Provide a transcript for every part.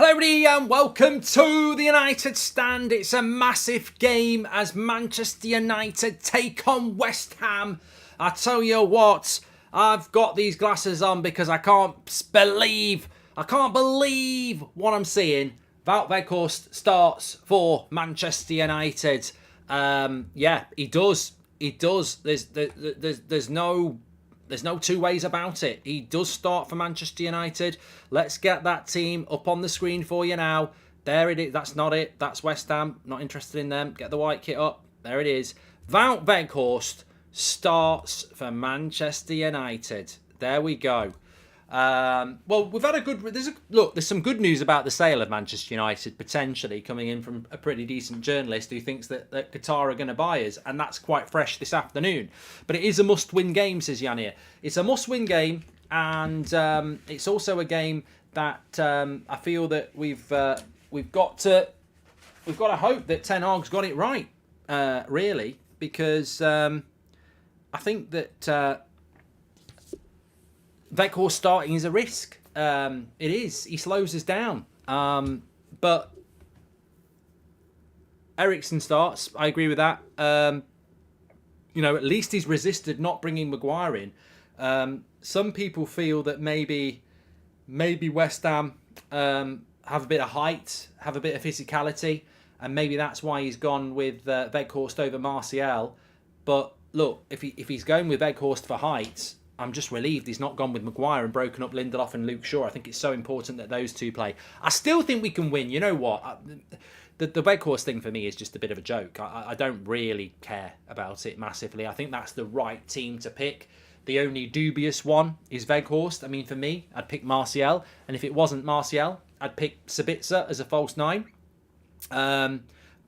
Hello everybody and welcome to the United Stand. It's a massive game as Manchester United take on West Ham. I tell you what, I've got these glasses on because I can't believe what I'm seeing. Wout Weghorst starts for Manchester United. Yeah, he does. There's no two ways about it. He does start for Manchester United. Let's get that team up on the screen for you now. There it is. That's not it. That's West Ham. Not interested in them. Get the white kit up. There it is. Wout Weghorst starts for Manchester United. There we go. Well, we've had a good... There's some good news about the sale of Manchester United potentially coming in from a pretty decent journalist who thinks that Qatar are going to buy us, and that's quite fresh this afternoon. But it is a must-win game, says Jan here. It's a must-win game, and it's also a game that I feel that we've got to hope that Ten Hag's got it right, really, because I think that... Weghorst starting is a risk. It is. He slows us down. But Eriksen starts. I agree with that. At least he's resisted not bringing Maguire in. Some people feel that maybe West Ham have a bit of height, have a bit of physicality, and maybe that's why he's gone with Weghorst over Martial. But look, if he's going with Weghorst for height, I'm just relieved he's not gone with Maguire and broken up Lindelof and Luke Shaw. I think it's so important that those two play. I still think we can win. You know what? The Weghorst thing for me is just a bit of a joke. I don't really care about it massively. I think that's the right team to pick. The only dubious one is Weghorst. I mean, for me, I'd pick Martial. And if it wasn't Martial, I'd pick Sabitzer as a false nine.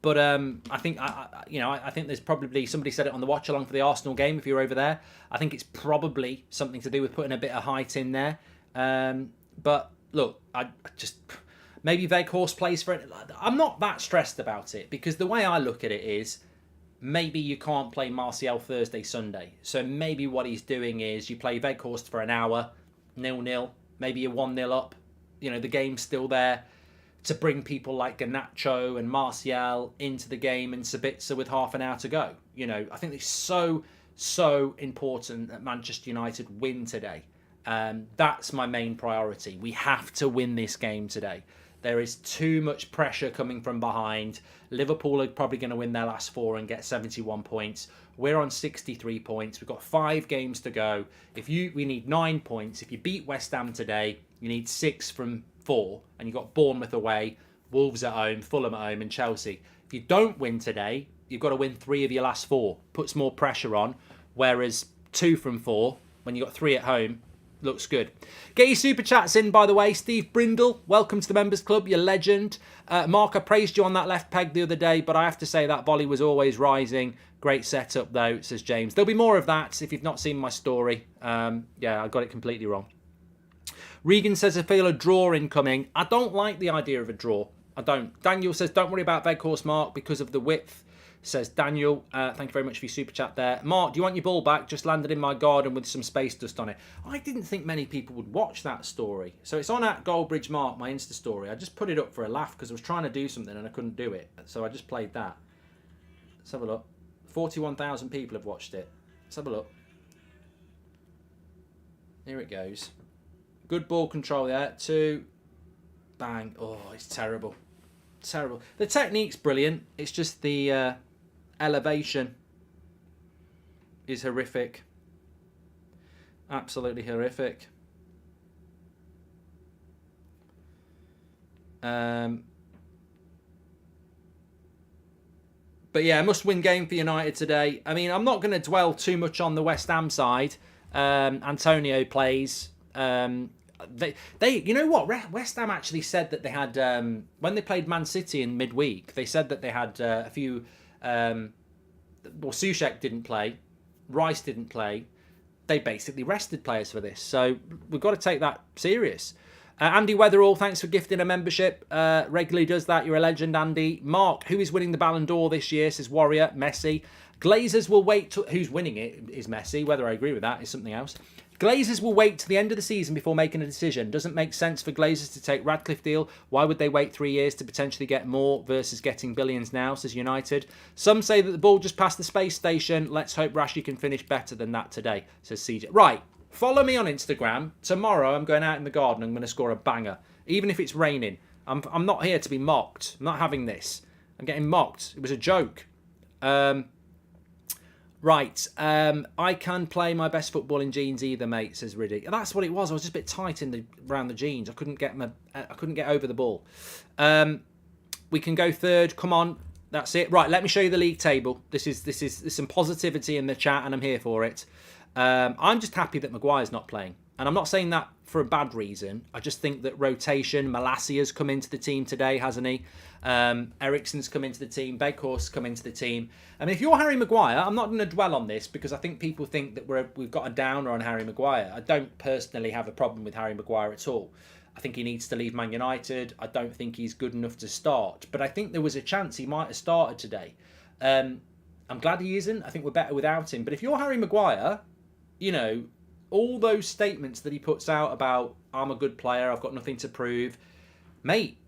But I think I think there's probably, somebody said it on the Watchalong for the Arsenal game. If you're over there, I think it's probably something to do with putting a bit of height in there. But look, I just maybe Weghorst plays for it. I'm not that stressed about it because the way I look at it is maybe you can't play Martial Thursday, Sunday. So maybe what he's doing is you play Weghorst for an hour, 0-0. Maybe you're 1-0 up. The game's still there, to bring people like Garnacho and Martial into the game and Sabitzer with half an hour to go. I think it's so important that Manchester United win today. That's my main priority. We have to win this game today. There is too much pressure coming from behind. Liverpool are probably going to win their last 4 and get 71 points. We're on 63 points. We've got 5 games to go. We need 9 points. If you beat West Ham today, you need 6 from 4, and you've got Bournemouth away, Wolves at home, Fulham at home, and Chelsea. If you don't win today, you've got to win 3 of your last 4. Puts more pressure on, whereas 2 from 4, when you've got 3 at home, looks good. Get your super chats in, by the way. Steve Brindle, welcome to the Members Club, you're legend. Mark, I praised you on that left peg the other day, but I have to say that volley was always rising. Great setup, though, says James. There'll be more of that if you've not seen my story. Yeah, I got it completely wrong. Regan says, I feel a draw incoming. I don't like the idea of a draw. I don't. Daniel says, don't worry about Weghorst, Mark, because of the width, says Daniel. Thank you very much for your super chat there. Mark, do you want your ball back? Just landed in my garden with some space dust on it. I didn't think many people would watch that story. So it's on at Goldbridge Mark, my Insta story. I just put it up for a laugh because I was trying to do something and I couldn't do it. So I just played that. Let's have a look. 41,000 people have watched it. Let's have a look. Here it goes. Good ball control there. 2. Bang. Oh, it's terrible. Terrible. The technique's brilliant. It's just the elevation is horrific. Absolutely horrific. But yeah, must-win game for United today. I mean, I'm not going to dwell too much on the West Ham side. Antonio plays. They you know what, West Ham actually said that they had when they played Man City in midweek, they said that they had a few Souček didn't play, Rice didn't play. They basically rested players for this, so we've got to take that serious. Andy Weatherall, thanks for gifting a membership. Regularly does that. You're a legend, Andy. Mark, who is winning the Ballon d'Or this year, says Warrior. Messi. Glazers will wait till... Who's winning it is Messi. Whether I agree with that is something else. Glazers will wait to the end of the season before making a decision. Doesn't make sense for Glazers to take Radcliffe deal. Why would they wait 3 years to potentially get more versus getting billions now, says United. Some say that the ball just passed the space station. Let's hope Rashi can finish better than that today, says CJ. Right, follow me on Instagram. Tomorrow I'm going out in the garden. I'm going to score a banger, even if it's raining. I'm not here to be mocked. I'm not having this. I'm getting mocked. It was a joke. Right, I can play my best football in jeans either, mate, says Riddick. That's what it was. I was just a bit tight around the jeans. I couldn't get over the ball. We can go third. Come on, that's it. Right, let me show you the league table. There's some positivity in the chat, and I'm here for it. I'm just happy that Maguire's not playing, and I'm not saying that for a bad reason. I just think that rotation. Malassia's come into the team today, hasn't he? Ericsson's come into the team. Beghorst's come into the team. I mean, if you're Harry Maguire, I'm not going to dwell on this because I think people think that we've got a downer on Harry Maguire. I don't personally have a problem with Harry Maguire at all. I think he needs to leave Man United. I don't think he's good enough to start. But I think there was a chance he might have started today. I'm glad he isn't. I think we're better without him. But if you're Harry Maguire, you know, all those statements that he puts out about, I'm a good player, I've got nothing to prove. Mate,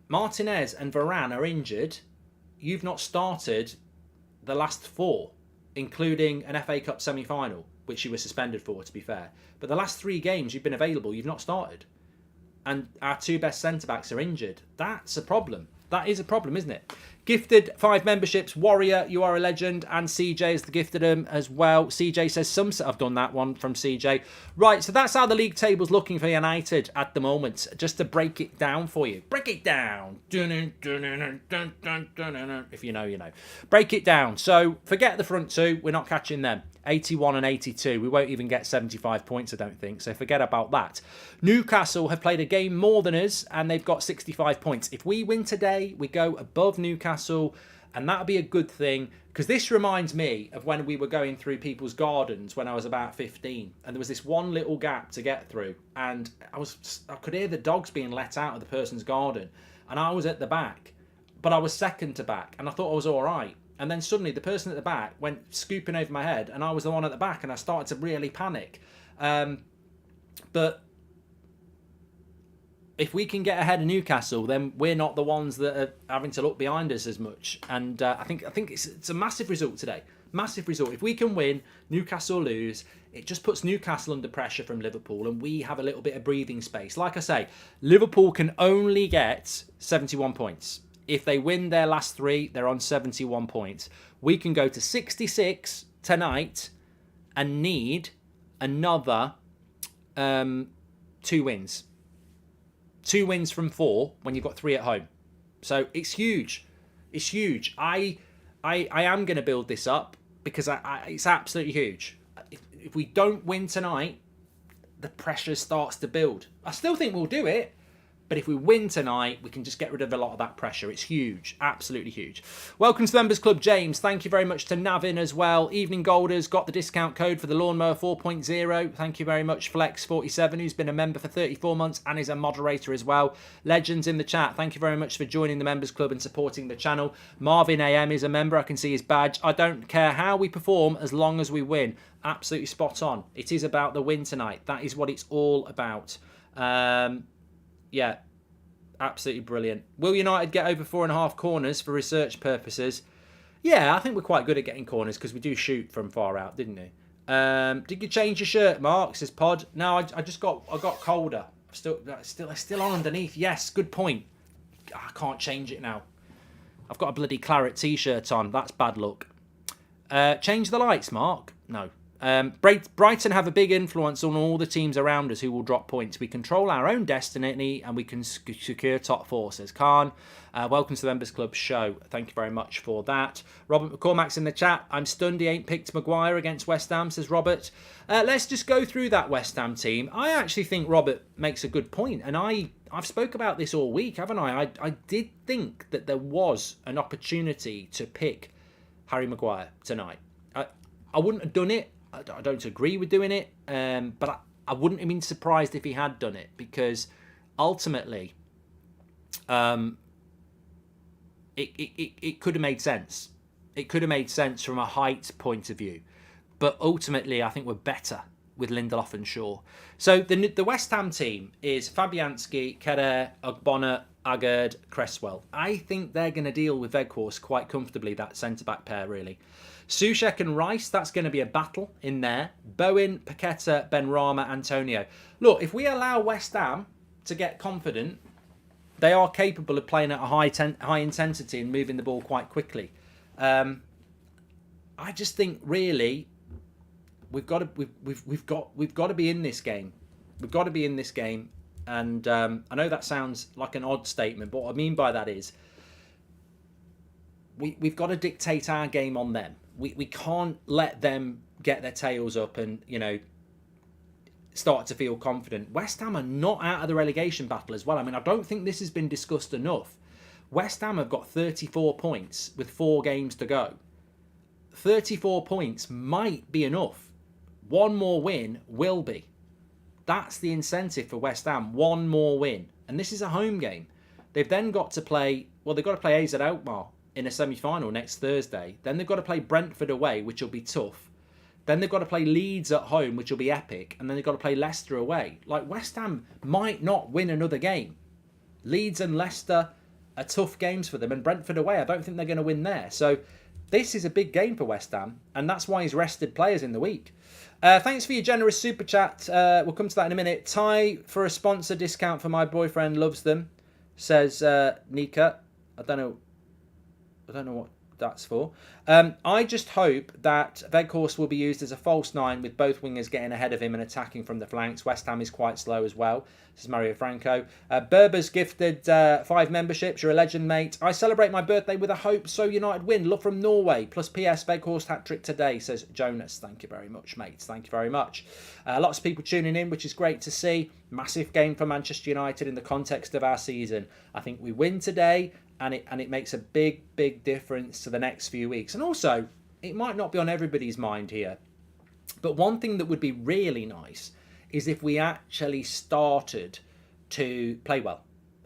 Martinez and Varane are injured. You've not started the last 4, including an FA Cup semi-final, which you were suspended for, to be fair. But the last 3 games you've been available, you've not started. And our 2 best centre-backs are injured. That's a problem. That is a problem, isn't it? Gifted 5 memberships. Warrior, you are a legend. And CJ has gifted them as well. CJ says some... I've done that one from CJ. Right, so that's how the league table's looking for United at the moment. Just to break it down for you. Break it down. If you know, you know. Break it down. So forget the front 2. We're not catching them. 81 and 82. We won't even get 75 points, I don't think. So forget about that. Newcastle have played a game more than us, and they've got 65 points. If we win today, we go above Newcastle, and that'll be a good thing, because this reminds me of when we were going through people's gardens when I was about 15, and there was this one little gap to get through, and I could hear the dogs being let out of the person's garden, and I was at the back, but I was second to back, and I thought I was all right. And then suddenly the person at the back went scooping over my head, and I was the one at the back, and I started to really panic. But if we can get ahead of Newcastle, then we're not the ones that are having to look behind us as much. And I think it's a massive result today. Massive result. If we can win, Newcastle lose, it just puts Newcastle under pressure from Liverpool, and we have a little bit of breathing space. Like I say, Liverpool can only get 71 points. If they win their last 3, they're on 71 points. We can go to 66 tonight and need another 2 wins. 2 wins from 4 when you've got 3 at home. So it's huge. It's huge. I am going to build this up because it's absolutely huge. If we don't win tonight, the pressure starts to build. I still think we'll do it. But if we win tonight, we can just get rid of a lot of that pressure. It's huge. Absolutely huge. Welcome to the Members Club, James. Thank you very much to Navin as well. Evening Golders got the discount code for the Lawnmower 4.0. Thank you very much, Flex47, who's been a member for 34 months and is a moderator as well. Legends in the chat. Thank you very much for joining the Members Club and supporting the channel. Marvin AM is a member. I can see his badge. I don't care how we perform as long as we win. Absolutely spot on. It is about the win tonight. That is what it's all about. Yeah, absolutely brilliant. Will United get over 4.5 corners for research purposes? Yeah, I think we're quite good at getting corners because we do shoot from far out, didn't you? Did you change your shirt, Mark? Says Pod. No, I got colder. I'm still on underneath. Yes, good point. I can't change it now. I've got a bloody claret t-shirt on. That's bad luck. Change the lights, Mark. No. Brighton have a big influence on all the teams around us who will drop points. We control our own destiny and we can secure top 4, says Khan. Welcome to the Members Club show. Thank you very much for that. Robert McCormack's in the chat. I'm stunned he ain't picked Maguire against West Ham, says Robert. Let's just go through that West Ham team. I actually think Robert makes a good point, and I've spoke about this all week, haven't I? I did think that there was an opportunity to pick Harry Maguire tonight. I wouldn't have done it. I don't agree with doing it, but I wouldn't have been surprised if he had done it, because ultimately it could have made sense. It could have made sense from a height point of view, but ultimately I think we're better. with Lindelof and Shaw. So the West Ham team is Fabianski, Kerr, Ogbonna, Agard, Cresswell. I think they're going to deal with Weghorst quite comfortably, that centre-back pair, really. Soucek and Rice, that's going to be a battle in there. Bowen, Paqueta, Benrahma, Antonio. Look, if we allow West Ham to get confident, they are capable of playing at a high intensity and moving the ball quite quickly. I just think really we've got to be in this game. We've got to be in this game, and I know that sounds like an odd statement, but what I mean by that is we've got to dictate our game on them. We can't let them get their tails up and, you know, start to feel confident. West Ham are not out of the relegation battle as well. I mean, I don't think this has been discussed enough. West Ham have got 34 points with 4 games to go. 34 points might be enough. One more win will be. That's the incentive for West Ham. One more win. And this is a home game. They've then got to play, well, they've got to play AZ Alkmaar in a semi-final next Thursday. Then they've got to play Brentford away, which will be tough. Then they've got to play Leeds at home, which will be epic. And then they've got to play Leicester away. Like, West Ham might not win another game. Leeds and Leicester are tough games for them. And Brentford away, I don't think they're going to win there. So this is a big game for West Ham. And that's why he's rested players in the week. Thanks for your generous super chat. We'll come to that in a minute. Ty for a sponsor discount for my boyfriend loves them, says Nika. I don't know what that's for. I just hope that Weghorst will be used as a false 9 with both wingers getting ahead of him and attacking from the flanks. West Ham is quite slow as well. This is Mario Franco. Berber's gifted 5 memberships. You're a legend, mate. I celebrate my birthday with a hope so United win. Love from Norway. Plus PS Weghorst hat-trick today, says Jonas. Thank you very much, mates. Thank you very much. Lots of people tuning in, which is great to see. Massive game for Manchester United in the context of our season. I think we win today. And it makes a big difference to the next few weeks. And also, it might not be on everybody's mind here, but one thing that would be really nice is if we actually started to play well.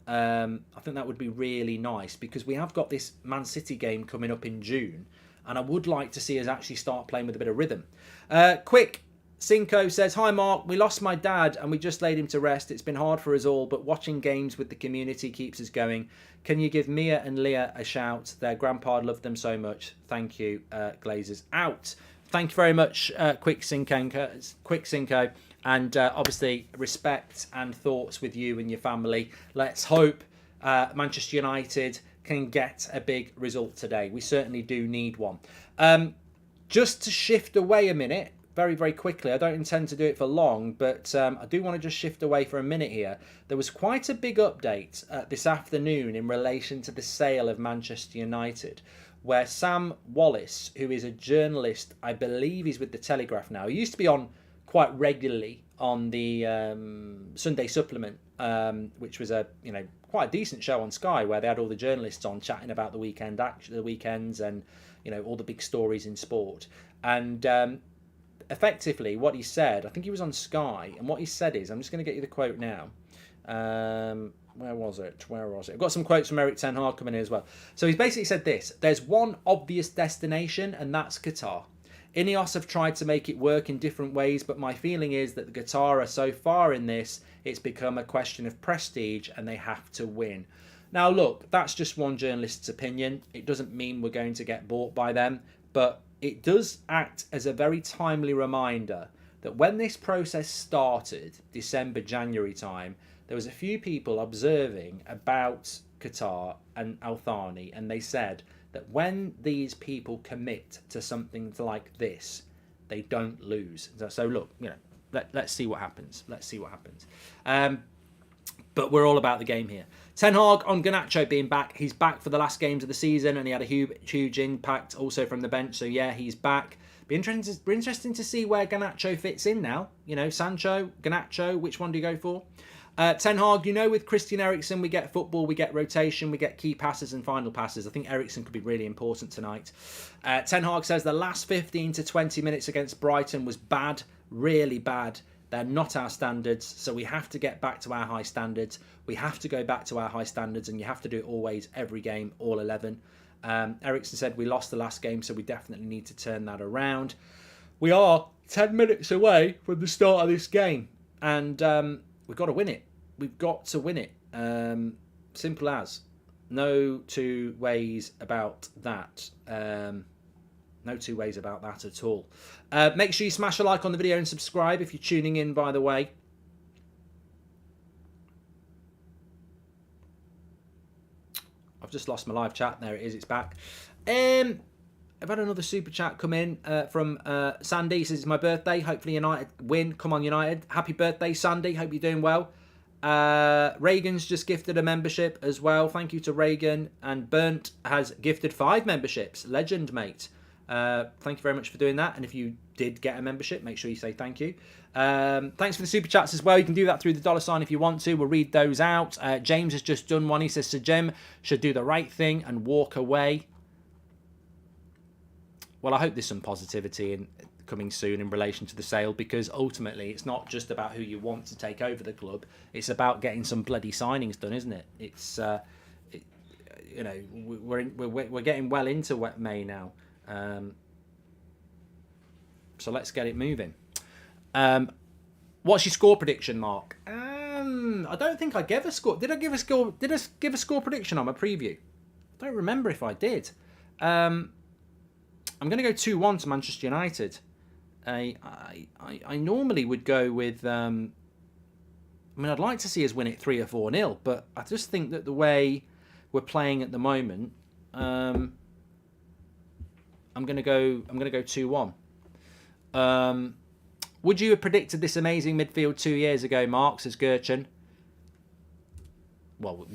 I think that would be really nice because we have got this Man City game coming up in June, and I would like to see us actually start playing with a bit of rhythm. Quick. Cinco says, hi Mark, we lost my dad and we just laid him to rest. It's been hard for us all, but watching games with the community keeps us going. Can you give Mia and Leah a shout? Their grandpa loved them so much. Thank you, Glazers. Out. Thank you very much, Quick Cinco. And obviously, respect and thoughts with you and your family. Let's hope Manchester United can get a big result today. We certainly do need one. Just to shift away a minute, very quickly. I don't intend to do it for long, but I do want to just shift away for a minute here. There was quite a big update this afternoon in relation to the sale of Manchester United, where Sam Wallace, who is a journalist, I believe he's with the Telegraph now. He used to be on quite regularly on the Sunday Supplement, which was quite a decent show on Sky, where they had all the journalists on chatting about the weekends and all the big stories in sport. And effectively, what he said, I think he was on Sky, and what he said is, I'm just going to get you the quote now. Where was it? I've got some quotes from Eric Ten Hag coming in as well. So he's basically said this: there's one obvious destination, and that's Qatar. Ineos have tried to make it work in different ways, but my feeling is that the Qatar are so far in this, it's become a question of prestige, and they have to win. Now, look, that's just one journalist's opinion. It doesn't mean we're going to get bought by them, but it does act as a very timely reminder that when this process started, December, January time, there was a few people observing about Qatar and Al Thani, and they said that when these people commit to something like this, they don't lose. So look, let's see what happens. But we're all about the game here. Ten Hag on Garnacho being back. He's back for the last games of the season, and he had a huge impact also from the bench. So yeah, he's back. Be interesting to see where Garnacho fits in now. Sancho, Garnacho, which one do you go for? Ten Hag, with Christian Eriksen, we get football, we get rotation, we get key passes and final passes. I think Eriksen could be really important tonight. Ten Hag says the last 15 to 20 minutes against Brighton was bad, really bad. They're not our standards, so we have to get back to our high standards. We have to go back to our high standards, and you have to do it always, every game, all 11. Eriksen said we lost the last game, so we definitely need to turn that around. We are 10 minutes away from the start of this game. And we've got to win it. We've got to win it. Simple as. No two ways about that. No two ways about that at all. Make sure you smash a like on the video and subscribe if you're tuning in, by the way. I've just lost my live chat. There it is. It's back. I've had another super chat come in from Sandy. He says, it's my birthday. Hopefully United win. Come on, United. Happy birthday, Sandy. Hope you're doing well. Reagan's just gifted a membership as well. Thank you to Reagan. And Burnt has gifted 5 memberships. Legend, mate. Thank you very much for doing that. And if you did get a membership, make sure you say thank you. Thanks for the super chats as well. You can do that through the $ if you want to. We'll read those out. James has just done one. He says, Sir Jem should do the right thing and walk away. Well, I hope there's some positivity coming soon in relation to the sale, because ultimately it's not just about who you want to take over the club. It's about getting some bloody signings done, isn't it? It's you know, we're getting well into May now, so let's get it moving. What's your score prediction, Mark? I don't think I gave a score. Did I give a score? Did I give a score prediction on my preview? I don't remember if I did. I'm going to go 2-1 to Manchester United. I normally would go with... I mean, I'd like to see us win it 3 or 4-0, but I just think that the way we're playing at the moment, I'm going to go 2-1. Would you have predicted this amazing midfield 2 years ago, Mark, says Gertchen? Well,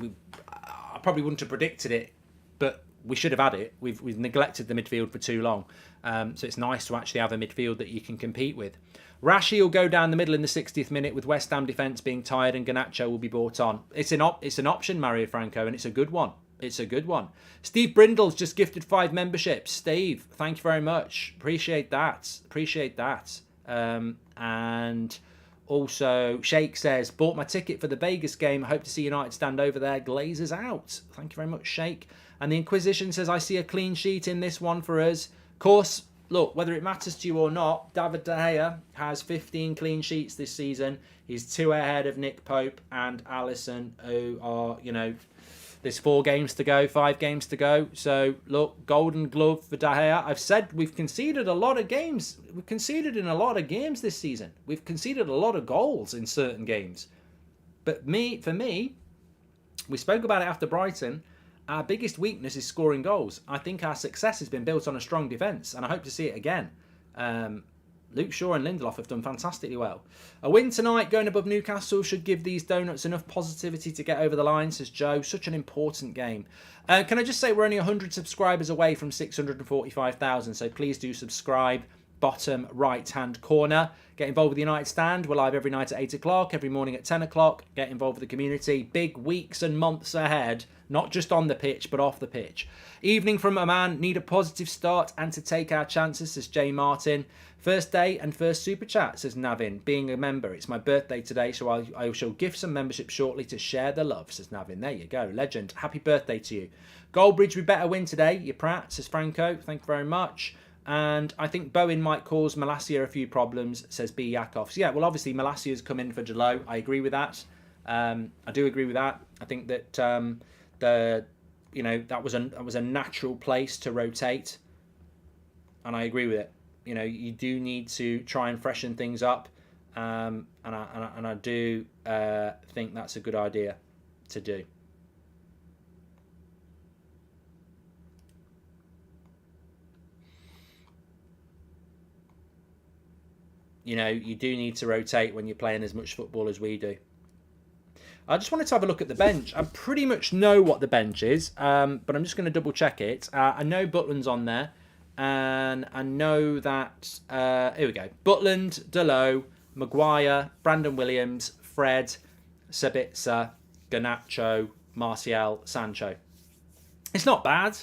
I probably wouldn't have predicted it, but we should have had it. We've neglected the midfield for too long. So it's nice to actually have a midfield that you can compete with. Rashi will go down the middle in the 60th minute with West Ham defence being tired, and Garnacho will be brought on. It's an option, Mario Franco, and it's a good one. It's a good one. Steve Brindle's just gifted 5 memberships. Steve, thank you very much. Appreciate that. Appreciate that. And also, Sheikh says, bought my ticket for the Vegas game. I hope to see United stand over there. Glazers out. Thank you very much, Sheikh. And the Inquisition says, I see a clean sheet in this one for us. Of course, look, whether it matters to you or not, David De Gea has 15 clean sheets this season. He's 2 ahead of Nick Pope and Alisson, who are, you know, there's 4 games to go, 5 games to go. So, look, golden glove for De Gea. I've said we've conceded a lot of games. We've conceded in a lot of games this season. We've conceded a lot of goals in certain games. But for me, we spoke about it after Brighton. Our biggest weakness is scoring goals. I think our success has been built on a strong defence, and I hope to see it again. Luke Shaw and Lindelof have done fantastically well. A win tonight going above Newcastle should give these donuts enough positivity to get over the line, says Joe. Such an important game. Can I just say we're only 100 subscribers away from 645,000, so please do subscribe. Bottom right-hand corner. Get involved with the United Stand. We're live every night at 8 o'clock, every morning at 10 o'clock. Get involved with the community. Big weeks and months ahead, not just on the pitch, but off the pitch. Evening from a man, need a positive start and to take our chances, says Jay Martin. First day and first super chat, says Navin. Being a member, it's my birthday today, so I shall gift some membership shortly to share the love, says Navin. There you go, legend. Happy birthday to you. Goldbridge, we better win today, you prat, says Franco. Thank you very much. And I think Bowen might cause Malacia a few problems, says B. Yakov. So yeah, well, obviously Malacia's come in for Jalot. I agree with that. I do agree with that. I think that that was a natural place to rotate, and I agree with it. You know, you do need to try and freshen things up, and I do think that's a good idea to do. You know, you do need to rotate when you're playing as much football as we do. I just wanted to have a look at the bench. I pretty much know what the bench is, but I'm just going to double check it. I know Butland's on there, and I know that... here we go. Butland, Dalot, Maguire, Brandon Williams, Fred, Sabitzer, Garnacho, Martial, Sancho. It's not bad.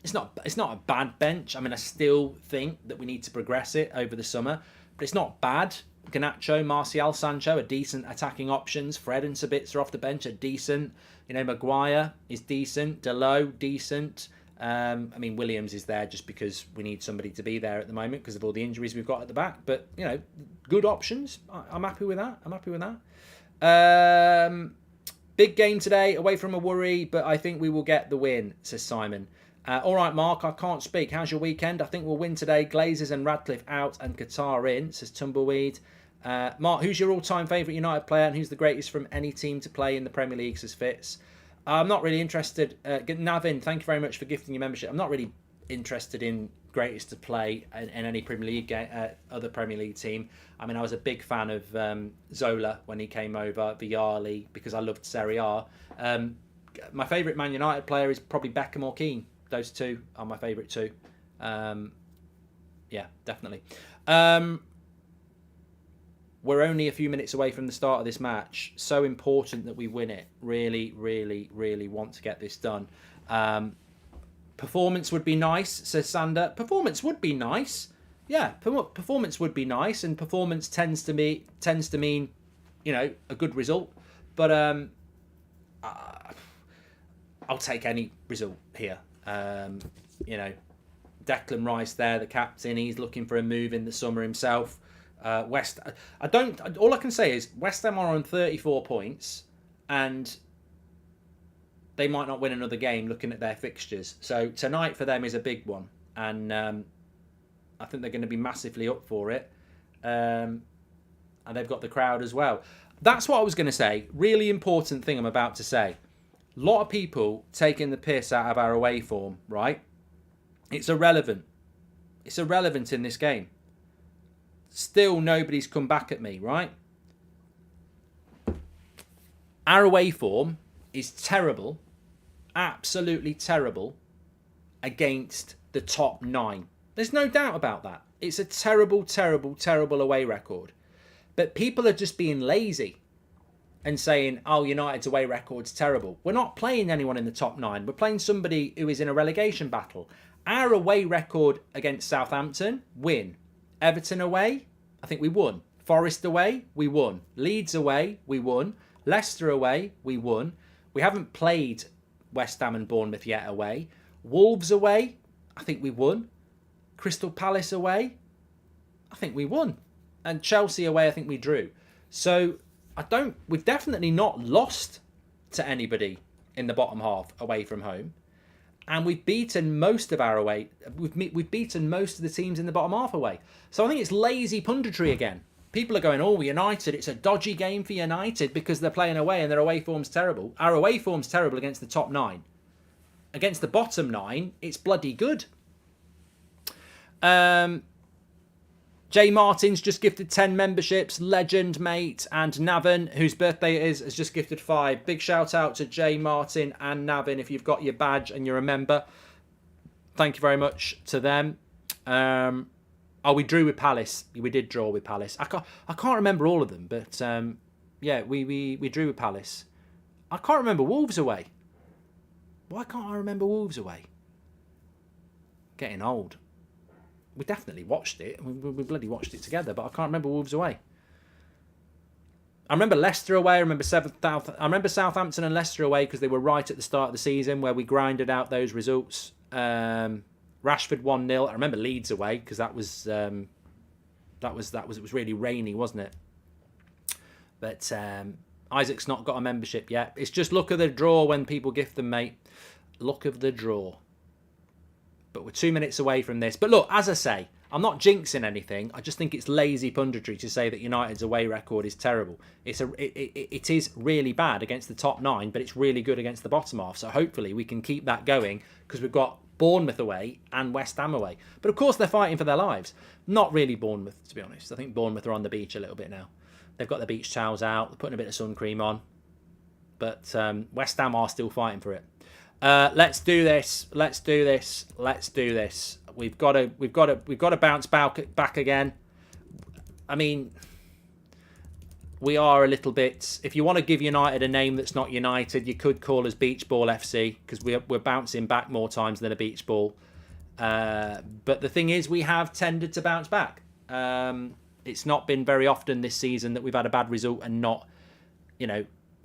It's not a bad bench. I mean, I still think that we need to progress it over the summer, but it's not bad. Garnacho, Martial, Sancho are decent attacking options. Fred and Sabitzer off the bench are decent. You know, Maguire is decent. Dalot, decent. I mean, Williams is there just because we need somebody to be there at the moment because of all the injuries we've got at the back. But, you know, good options. I'm happy with that. Big game today, away from a worry, but I think we will get the win, says Simon. All right, Mark, I can't speak. How's your weekend? I think we'll win today. Glazers and Radcliffe out and Qatar in, says Tumbleweed. Mark, who's your all-time favourite United player and who's the greatest from any team to play in the Premier League, says Fitz. I'm not really interested. Navin, thank you very much for gifting your membership. I'm not really interested in greatest to play in any Premier League other Premier League team. I mean, I was a big fan of Zola when he came over, Vialli, because I loved Serie A. My favourite Man United player is probably Beckham or Keane. Those two are my favourite two. Yeah, definitely. We're only a few minutes away from the start of this match. So important that we win it. Really, really, really want to get this done. Performance would be nice, says Sander. Performance would be nice. Yeah, performance would be nice, and performance tends to mean, you know, a good result. But I'll take any result here. You know, Declan Rice there, the captain. He's looking for a move in the summer himself. All I can say is West Ham are on 34 points, and they might not win another game looking at their fixtures. So tonight for them is a big one. And I think they're going to be massively up for it. And they've got the crowd as well. That's what I was going to say. Really important thing I'm about to say. A lot of people taking the piss out of our away form, right? It's irrelevant. It's irrelevant in this game. Still nobody's come back at me, right? Our away form is terrible. Absolutely terrible against the top 9. There's no doubt about that. It's a terrible, terrible, terrible away record. But people are just being lazy and saying, oh, United's away record's terrible. We're not playing anyone in the top 9. We're playing somebody who is in a relegation battle. Our away record against Southampton, win. Everton away, I think we won. Forest away, we won. Leeds away, we won. Leicester away, we won. We haven't played West Ham and Bournemouth yet away. Wolves away, I think we won. Crystal Palace away, I think we won. And Chelsea away, I think we drew. So we've definitely not lost to anybody in the bottom half away from home. And we've beaten most of our away. We've beaten most of the teams in the bottom half away. So I think it's lazy punditry again. People are going, oh, United, it's a dodgy game for United because they're playing away and their away form's terrible. Our away form's terrible against the top 9. Against the bottom 9, it's bloody good. Jay Martin's just gifted 10 memberships. Legend, mate. And Navin, whose birthday it is, has just gifted 5. Big shout out to Jay Martin and Navin if you've got your badge and you're a member. Thank you very much to them. We drew with Palace. We did draw with Palace. I can't remember all of them, but yeah, we drew with Palace. I can't remember Wolves away. Why can't I remember Wolves away? Getting old. We definitely watched it. We bloody watched it together, but I can't remember Wolves away. I remember Leicester away. I remember Southampton and Leicester away because they were right at the start of the season where we grinded out those results. Rashford 1-0. I remember Leeds away because it was really rainy, wasn't it? But Isaac's not got a membership yet. It's just luck of the draw when people gift them, mate. Luck of the draw. But we're 2 minutes away from this. But look, as I say, I'm not jinxing anything. I just think it's lazy punditry to say that United's away record is terrible. It is really bad against the top 9, but it's really good against the bottom half. So hopefully we can keep that going because we've got Bournemouth away and West Ham away. But of course they're fighting for their lives. Not really Bournemouth, to be honest. I think Bournemouth are on the beach a little bit now. They've got their beach towels out. They're putting a bit of sun cream on. But West Ham are still fighting for it. Let's do this. Let's do this. Let's do this. We've got to bounce back again. I mean, we are a little bit. If you want to give United a name that's not United, you could call us Beach Ball FC because we're bouncing back more times than a beach ball. But the thing is, we have tended to bounce back. It's not been very often this season that we've had a bad result and not,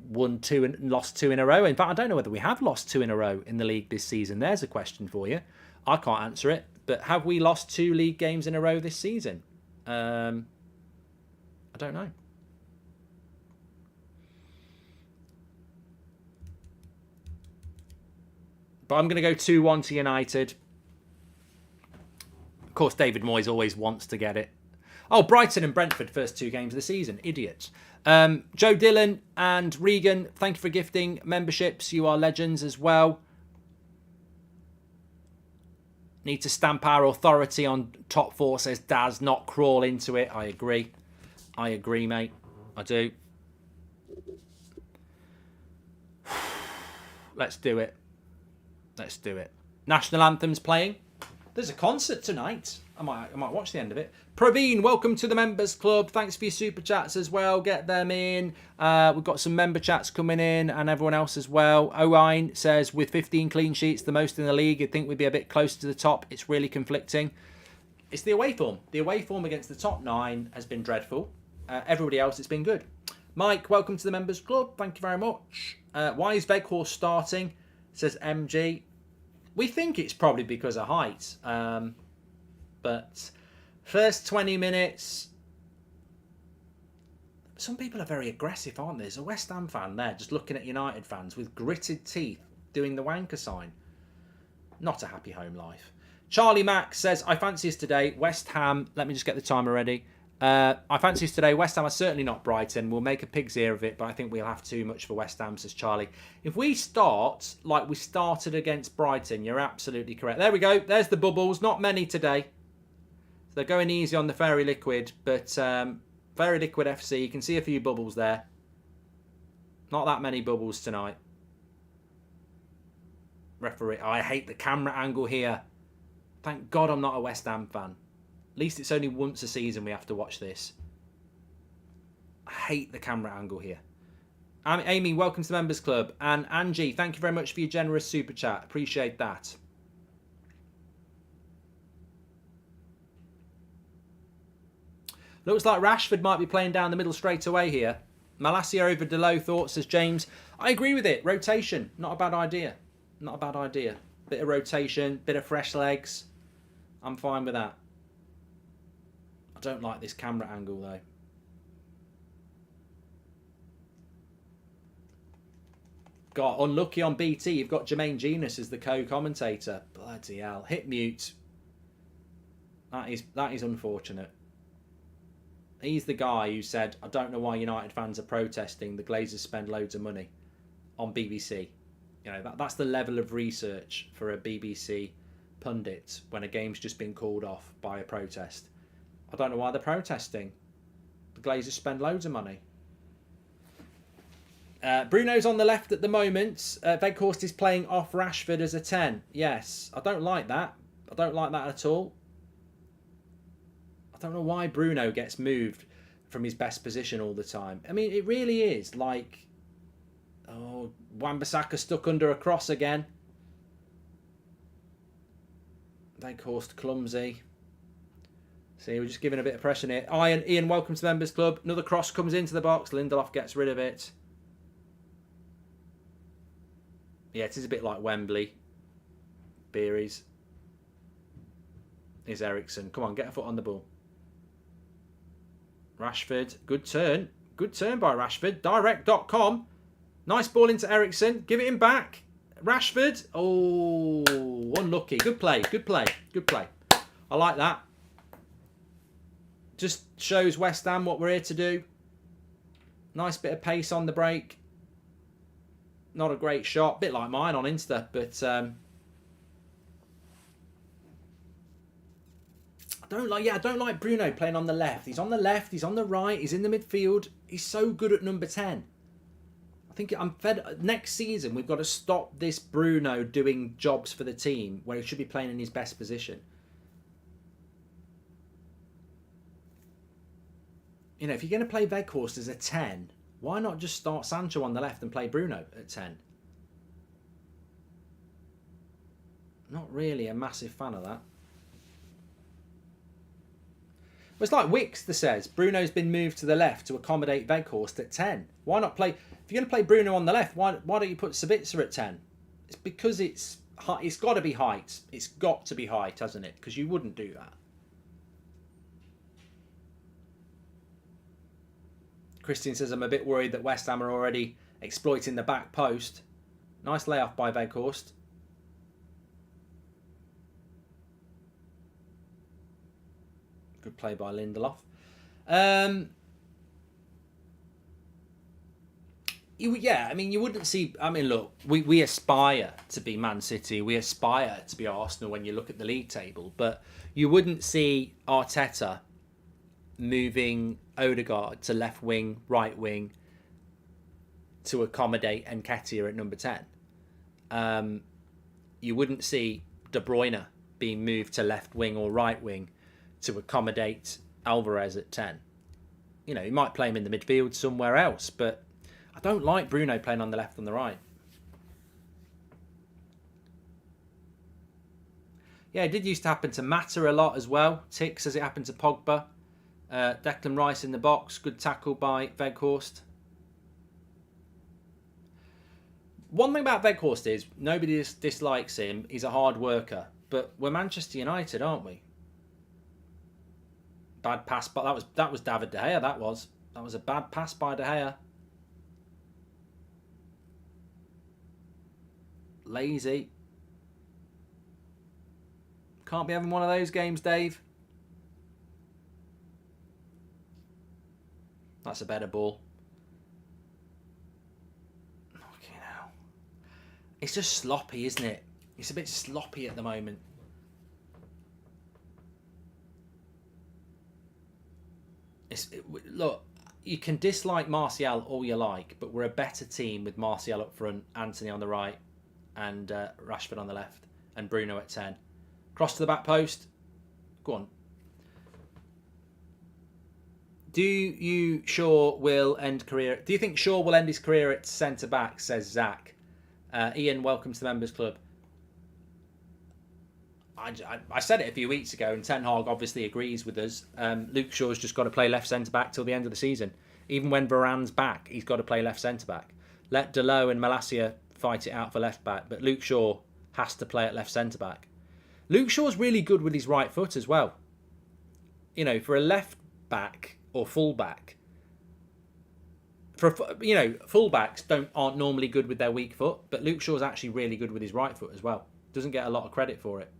won 2 and lost 2 in a row. In fact, I don't know whether we have lost 2 in a row in the league this season. There's a question for you. I can't answer it. But have we lost 2 league games in a row this season? I don't know. But I'm going to go 2-1 to United. Of course, David Moyes always wants to get it. Oh, Brighton and Brentford, first 2 games of the season. Idiots. Joe Dillon and Regan, thank you for gifting memberships. You are legends as well. Need to stamp our authority on top 4, says Daz, not crawl into it. I agree. I agree, mate. I do. Let's do it. Let's do it. National Anthem's playing. There's a concert tonight. I might watch the end of it. Praveen, welcome to the Members Club. Thanks for your super chats as well. Get them in. We've got some member chats coming in and everyone else as well. Owain says, with 15 clean sheets, the most in the league, you'd think we'd be a bit closer to the top. It's really conflicting. It's the away form. The away form against the top 9 has been dreadful. Everybody else, it's been good. Mike, welcome to the Members Club. Thank you very much. Why is Weghorst starting? Says MG. We think it's probably because of height. But first 20 minutes, some people are very aggressive, aren't they? There's a West Ham fan there just looking at United fans with gritted teeth doing the wanker sign. Not a happy home life. Charlie Mack says, I fancy us today. West Ham, let me just get the timer ready. I fancy us today. West Ham are certainly not Brighton. We'll make a pig's ear of it, but I think we'll have too much for West Ham, says Charlie. If we start like we started against Brighton, you're absolutely correct. There we go. There's the bubbles. Not many today. So they're going easy on the Fairy Liquid, but Fairy Liquid FC, you can see a few bubbles there. Not that many bubbles tonight. Referee, I hate the camera angle here. Thank God I'm not a West Ham fan. At least it's only once a season we have to watch this. I hate the camera angle here. Amy, welcome to the Members Club. And Angie, thank you very much for your generous super chat. Appreciate that. Looks like Rashford might be playing down the middle straight away here. Malacia over Delo thoughts, says James. I agree with it. Rotation, not a bad idea. Not a bad idea. Bit of rotation, bit of fresh legs. I'm fine with that. I don't like this camera angle though. Got unlucky on BT. You've got Jermaine Genius as the co-commentator. Bloody hell. Hit mute. That is unfortunate. He's the guy who said, I don't know why United fans are protesting. The Glazers spend loads of money on BBC. You know, that's the level of research for a BBC pundit when a game's just been called off by a protest. I don't know why they're protesting. The Glazers spend loads of money. Bruno's on the left at the moment. Weghorst is playing off Rashford as a 10. Yes, I don't like that. I don't like that at all. I don't know why Bruno gets moved from his best position all the time. I mean, it really is like... Oh, Wan-Bissaka stuck under a cross again. Weghorst clumsy. See, we're just giving a bit of pressure here. Ian, welcome to the Members Club. Another cross comes into the box. Lindelof gets rid of it. Yeah, it is a bit like Wembley. Beeries. Here's Ericsson. Come on, get a foot on the ball. Rashford. Good turn. Good turn by Rashford. Direct.com. Nice ball into Ericsson. Give it him back. Rashford. Oh, unlucky. Good play. Good play. Good play. I like that. Just shows West Ham what we're here to do. Nice bit of pace on the break. Not a great shot. Bit like mine on Insta, but I don't like Bruno playing on the left. He's on the left, he's on the right, he's in the midfield. He's so good at number 10. I think I'm fed. Next season, we've got to stop this Bruno doing jobs for the team where he should be playing in his best position. You know, if you're going to play Weghorst as a 10, why not just start Sancho on the left and play Bruno at 10? Not really a massive fan of that. Well, it's like Wix that says Bruno's been moved to the left to accommodate Weghorst at 10. Why not play... If you're going to play Bruno on the left, why don't you put Sabitzer at 10? It's because it's got to be height. It's got to be height, hasn't it? Because you wouldn't do that. Christian says, I'm a bit worried that West Ham are already exploiting the back post. Nice layoff by Weghorst. Good play by Lindelof. You wouldn't see... I mean, look, we aspire to be Man City. We aspire to be Arsenal when you look at the league table. But you wouldn't see Arteta moving Odegaard to left wing, right wing to accommodate Nketiah at number 10. You wouldn't see De Bruyne being moved to left wing or right wing to accommodate Alvarez at 10. You know, he might play him in the midfield somewhere else, but I don't like Bruno playing on the left and the right. Yeah, it did used to happen to Mata a lot as well. Tick says it happened to Pogba. Declan Rice in the box. Good tackle by Weghorst. One thing about Weghorst is nobody dislikes him. He's a hard worker. But we're Manchester United, aren't we? Bad pass, but that was David De Gea. That was a bad pass by De Gea. Lazy. Can't be having one of those games, Dave. That's a better ball. Okay, now. It's just sloppy, isn't it? It's a bit sloppy at the moment. Look, you can dislike Martial all you like, but we're a better team with Martial up front, Anthony on the right, and Rashford on the left, and Bruno at 10. Cross to the back post. Go on. Do you think Shaw will end his career at centre back? Says Zach. Ian, welcome to the Members Club. I said it a few weeks ago, and Ten Hag obviously agrees with us. Luke Shaw's just got to play left centre back till the end of the season. Even when Varane's back, he's got to play left centre back. Let Delo and Malacia fight it out for left back, but Luke Shaw has to play at left centre back. Luke Shaw's really good with his right foot as well. You know, for a left back or full back. Fullbacks aren't normally good with their weak foot, but Luke Shaw's actually really good with his right foot as well. Doesn't get a lot of credit for it.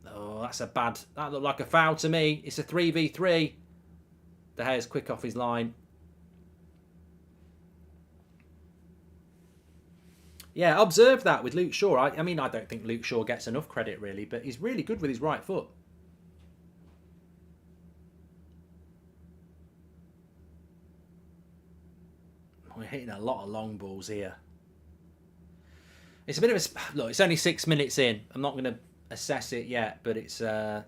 Oh, that looked like a foul to me. It's a 3v3. De Gea's quick off his line. Yeah, observe that with Luke Shaw. I don't think Luke Shaw gets enough credit really, but he's really good with his right foot. We're hitting a lot of long balls here. It's a bit of a... Look, it's only 6 minutes in. I'm not going to assess it yet, but it's... There's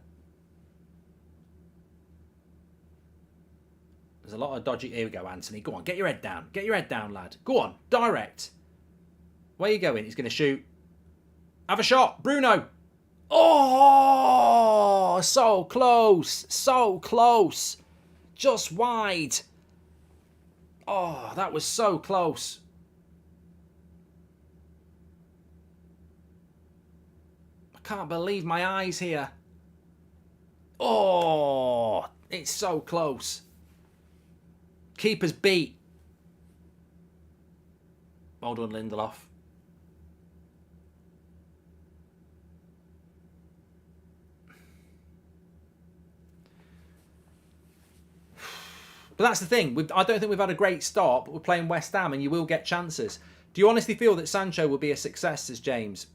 a lot of dodgy... Here we go, Anthony. Go on, get your head down. Get your head down, lad. Go on, direct. Where are you going? He's going to shoot. Have a shot. Bruno. Oh, so close. So close. Just wide. Oh, that was so close. I can't believe my eyes here. Oh, it's so close. Keeper's beat. Well done, Lindelof. But that's the thing. I don't think we've had a great start, but we're playing West Ham and you will get chances. Do you honestly feel that Sancho will be a success, says James?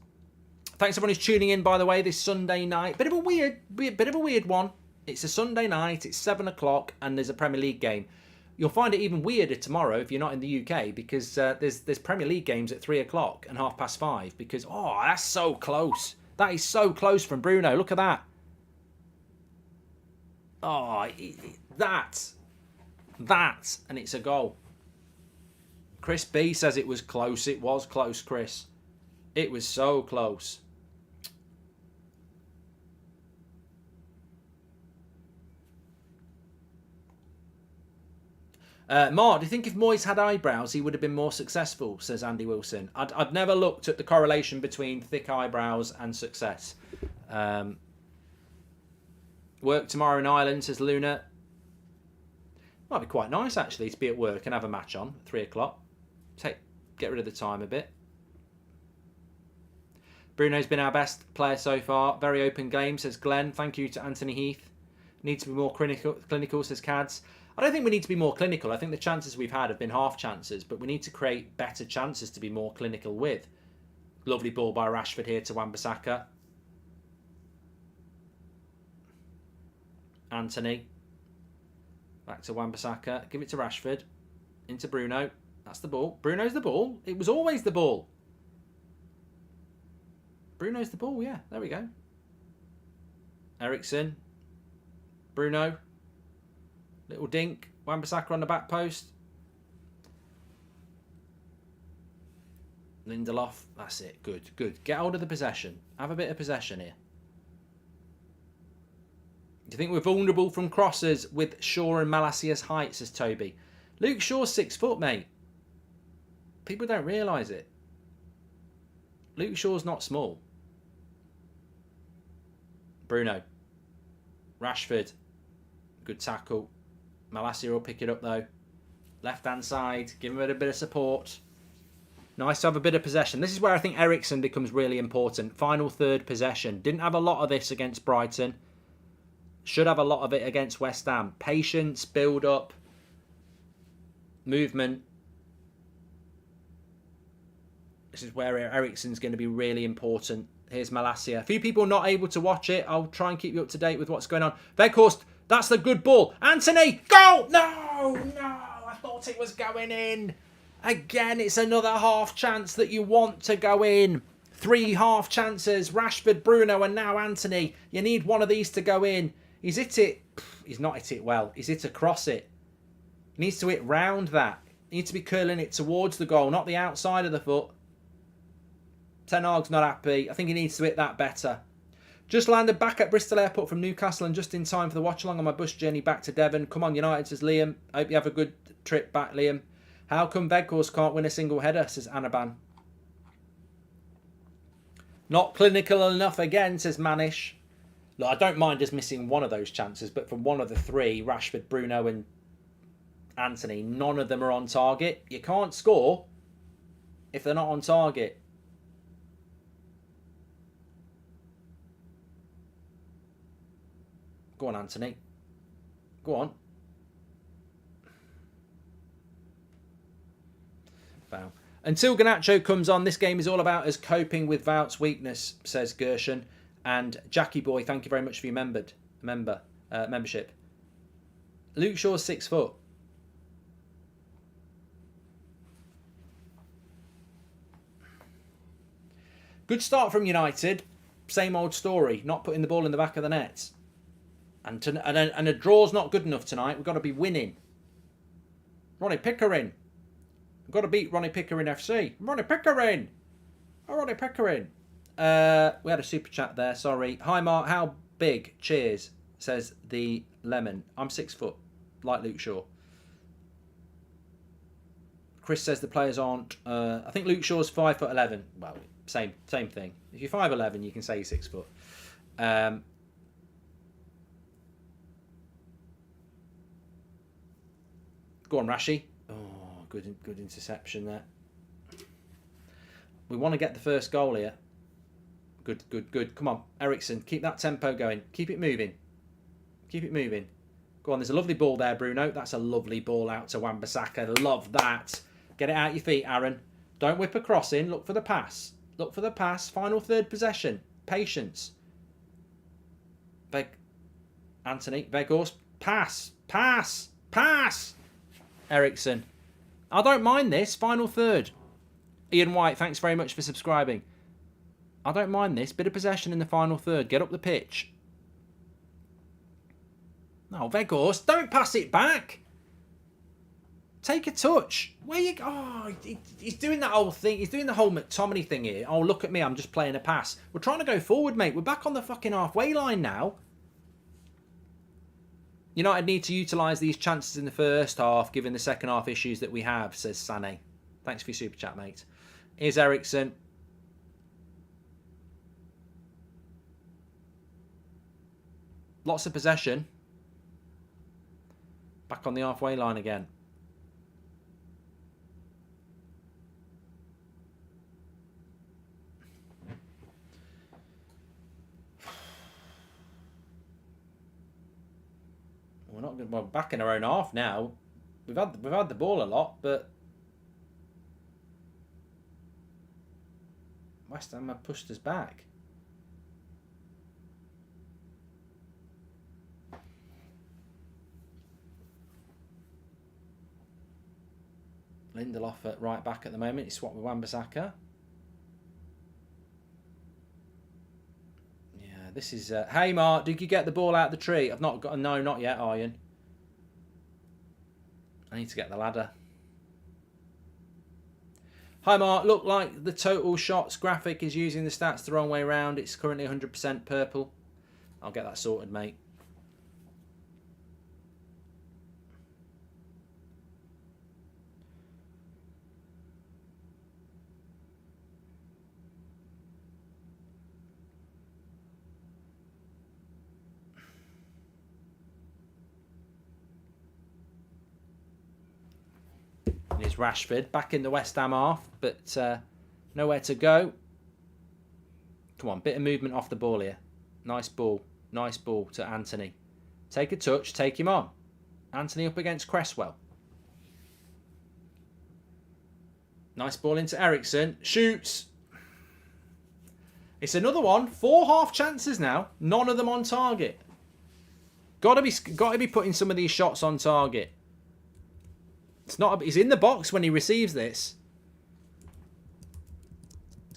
Thanks everyone who's tuning in, by the way, this Sunday night. Bit of a weird one. It's a Sunday night, it's 7 o'clock, and there's a Premier League game. You'll find it even weirder tomorrow if you're not in the UK, because there's Premier League games at 3 o'clock and 5:30, because, oh, that's so close. That is so close from Bruno. Look at that. Oh, that, and it's a goal. Chris B says it was close. It was close, Chris. It was so close. Mark, do you think if Moyes had eyebrows, he would have been more successful, says Andy Wilson. I've never looked at the correlation between thick eyebrows and success. Work tomorrow in Ireland, says Luna. Might be quite nice, actually, to be at work and have a match on at 3 o'clock. Get rid of the time a bit. Bruno's been our best player so far. Very open game, says Glenn. Thank you to Anthony Heath. Need to be more clinical, says Cads. I don't think we need to be more clinical. I think the chances we've had have been half chances, but we need to create better chances to be more clinical with. Lovely ball by Rashford here to Wan-Bissaka. Anthony. Back to Wan-Bissaka. Give it to Rashford. Into Bruno. That's the ball. Bruno's the ball. It was always the ball. Bruno's the ball, yeah. There we go. Ericsson. Bruno. Little dink. Wan-Bissaka on the back post. Lindelof. That's it. Good, good. Get hold of the possession. Have a bit of possession here. Do you think we're vulnerable from crosses with Shaw and Malacia's height, says Toby? Luke Shaw's 6 foot, mate. People don't realise it. Luke Shaw's not small. Bruno. Rashford. Good tackle. Malacia will pick it up though. Left-hand side. Give him a bit of support. Nice to have a bit of possession. This is where I think Ericsson becomes really important. Final third possession. Didn't have a lot of this against Brighton. Should have a lot of it against West Ham. Patience, build up, movement. This is where Ericsson's going to be really important. Here's Malacia. A few people not able to watch it. I'll try and keep you up to date with what's going on. Weghorst, that's the good ball. Anthony, go! No, I thought it was going in. Again, it's another half chance that you want to go in. 3 half chances. Rashford, Bruno, and now Anthony. You need one of these to go in. He's hit it. He's not hit it well. He's hit across it. He needs to hit round that. He needs to be curling it towards the goal, not the outside of the foot. Ten Hag's not happy. I think he needs to hit that better. Just landed back at Bristol Airport from Newcastle and just in time for the watch-along on my bus journey back to Devon. Come on, United, says Liam. Hope you have a good trip back, Liam. How come Weghorst can't win a single header, says Anaban. Not clinical enough again, says Manish. Look, I don't mind us missing one of those chances, but from one of the 3, Rashford, Bruno and Anthony, none of them are on target. You can't score if they're not on target. Go on, Anthony. Go on. Foul. Until Garnacho comes on, this game is all about us coping with Wout's weakness, says Gershon. And Jackie Boy, thank you very much for your membership. Luke Shaw's 6 foot. Good start from United. Same old story. Not putting the ball in the back of the net. And a draw's not good enough tonight. We've got to be winning. Ronnie Pickering. We've got to beat Ronnie Pickering FC. Ronnie Pickering. Oh, Ronnie Pickering. We had a super chat there. Sorry. Hi, Mark. How big? Cheers, says the Lemon. I'm 6 foot, like Luke Shaw. Chris says the players aren't. I think Luke Shaw's 5'11". Well, same thing. If you're 5'11", you can say you're 6 foot. Go on, Rashi. Oh, good interception there. We want to get the first goal here. Good. Come on, Ericsson. Keep that tempo going. Keep it moving. Go on, there's a lovely ball there, Bruno. That's a lovely ball out to Wan-Bissaka. Love that. Get it out your feet, Aaron. Don't whip a cross in. Look for the pass. Final third possession. Patience. Anthony. Weghorst. Pass. Ericsson. I don't mind this. Final third. Ian White, thanks very much for subscribing. I don't mind this. Bit of possession in the final third. Get up the pitch. No, Weghorst, don't pass it back. Take a touch. Where you go? Oh, he's doing that whole thing. He's doing the whole McTominay thing here. Oh, look at me. I'm just playing a pass. We're trying to go forward, mate. We're back on the fucking halfway line now. United need to utilise these chances in the first half, given the second half issues that we have, says Sané. Thanks for your super chat, mate. Here's Eriksen. Lots of possession. Back on the halfway line again. We're not good. We're back in our own half now. We've had the ball a lot, but West Ham have pushed us back. Lindelof at right back at the moment. He's swapped with Wan-Bissaka. Yeah, this is... hey, Mark, did you get the ball out of the tree? I've not got... No, not yet, Iron. I need to get the ladder. Hi, Mark. Look like the total shots graphic is using the stats the wrong way around. It's currently 100% purple. I'll get that sorted, mate. Here's Rashford back in the West Ham half, but nowhere to go. Come on, bit of movement off the ball here. Nice ball to Anthony. Take a touch, take him on. Anthony up against Cresswell. Nice ball into Eriksen. Shoots. It's another one. 4 half chances now. None of them on target. Got to be putting some of these shots on target. It's not. He's in the box when he receives this.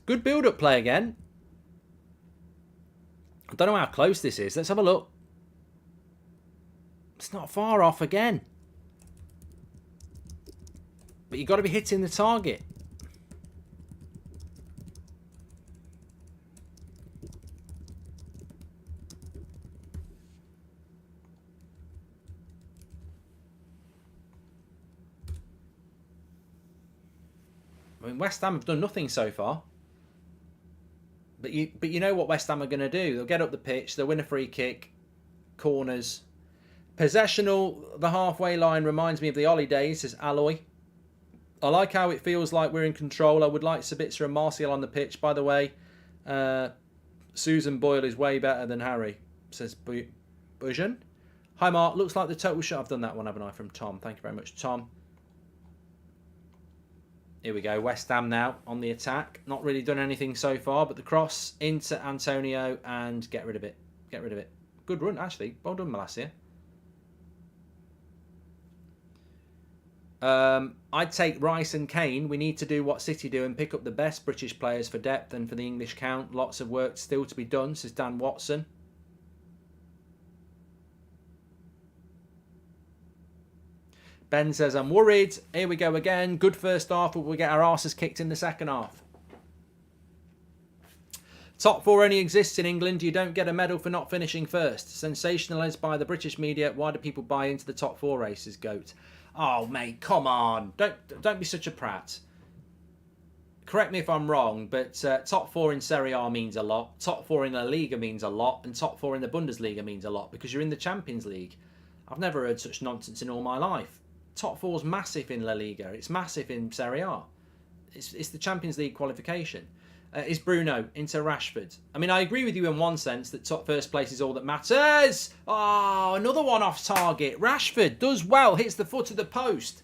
Good build-up play again. I don't know how close this is. Let's have a look. It's not far off again. But you've got to be hitting the target. I mean, West Ham have done nothing so far. But you know what West Ham are going to do. They'll get up the pitch. They'll win a free kick. Corners. Possessional, the halfway line reminds me of the Ollie days, says Alloy. I like how it feels like we're in control. I would like Sabitzer and Martial on the pitch. By the way, Susan Boyle is way better than Harry, says Bujan. Hi, Mark. Looks like the total shot. I've done that one, haven't I, from Tom. Thank you very much, Tom. Here we go. West Ham now on the attack. Not really done anything so far, but the cross into Antonio and get rid of it. Get rid of it. Good run, actually. Well done, Malacia. I'd take Rice and Kane. We need to do what City do and pick up the best British players for depth and for the English count. Lots of work still to be done, says Dan Watson. Ben says, I'm worried. Here we go again. Good first half, but we get our arses kicked in the second half. Top 4 only exists in England. You don't get a medal for not finishing first. Sensationalised by the British media. Why do people buy into the top 4 races, Goat? Oh, mate, come on. Don't be such a prat. Correct me if I'm wrong, but top 4 in Serie A means a lot. Top 4 in La Liga means a lot. And top 4 in the Bundesliga means a lot because you're in the Champions League. I've never heard such nonsense in all my life. Top 4's massive in La Liga. It's massive in Serie A. It's the Champions League qualification. Is Bruno into Rashford? I mean, I agree with you in one sense that top first place is all that matters. Oh, another one off target. Rashford does well, hits the foot of the post.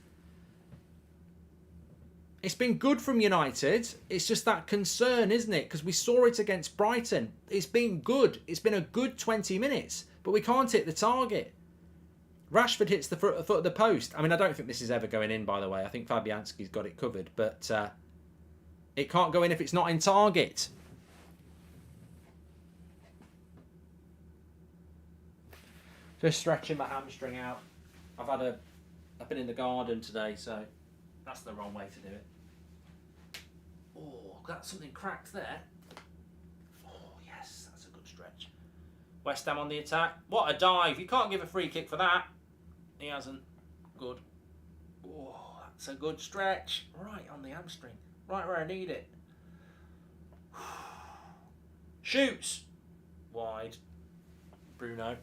It's been good from United. It's just that concern, isn't it? Because we saw it against Brighton. It's been good. It's been a good 20 minutes, but we can't hit the target. Rashford hits the foot of the post. I mean, I don't think this is ever going in, by the way. I think Fabianski's got it covered, but it can't go in if it's not in target. Just stretching my hamstring out. I've been in the garden today, so that's the wrong way to do it. Oh, got something cracked there. Oh, yes, that's a good stretch. West Ham on the attack. What a dive. You can't give a free kick for that. He hasn't. Good. Oh, that's a good stretch. Right on the hamstring. Right where I need it. Shoots. Wide. Bruno.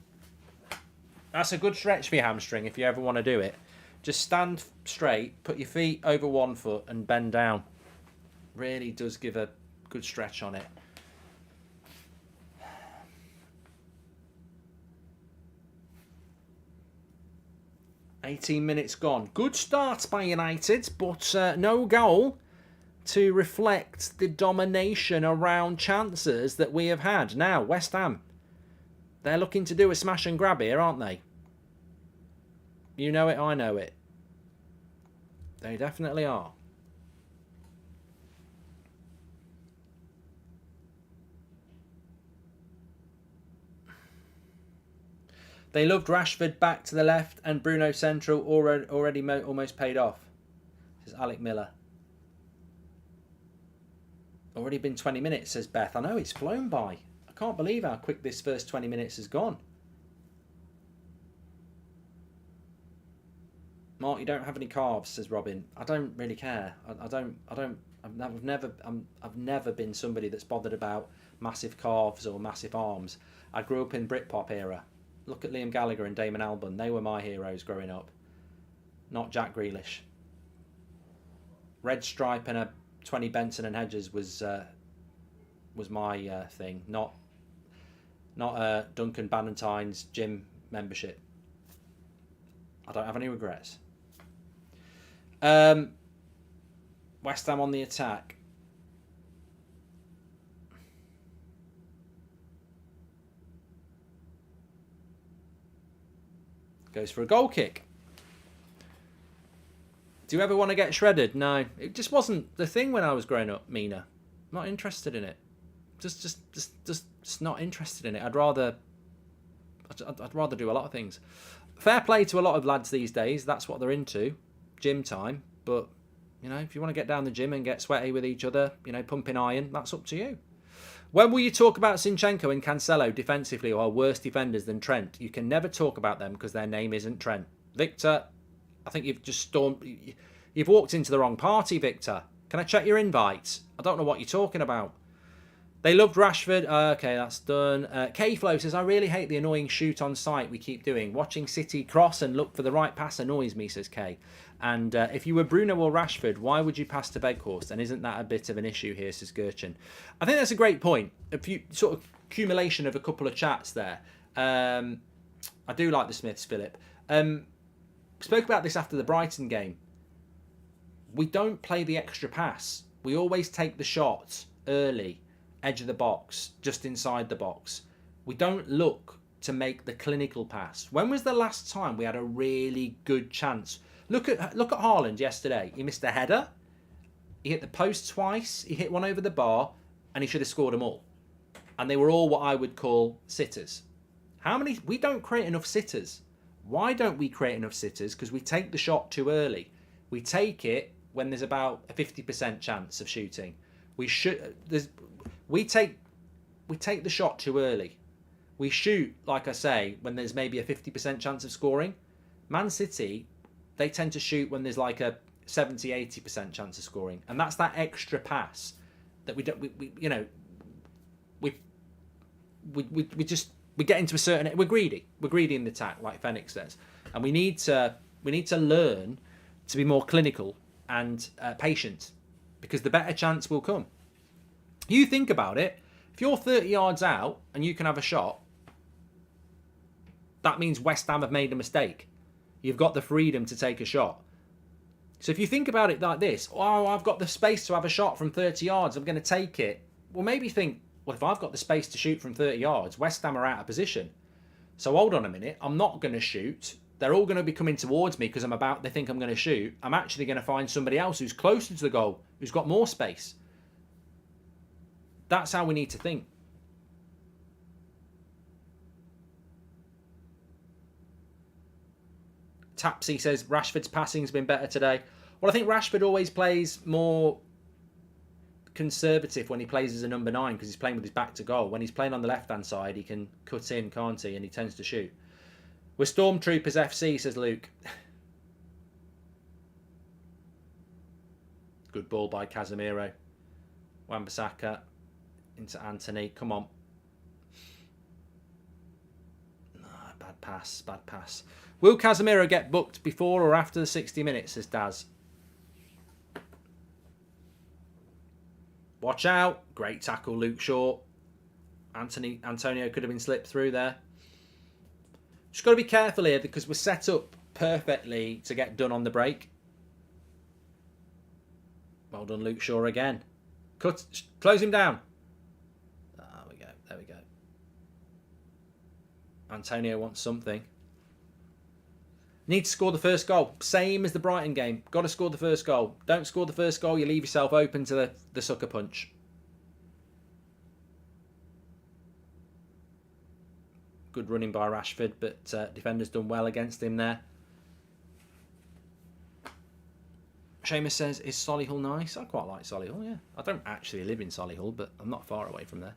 That's a good stretch for your hamstring if you ever want to do it. Just stand straight, put your feet over one foot and bend down. Really does give a good stretch on it. $18 gone. Good start by United, but no goal to reflect the domination around chances that we have had. Now, West Ham, they're looking to do a smash and grab here, aren't they? You know it, I know it. They definitely are. They loved Rashford back to the left and Bruno central already almost paid off. This is Alec Miller. Already been 20 minutes, says Beth. I know, it's flown by. I can't believe how quick this first 20 minutes has gone. Mark, you don't have any calves, says Robin. I don't really care. I've never been somebody that's bothered about massive calves or massive arms. I grew up in Britpop era. Look at Liam Gallagher and Damon Albarn. They were my heroes growing up. Not Jack Grealish. Red stripe and a 20 Benson and Hedges was my thing. Not Duncan Bannatyne's gym membership. I don't have any regrets. West Ham on the attack. Goes for a goal kick. Do you ever want to get shredded? No. It just wasn't the thing when I was growing up, Mina. Not interested in it. Just not interested in it. I'd rather do a lot of things. Fair play to a lot of lads these days. That's what they're into. Gym time. But, you know, if you want to get down the gym and get sweaty with each other, you know, pumping iron, that's up to you. When will you talk about Zinchenko and Cancelo defensively or are worse defenders than Trent? You can never talk about them because their name isn't Trent. Victor, I think you've walked into the wrong party, Victor. Can I check your invites? I don't know what you're talking about. They loved Rashford. Okay, that's done. K-Flow says, I really hate the annoying shoot on sight we keep doing. Watching City cross and look for the right pass annoys me, says Kay. And if you were Bruno or Rashford, why would you pass to Weghorst? And isn't that a bit of an issue here, says Gerchen. I think that's a great point. A few sort of accumulation of a couple of chats there. I do like the Smiths, Philip. Spoke about this after the Brighton game. We don't play the extra pass. We always take the shot early, edge of the box, just inside the box. We don't look to make the clinical pass. When was the last time we had a really good chance? Look at Haaland yesterday. He missed a header. He hit the post twice. He hit one over the bar, and he should have scored them all. And they were all what I would call sitters. How many? We don't create enough sitters. Why don't we create enough sitters? Because we take the shot too early. We take it when there's about a 50% chance of shooting. We take the shot too early. We shoot, like I say, when there's maybe a 50% chance of scoring. Man City, they tend to shoot when there's like a 70-80% chance of scoring, and that's that extra pass that we get into a certain. We're greedy in the attack, like Phoenix says, and we need to learn to be more clinical and patient, because the better chance will come. You think about it. If you're 30 yards out and you can have a shot, that means West Ham have made a mistake. You've got the freedom to take a shot. So if you think about it like this, oh, I've got the space to have a shot from 30 yards, I'm going to take it. Well, maybe think, well, if I've got the space to shoot from 30 yards, West Ham are out of position. So hold on a minute, I'm not going to shoot. They're all going to be coming towards me because they think I'm going to shoot. I'm actually going to find somebody else who's closer to the goal, who's got more space. That's how we need to think. Tapsy says Rashford's passing's been better today. Well, I think Rashford always plays more conservative when he plays as a number 9 because he's playing with his back to goal. When he's playing on the left-hand side, he can cut in, can't he? And he tends to shoot. We're Stormtroopers FC, says Luke. Good ball by Casemiro. Wan-Bissaka into Anthony. Come on. No, bad pass, bad pass. Will Casemiro get booked before or after the 60 minutes, says Daz. Watch out. Great tackle, Luke Shaw. Antonio could have been slipped through there. Just got to be careful here because we're set up perfectly to get done on the break. Well done, Luke Shaw again. Close him down. There we go. There we go. Antonio wants something. Need to score the first goal. Same as the Brighton game. Got to score the first goal. Don't score the first goal, you leave yourself open to the sucker punch. Good running by Rashford, but defender's done well against him there. Seamus says, is Solihull nice? I quite like Solihull, yeah. I don't actually live in Solihull, but I'm not far away from there.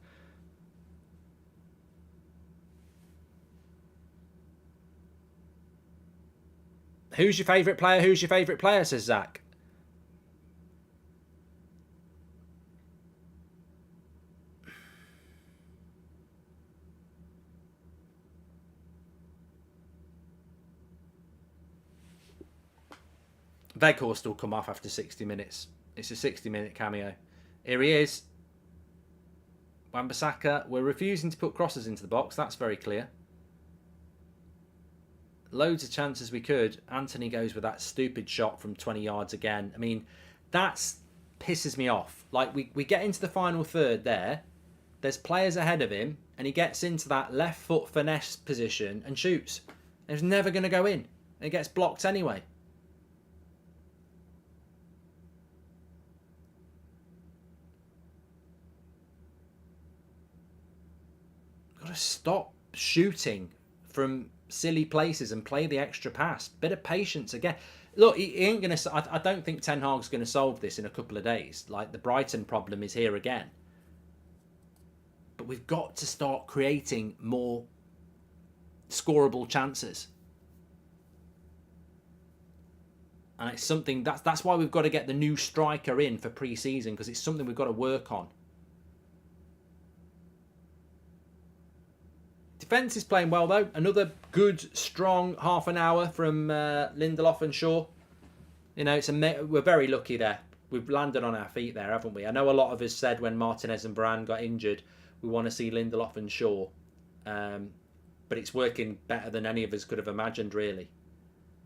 Who's your favourite player? Who's your favourite player, says Zach. Weghorst will come off after 60 minutes. It's a 60-minute cameo. Here he is. Wan-Bissaka. We're refusing to put crosses into the box. That's very clear. Loads of chances we could. Anthony goes with that stupid shot from 20 yards again. I mean, that pisses me off. Like, we get into the final third there. There's players ahead of him. And he gets into that left foot finesse position and shoots. It's never going to go in. It gets blocked anyway. Got to stop shooting from silly places and play the extra pass. Bit of patience again. Look, he ain't gonna. I don't think Ten Hag's gonna solve this in a couple of days. Like, the Brighton problem is here again. But we've got to start creating more scoreable chances. And it's something that's why we've got to get the new striker in for pre-season, because it's something we've got to work on. Defence is playing well, though. Another good, strong half an hour from Lindelof and Shaw. You know, we're very lucky there. We've landed on our feet there, haven't we? I know a lot of us said when Martinez and Varane got injured, we want to see Lindelof and Shaw. But it's working better than any of us could have imagined, really.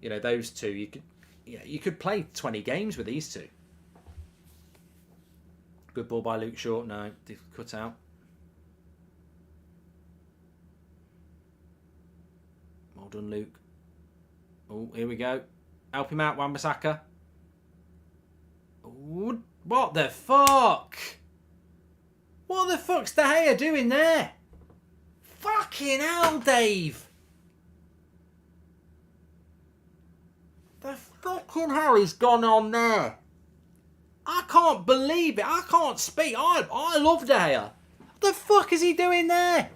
You know, those two, you could play 20 games with these two. Good ball by Luke Shaw. No, cut out. Well done, Luke. Oh, here we go. Help him out, Wan-Bissaka. What the fuck? What the fuck's De Gea doing there? Fucking hell, Dave. The fucking hell has gone on there? I can't believe it. I can't speak. I love De Gea. What the fuck is he doing there?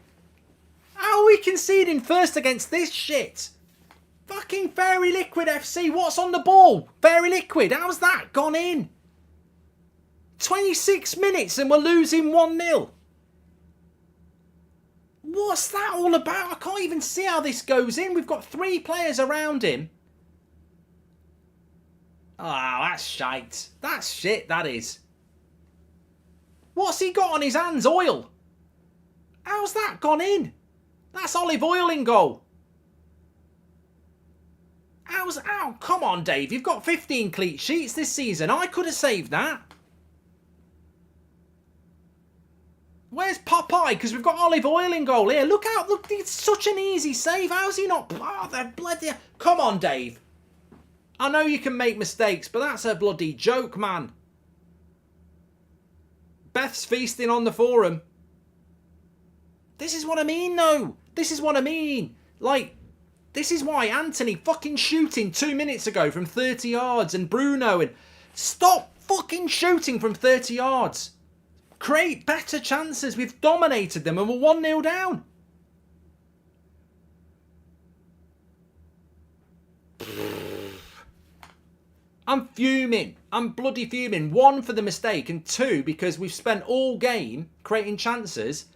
How are we conceding first against this shit? Fucking Fairy Liquid FC. What's on the ball? Fairy Liquid. How's that gone in? 26 minutes and we're losing 1-0. What's that all about? I can't even see how this goes in. We've got 3 players around him. Oh, that's shite. That's shit, that is. What's he got on his hands? Oil. How's that gone in? That's olive oil in goal. Ow, come on, Dave. You've got 15 clean sheets this season. I could have saved that. Where's Popeye? Because we've got olive oil in goal here. Look out. Look, it's such an easy save. How's he not? Oh, they're bloody... Come on, Dave. I know you can make mistakes, but that's a bloody joke, man. Beth's feasting on the forum. This is what I mean, though. This is what I mean. Like, this is why Anthony fucking shooting 2 minutes ago from 30 yards and Bruno and... Stop fucking shooting from 30 yards. Create better chances. We've dominated them and we're 1-0 down. I'm fuming. I'm bloody fuming. 1, for the mistake, and 2, because we've spent all game creating chances,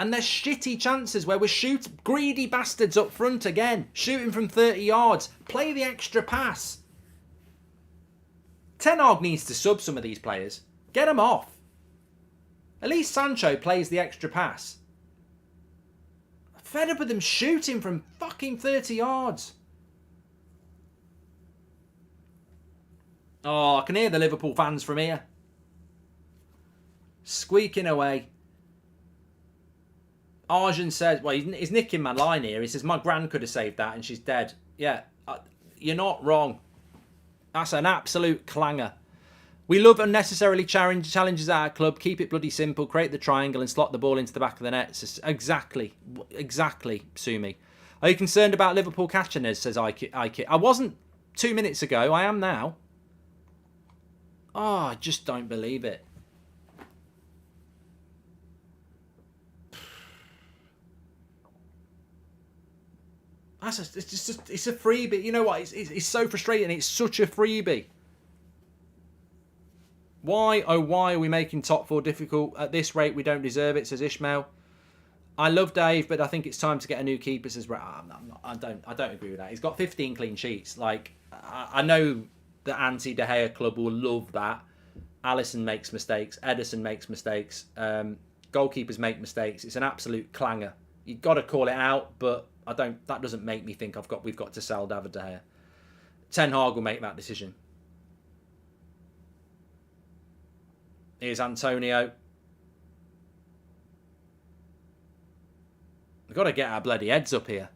and they're shitty chances where we're greedy bastards up front again, shooting from 30 yards. Play the extra pass. Ten Hag needs to sub some of these players. Get them off. At least Sancho plays the extra pass. I'm fed up with them shooting from fucking 30 yards. Oh, I can hear the Liverpool fans from here. Squeaking away. Arjun says, well, he's nicking my line here. He says, my gran could have saved that and she's dead. Yeah, you're not wrong. That's an absolute clanger. We love unnecessarily challenges at our club. Keep it bloody simple. Create the triangle and slot the ball into the back of the net. Exactly, Sumi. Are you concerned about Liverpool catching us, says Ike. I wasn't 2 minutes ago. I am now. Oh, I just don't believe it. It's a freebie. You know what? It's so frustrating. It's such a freebie. Why, oh why are we making top 4 difficult? At this rate, we don't deserve it, says Ishmael. I love Dave, but I think it's time to get a new keeper, says I don't agree with that. He's got 15 clean sheets. Like, I know the anti-De Gea club will love that. Alisson makes mistakes. Ederson makes mistakes. Goalkeepers make mistakes. It's an absolute clanger. You've got to call it out, but that doesn't make me think we've got to sell David De Gea. Ten Hag will make that decision. Here's Antonio. We've got to get our bloody heads up here.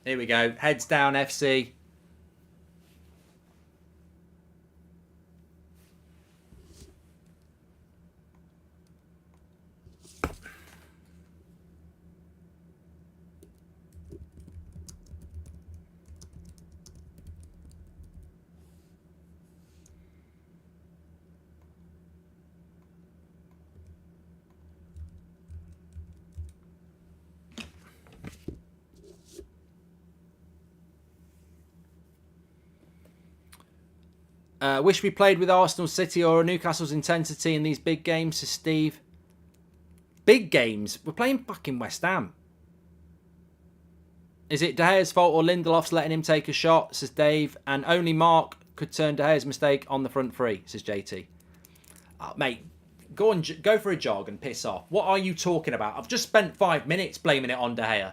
Here we go. Heads down, FC. Wish we played with Arsenal, City or Newcastle's intensity in these big games, says Steve. Big games? We're playing fucking West Ham. Is it De Gea's fault or Lindelof's letting him take a shot, says Dave. And only Mark could turn De Gea's mistake on the front three, says JT. Mate, go for a jog and piss off. What are you talking about? I've just spent 5 minutes blaming it on De Gea.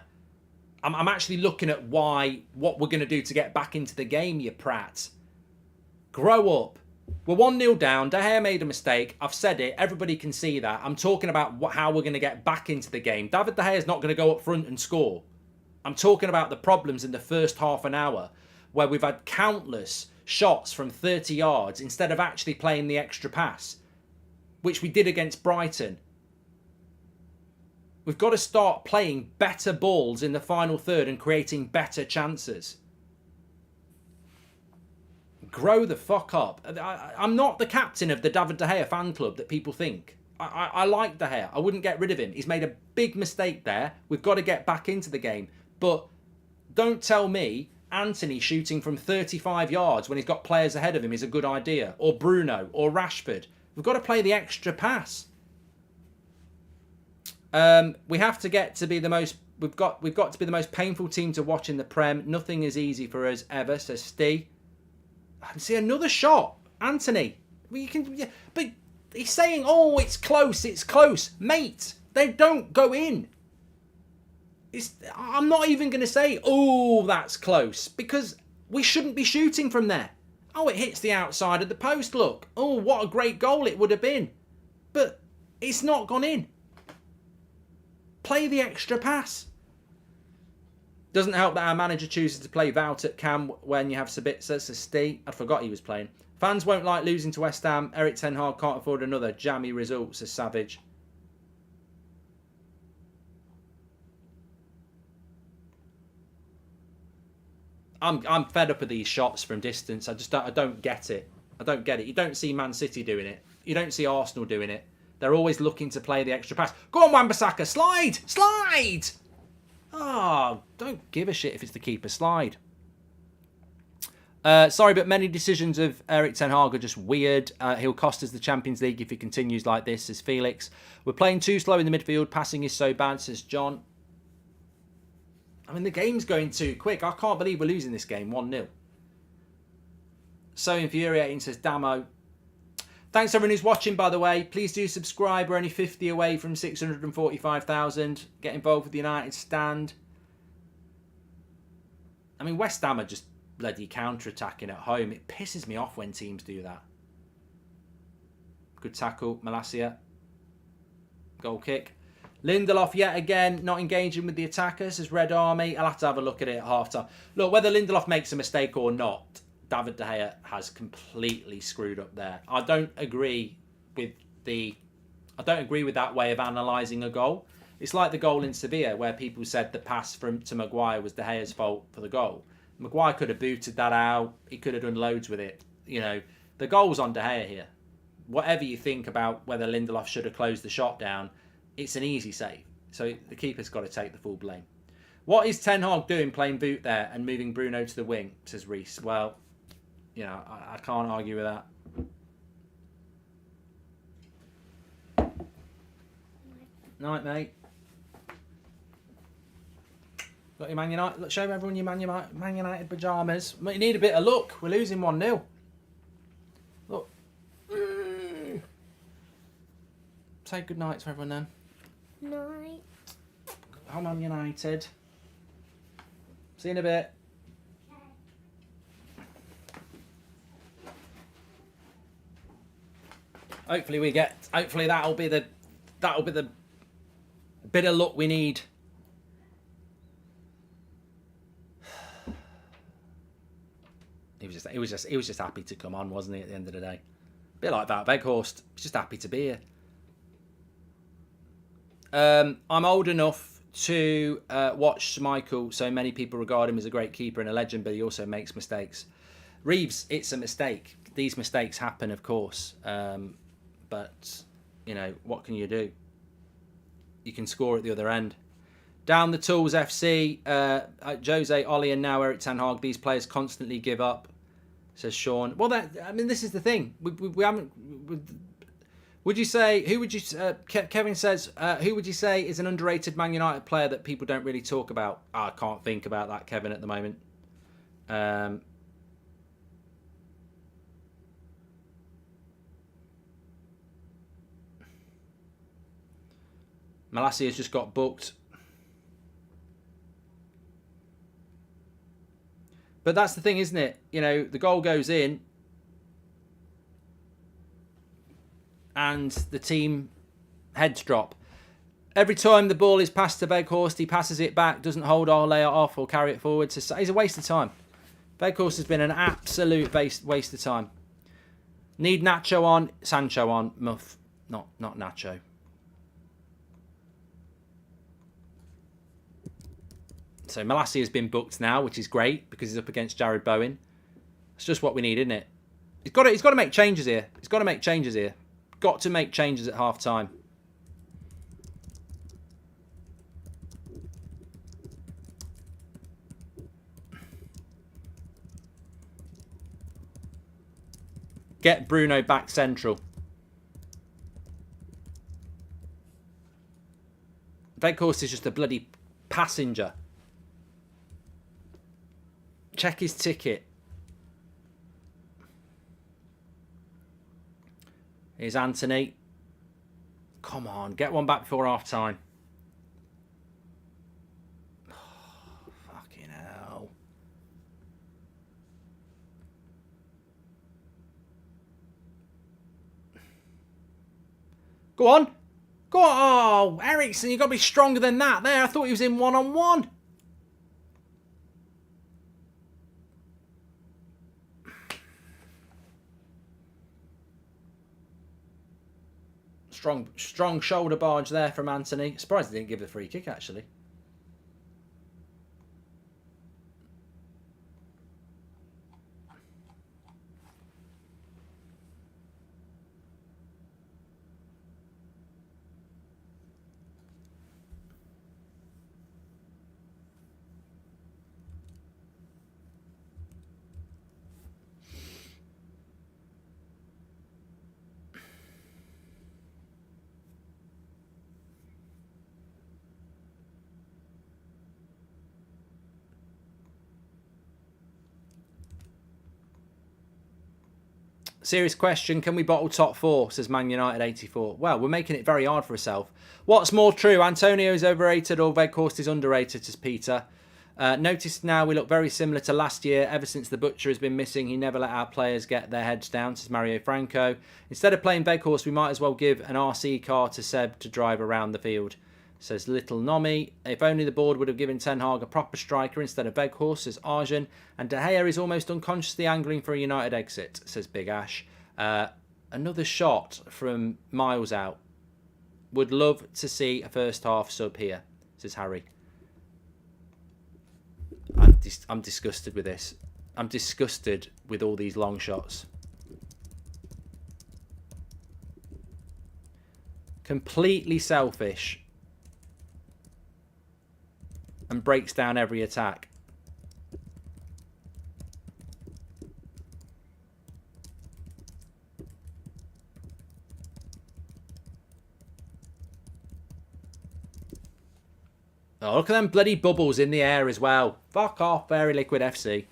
I'm actually looking at what we're going to do to get back into the game, you prat. Grow up. We're 1-0 down. De Gea made a mistake. I've said it. Everybody can see that. I'm talking about how we're going to get back into the game. David De Gea is not going to go up front and score. I'm talking about the problems in the first half an hour where we've had countless shots from 30 yards instead of actually playing the extra pass, which we did against Brighton. We've got to start playing better balls in the final third and creating better chances. Grow the fuck up. I'm not the captain of the David De Gea fan club that people think. I like De Gea. I wouldn't get rid of him. He's made a big mistake there. We've got to get back into the game. But don't tell me Anthony shooting from 35 yards when he's got players ahead of him is a good idea. Or Bruno or Rashford. We've got to play the extra pass. We have to get to be the most... We've got to be the most painful team to watch in the Prem. Nothing is easy for us ever, says Steve. I see another shot. Anthony. But he's saying, oh, it's close, it's close. Mate, they don't go in. I'm not even going to say, oh, that's close. Because we shouldn't be shooting from there. Oh, it hits the outside of the post, look. Oh, what a great goal it would have been. But it's not gone in. Play the extra pass. Doesn't help that our manager chooses to play Wout at Cam when you have Sabitzer, says Steve. I forgot he was playing. Fans won't like losing to West Ham. Eric Ten Hag can't afford another jammy result, says Savage. I'm fed up with these shots from distance. I don't get it. I don't get it. You don't see Man City doing it. You don't see Arsenal doing it. They're always looking to play the extra pass. Go on, Wan-Bissaka, slide! Slide! Oh, don't give a shit if it's the keeper. Slide. Sorry, but many decisions of Erik ten Hag are just weird. He'll cost us the Champions League if he continues like this, says Felix. We're playing too slow in the midfield. Passing is so bad, says John. I mean, the game's going too quick. I can't believe we're losing this game 1-0. So infuriating, says Damo. Thanks everyone who's watching, by the way. Please do subscribe. We're only 50 away from 645,000. Get involved with the United stand. I mean, West Ham are just bloody counter-attacking at home. It pisses me off when teams do that. Good tackle, Malacia. Goal kick. Lindelof yet again not engaging with the attacker, says Red Army. I'll have to have a look at it at half-time. Look, whether Lindelof makes a mistake or not, David De Gea has completely screwed up there. I don't agree with that way of analysing a goal. It's like the goal in Sevilla where people said the pass to Maguire was De Gea's fault for the goal. Maguire could have booted that out. He could have done loads with it. You know, the goal's on De Gea here. Whatever you think about whether Lindelof should have closed the shot down, it's an easy save. So the keeper's got to take the full blame. What is Ten Hag doing playing boot there and moving Bruno to the wing, says Reese. Well, you know, I can't argue with that. Night, mate. Got your Man United. Show everyone your Man United pyjamas. You need a bit of luck. We're losing 1-0. Look. Say good night to everyone then. Night. I'm Man United. See you in a bit. Hopefully that'll be the bit of luck we need. He was just happy to come on, wasn't he, at the end of the day? A bit like that, Weghorst. He's just happy to be here. I'm old enough to watch Schmeichel, so many people regard him as a great keeper and a legend, but he also makes mistakes. Reeves, it's a mistake. These mistakes happen, of course. But, you know, what can you do? You can score at the other end. Down the tools, FC. Jose, Ollie, and now Erik ten Hag. These players constantly give up, says Sean. Well, this is the thing. We haven't... Would you say... Who would you... Kevin says, who would you say is an underrated Man United player that people don't really talk about? I can't think about that, Kevin, at the moment. Malacia has just got booked. But that's the thing, isn't it? You know, the goal goes in and the team heads drop. Every time the ball is passed to Weghorst, he passes it back, doesn't hold or lay it off or carry it forward. It's a waste of time. Weghorst has been an absolute waste of time. Need Nacho on, Sancho on, Muff. Not Nacho. So Malacia has been booked now, which is great because he's up against Jared Bowen. It's just what we need, isn't it? He's got to make changes here. Got to make changes at half time. Get Bruno back central. Weghorst is just a bloody passenger. Check his ticket. Here's Anthony. Come on, get one back before half time. Oh, fucking hell. Go on. Go on. Oh, Ericsson, you've got to be stronger than that there. I thought he was in one-on-one. Strong shoulder barge there from Anthony. Surprised he didn't give the free kick, actually. Serious question, can we bottle top 4, says Man United 84. Well, we're making it very hard for ourselves. What's more true, Antonio is overrated or Weghorst is underrated, says Peter. Notice now we look very similar to last year. Ever since the Butcher has been missing, he never let our players get their heads down, says Mario Franco. Instead of playing Weghorst, we might as well give an RC car to Seb to drive around the field, says Little Nomi. If only the board would have given Ten Hag a proper striker instead of Weghorst, says Arjun. And De Gea is almost unconsciously angling for a United exit, says Big Ash. Another shot from miles out. Would love to see a first half sub here, says Harry. I'm disgusted with this. I'm disgusted with all these long shots. Completely selfish. And breaks down every attack. Oh, look at them bloody bubbles in the air as well. Fuck off, Very Liquid FC.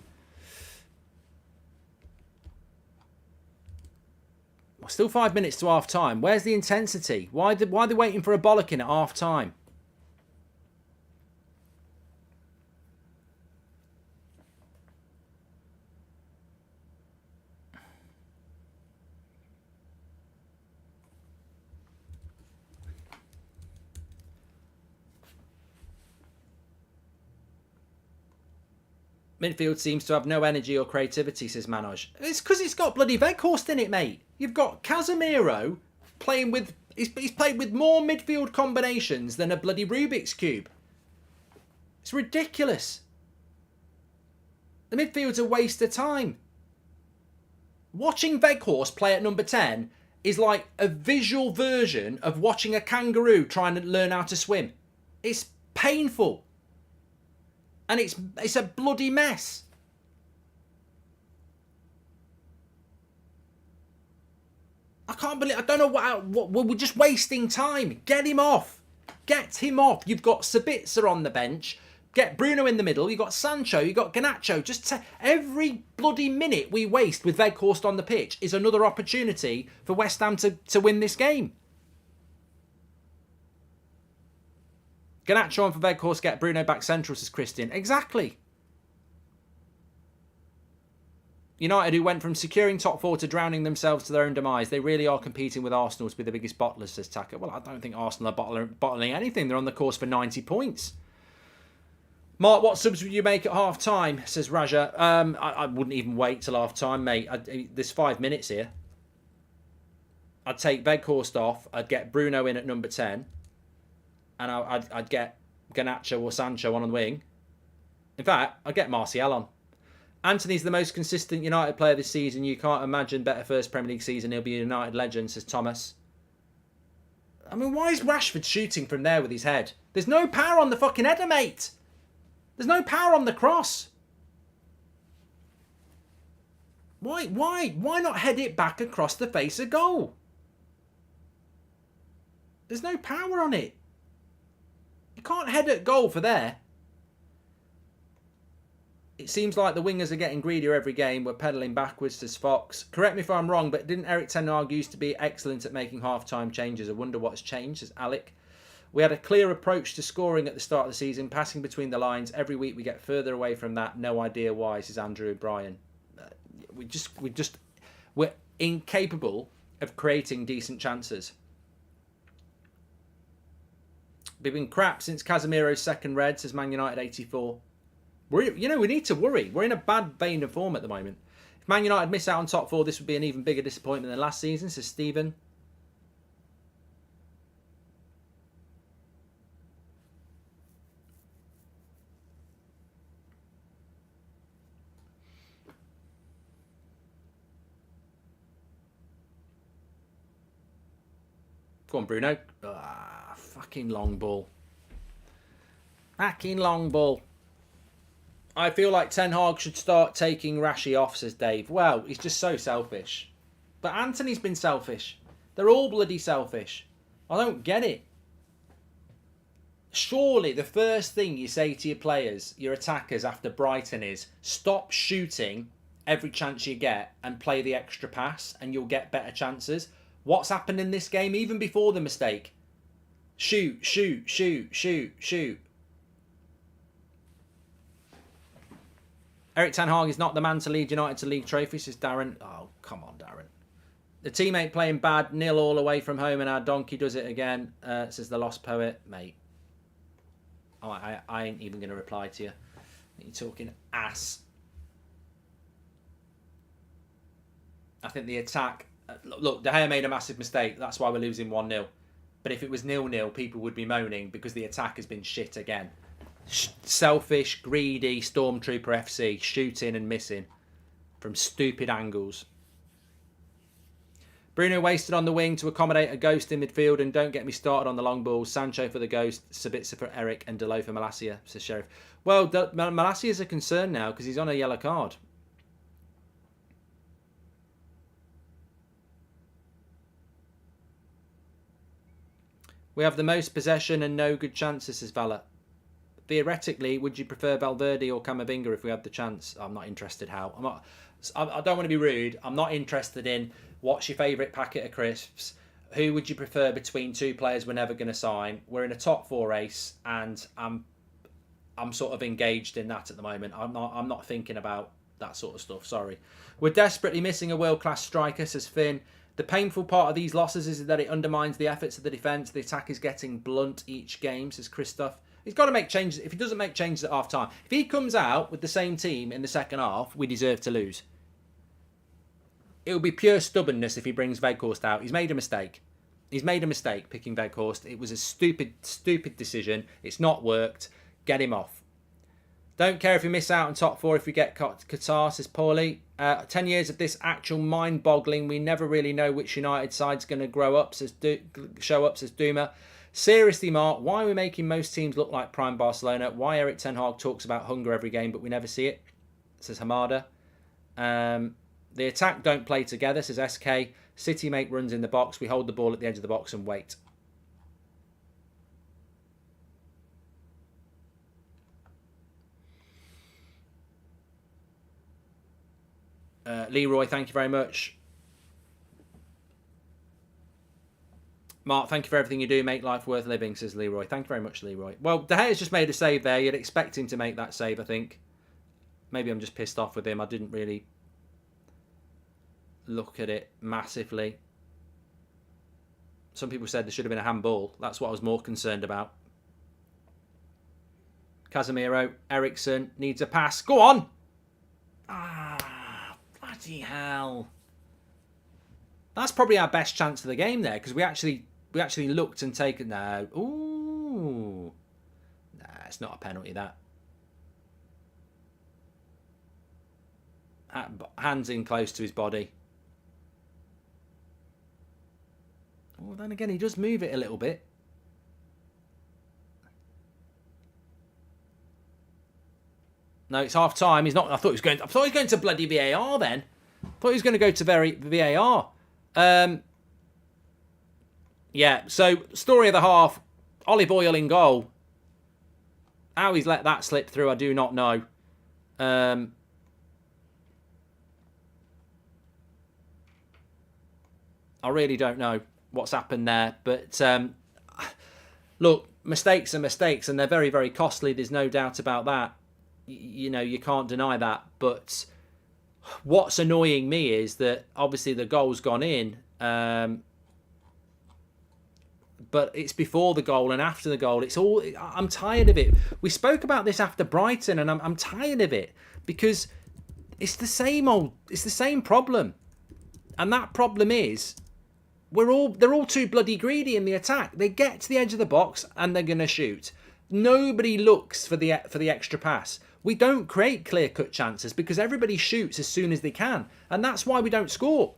Well, still 5 minutes to half time. Where's the intensity? Why are they waiting for a bollocking at half time? Midfield seems to have no energy or creativity, says Manoj. It's because it's got bloody Weghorst in it, mate. You've got Casemiro playing with... He's played with more midfield combinations than a bloody Rubik's Cube. It's ridiculous. The midfield's a waste of time. Watching Weghorst play at number 10 is like a visual version of watching a kangaroo trying to learn how to swim. It's painful. And it's a bloody mess. I can't believe... I don't know what we're just wasting time. Get him off. Get him off. You've got Sabitzer on the bench. Get Bruno in the middle. You've got Sancho. You've got Garnacho. Just every bloody minute we waste with Weghorst on the pitch is another opportunity for West Ham to win this game. Garnacho on for Weghorst, get Bruno back central, says Christian. Exactly. United, who went from securing top 4 to drowning themselves to their own demise. They really are competing with Arsenal to be the biggest bottlers, says Taka. Well, I don't think Arsenal are bottling anything. They're on the course for 90 points. Mark, what subs would you make at half-time, says Raja. I wouldn't even wait till half-time, mate. There's 5 minutes here. I'd take Weghorst off. I'd get Bruno in at number 10. And I'd get Garnacho or Sancho on the wing. In fact, I'd get Martial on. Anthony's the most consistent United player this season. You can't imagine better first Premier League season. He'll be a United legend, says Thomas. I mean, why is Rashford shooting from there with his head? There's no power on the fucking header, mate. There's no power on the cross. Why not head it back across the face of goal? There's no power on it. You can't head at goal for there. It seems like the wingers are getting greedier every game. We're pedalling backwards, says Fox. Correct me if I'm wrong, but didn't Erik ten Hag used to be excellent at making half-time changes? I wonder what's changed, says Alec. We had a clear approach to scoring at the start of the season, passing between the lines. Every week we get further away from that. No idea why, says Andrew O'Brien. We're incapable of creating decent chances. We've been crap since Casemiro's second red, says Man United 84. We need to worry. We're in a bad vein of form at the moment. If Man United miss out on top 4, this would be an even bigger disappointment than last season, says Stephen. Go on, Bruno. Fucking long ball. Fucking long ball. I feel like Ten Hag should start taking Rashi off, says Dave. Well, he's just so selfish. But Anthony's been selfish. They're all bloody selfish. I don't get it. Surely the first thing you say to your players, your attackers after Brighton is, stop shooting every chance you get and play the extra pass, and you'll get better chances. What's happened in this game, even before the mistake? Shoot, shoot, shoot, shoot, shoot. Erik ten Hag is not the man to lead United to league trophies, says Darren. Oh, come on, Darren. The teammate playing bad, 0 all away from home, and our donkey does it again, says the Lost Poet. Mate, oh, I ain't even going to reply to you. You're talking ass. I think the attack... Look, De Gea made a massive mistake. That's why we're losing 1-0. But if it was 0-0, people would be moaning because the attack has been shit again. Selfish, greedy, Stormtrooper FC, shooting and missing from stupid angles. Bruno wasted on the wing to accommodate a Ghost in midfield, and don't get me started on the long balls. Sancho for the Ghost, Sabitzer for Eric, and Delo for Malacia, says Sheriff. Well, Malacia is a concern now because he's on a yellow card. We have the most possession and no good chances, says Vala. Theoretically, would you prefer Valverde or Camavinga if we had the chance? I'm not interested how. I don't want to be rude. I'm not interested in what's your favourite packet of crisps. Who would you prefer between two players we're never going to sign? We're in a top 4 race, and I'm sort of engaged in that at the moment. I'm not thinking about that sort of stuff. Sorry. We're desperately missing a world-class striker, says Finn. The painful part of these losses is that it undermines the efforts of the defence. The attack is getting blunt each game, says Christoph. He's got to make changes. If he doesn't make changes at half-time, if he comes out with the same team in the second half, we deserve to lose. It will be pure stubbornness if he brings Weghorst out. He's made a mistake. He's made a mistake picking Weghorst. It was a stupid decision. It's not worked. Get him off. Don't care if we miss out on top 4 if we get Qatar, says Paulie. 10 years of this actual mind-boggling. We never really know which United side's going to show up, says Duma. Seriously, Mark, why are we making most teams look like prime Barcelona? Why Erik ten Hag talks about hunger every game, but we never see it, says Hamada. The attack don't play together, says SK. City make runs in the box. We hold the ball at the edge of the box and wait. Leroy, thank you very much. Mark, thank you for everything you do. Make life worth living, says Leroy. Thank you very much, Leroy. Well, De Gea's just made a save there. You'd expect him to make that save, I think. Maybe I'm just pissed off with him. I didn't really look at it massively. Some people said there should have been a handball. That's what I was more concerned about. Casemiro, Ericsson needs a pass. Go on! Ah, bloody hell. That's probably our best chance of the game there, because we actually looked and taken... No. Ooh. Nah, it's not a penalty, that. Hands in close to his body. Well, then again, he does move it a little bit. No, it's half time. He's not. I thought he was going to bloody VAR then. I thought he was going to go to VAR. Yeah. So story of the half: Ollie Boyle in goal. How he's let that slip through, I do not know. I really don't know what's happened there, but look, mistakes are mistakes, and they're very, very costly. There's no doubt about that. You know, you can't deny that. But what's annoying me is that obviously the goal's gone in, but it's before the goal and after the goal. It's all. I'm tired of it. We spoke about this after Brighton, and I'm tired of it because it's the same old. It's the same problem, and that problem is they're all too bloody greedy in the attack. They get to the edge of the box and they're gonna shoot. Nobody looks for the extra pass. We don't create clear-cut chances because everybody shoots as soon as they can. And that's why we don't score.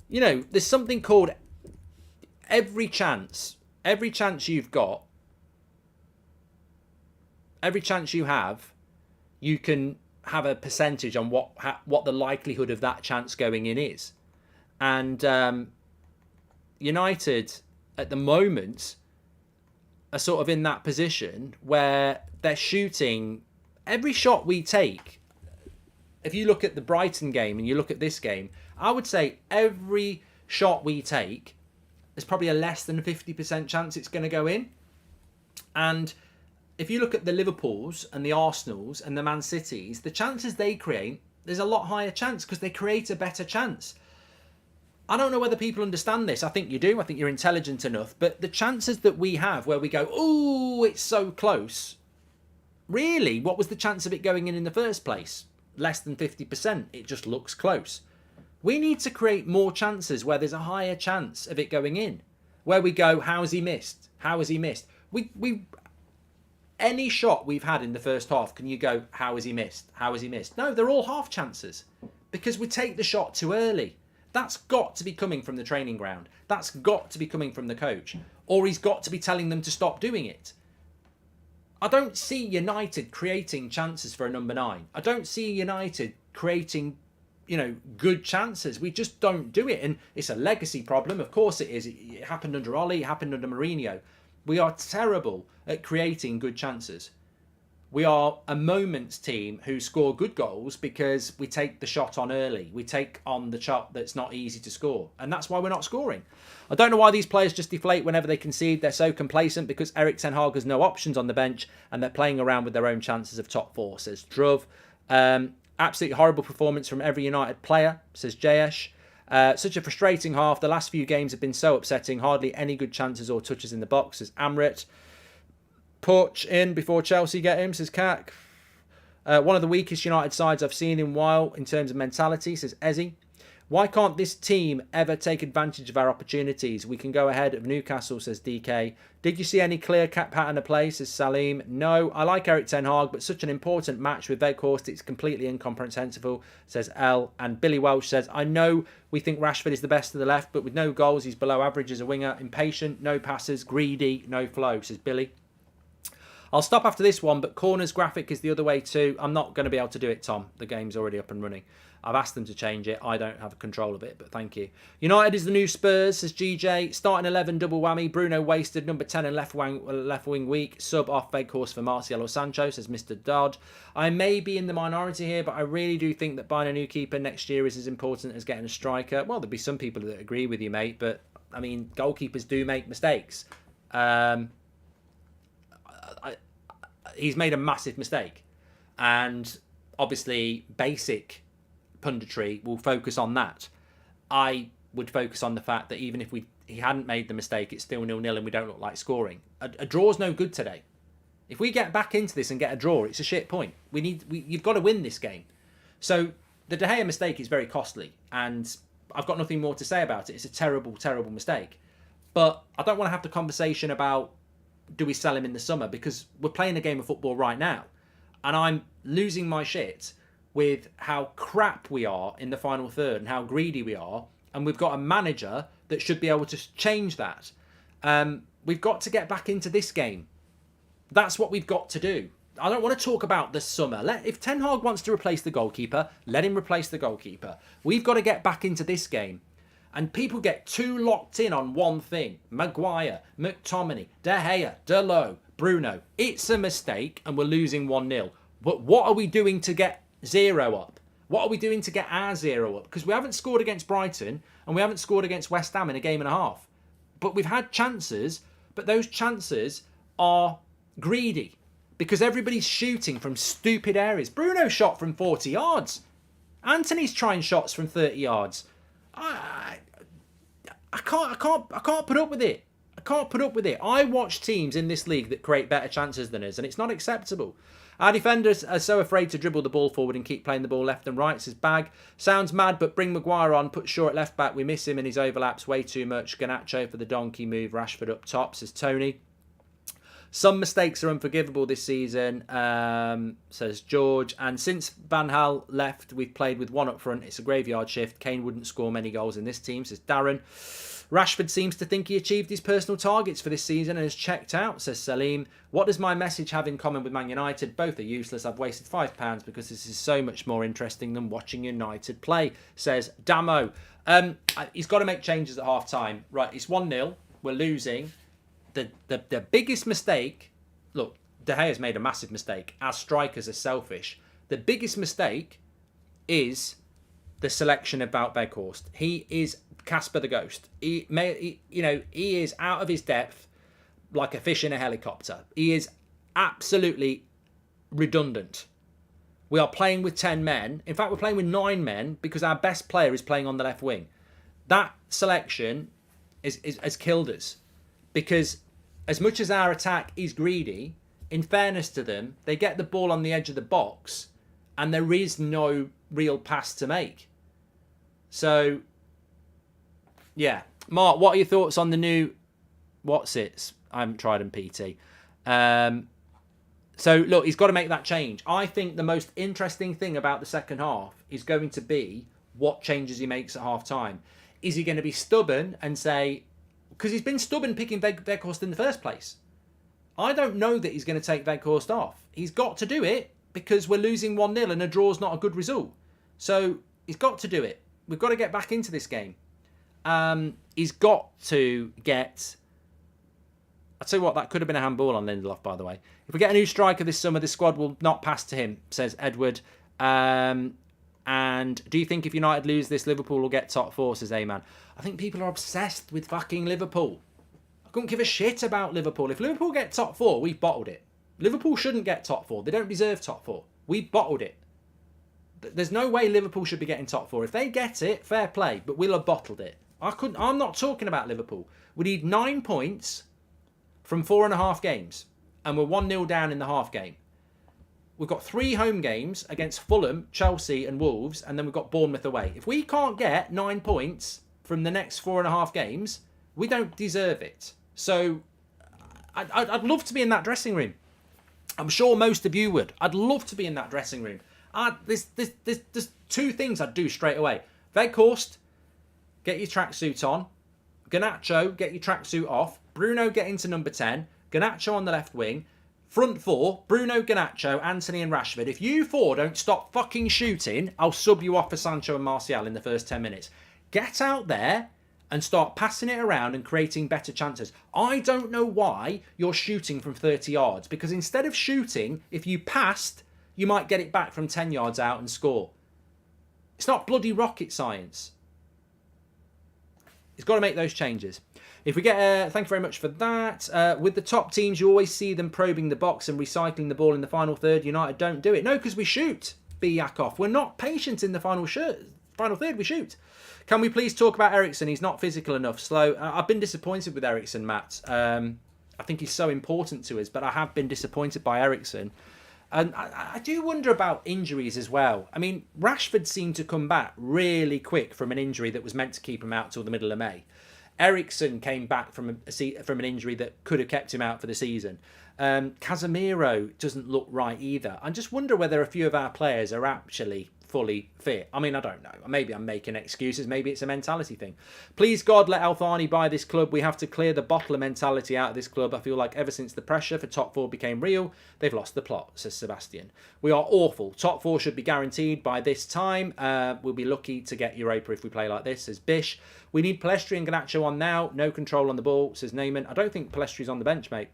You know, there's something called every chance you've got, every chance you have, you can have a percentage on what the likelihood of that chance going in is. And United, at the moment, are sort of in that position where they're shooting. Every shot we take if you look at the Brighton game and you look at this game, I would say every shot we take, there's probably a less than 50% chance it's going to go in. And if you look at the Liverpools and the Arsenals and the Man Cities, the chances they create, there's a lot higher chance because they create a better chance. I don't know whether people understand this. I think you do. I think you're intelligent enough. But the chances that we have where we go, oh, it's so close. Really, what was the chance of it going in the first place? Less than 50%. It just looks close. We need to create more chances where there's a higher chance of it going in. Where we go, how has he missed? How has he missed? Any shot we've had in the first half, can you go, how has he missed? How has he missed? No, they're all half chances. Because we take the shot too early. That's got to be coming from the training ground. That's got to be coming from the coach. Or he's got to be telling them to stop doing it. I don't see United creating chances for a number 9. I don't see United creating, good chances. We just don't do it. And it's a legacy problem. Of course it is. It happened under Ollie. It happened under Mourinho. We are terrible at creating good chances. We are a moments team who score good goals because we take the shot on early. We take on the shot that's not easy to score. And that's why we're not scoring. I don't know why these players just deflate whenever they concede. They're so complacent because Erik ten Hag has no options on the bench and they're playing around with their own chances of top 4, says Druv. Absolutely horrible performance from every United player, says Jayesh. Such a frustrating half. The last few games have been so upsetting. Hardly any good chances or touches in the box, says Amrit. Poch in before Chelsea get him, says Kak. One of the weakest United sides I've seen in a while in terms of mentality, says Ezzy. Why can't this team ever take advantage of our opportunities? We can go ahead of Newcastle, says DK. Did you see any clear cut pattern of play, says Salim? No, I like Erik ten Hag, but such an important match with Weghorst, it's completely incomprehensible, says L. And Billy Welsh says, I know we think Rashford is the best of the left, but with no goals, he's below average as a winger. Impatient, no passes, greedy, no flow, says Billy. I'll stop after this one, but corners graphic is the other way too. I'm not going to be able to do it, Tom. The game's already up and running. I've asked them to change it. I don't have control of it, but thank you. United is the new Spurs, says GJ. Starting 11, double whammy. Bruno wasted. Number 10 and left wing weak. Sub off Weghorst for Martial or Sancho, says Mr. Dodd. I may be in the minority here, but I really do think that buying a new keeper next year is as important as getting a striker. Well, there'll be some people that agree with you, mate, but, I mean, goalkeepers do make mistakes. He's made a massive mistake. And obviously, basic punditry will focus on that. I would focus on the fact that even if he hadn't made the mistake, it's still 0-0 and we don't look like scoring. A draw's no good today. If we get back into this and get a draw, it's a shit point. You've got to win this game. So the De Gea mistake is very costly, and I've got nothing more to say about it. It's a terrible, terrible mistake. But I don't want to have the conversation about do we sell him in the summer, because we're playing a game of football right now, and I'm losing my shit with how crap we are in the final third and how greedy we are, and we've got a manager that should be able to change that. We've got to get back into this game. That's what we've got to do. I don't want to talk about the summer. If Ten Hag wants to replace the goalkeeper, let him replace the goalkeeper. We've got to get back into this game. And people get too locked in on one thing. Maguire, McTominay, De Gea, Dalot, Bruno. It's a mistake and we're losing 1-0. But what are we doing to get 0 up? What are we doing to get our 0 up? Because we haven't scored against Brighton and we haven't scored against West Ham in a game and a half. But we've had chances, but those chances are greedy because everybody's shooting from stupid areas. Bruno shot from 40 yards. Anthony's trying shots from 30 yards. I can't put up with it. I can't put up with it. I watch teams in this league that create better chances than us, and it's not acceptable. Our defenders are so afraid to dribble the ball forward and keep playing the ball left and right, says Bag. Sounds mad, but bring Maguire on. Put Shaw at left back. We miss him and his overlaps way too much. Garnacho for the donkey move. Rashford up top, says Tony. Some mistakes are unforgivable this season, says George. And since Van Gaal left, we've played with one up front. It's a graveyard shift. Kane wouldn't score many goals in this team, says Darren. Rashford seems to think he achieved his personal targets for this season and has checked out, says Salim. What does my message have in common with Man United? Both are useless. I've wasted £5 because this is so much more interesting than watching United play, says Damo. He's got to make changes at half-time. Right, it's 1-0. We're losing. The biggest mistake... Look, De Gea's made a massive mistake. Our strikers are selfish. The biggest mistake is the selection of Wout Weghorst. He is Casper the Ghost. He is out of his depth like a fish in a helicopter. He is absolutely redundant. We are playing with 10 men. In fact, we're playing with 9 men because our best player is playing on the left wing. That selection has killed us, because as much as our attack is greedy, in fairness to them, they get the ball on the edge of the box and there is no real pass to make. So, yeah. Mark, what are your thoughts on the new what's-its? I haven't tried them, PT. So, look, he's got to make that change. I think the most interesting thing about the second half is going to be what changes he makes at half-time. Is he going to be stubborn and say... Because he's been stubborn picking Weghorst in the first place. I don't know that he's going to take Weghorst off. He's got to do it because we're losing 1-0 and a draw's not a good result. So he's got to do it. We've got to get back into this game. He's got to get... I'll tell you what, that could have been a handball on Lindelof, by the way. If we get a new striker this summer, the squad will not pass to him, says Edward. And do you think if United lose this, Liverpool will get top 4, says A-Man? I think people are obsessed with fucking Liverpool. I couldn't give a shit about Liverpool. If Liverpool get top 4, we've bottled it. Liverpool shouldn't get top 4. They don't deserve top 4. We bottled it. There's no way Liverpool should be getting top 4. If they get it, fair play, but we'll have bottled it. I'm not talking about Liverpool. We need 9 points from 4.5 games, and we're 1-0 down in the half game. We've got 3 home games against Fulham, Chelsea and Wolves, and then we've got Bournemouth away. If we can't get 9 points from the next 4.5 games, we don't deserve it. So I'd love to be in that dressing room. I'm sure most of you would. I'd love to be in that dressing room. There's 2 things I'd do straight away. Weghorst, get your tracksuit on. Garnacho, get your tracksuit off. Bruno, get into number 10. Garnacho on the left wing. Front 4, Bruno, Garnacho, Anthony and Rashford. If you 4 don't stop fucking shooting, I'll sub you off for Sancho and Martial in the first 10 minutes. Get out there and start passing it around and creating better chances. I don't know why you're shooting from 30 yards, because instead of shooting, if you passed, you might get it back from 10 yards out and score. It's not bloody rocket science. He's got to make those changes. If we get, thank you very much for that. With the top teams, you always see them probing the box and recycling the ball in the final third. United don't do it. No, because we shoot, B. Yakov. We're not patient in the final third, we shoot. Can we please talk about Eriksen? He's not physical enough, slow. I've been disappointed with Eriksen, Matt. I think he's so important to us, but I have been disappointed by Eriksen. And I do wonder about injuries as well. I mean, Rashford seemed to come back really quick from an injury that was meant to keep him out till the middle of May. Eriksen came back from an injury that could have kept him out for the season. Casemiro doesn't look right either. I just wonder whether a few of our players are actually fully fit. I mean, I don't know. Maybe I'm making excuses. Maybe it's a mentality thing. Please, God, let Alfani buy this club. We have to clear the bottler mentality out of this club. I feel like ever since the pressure for top 4 became real, they've lost the plot, says Sebastian. We are awful. Top 4 should be guaranteed by this time. We'll be lucky to get Europa if we play like this, says Bish. We need Palestri and Garnacho on now. No control on the ball, says Neyman. I don't think Palestri's on the bench, mate.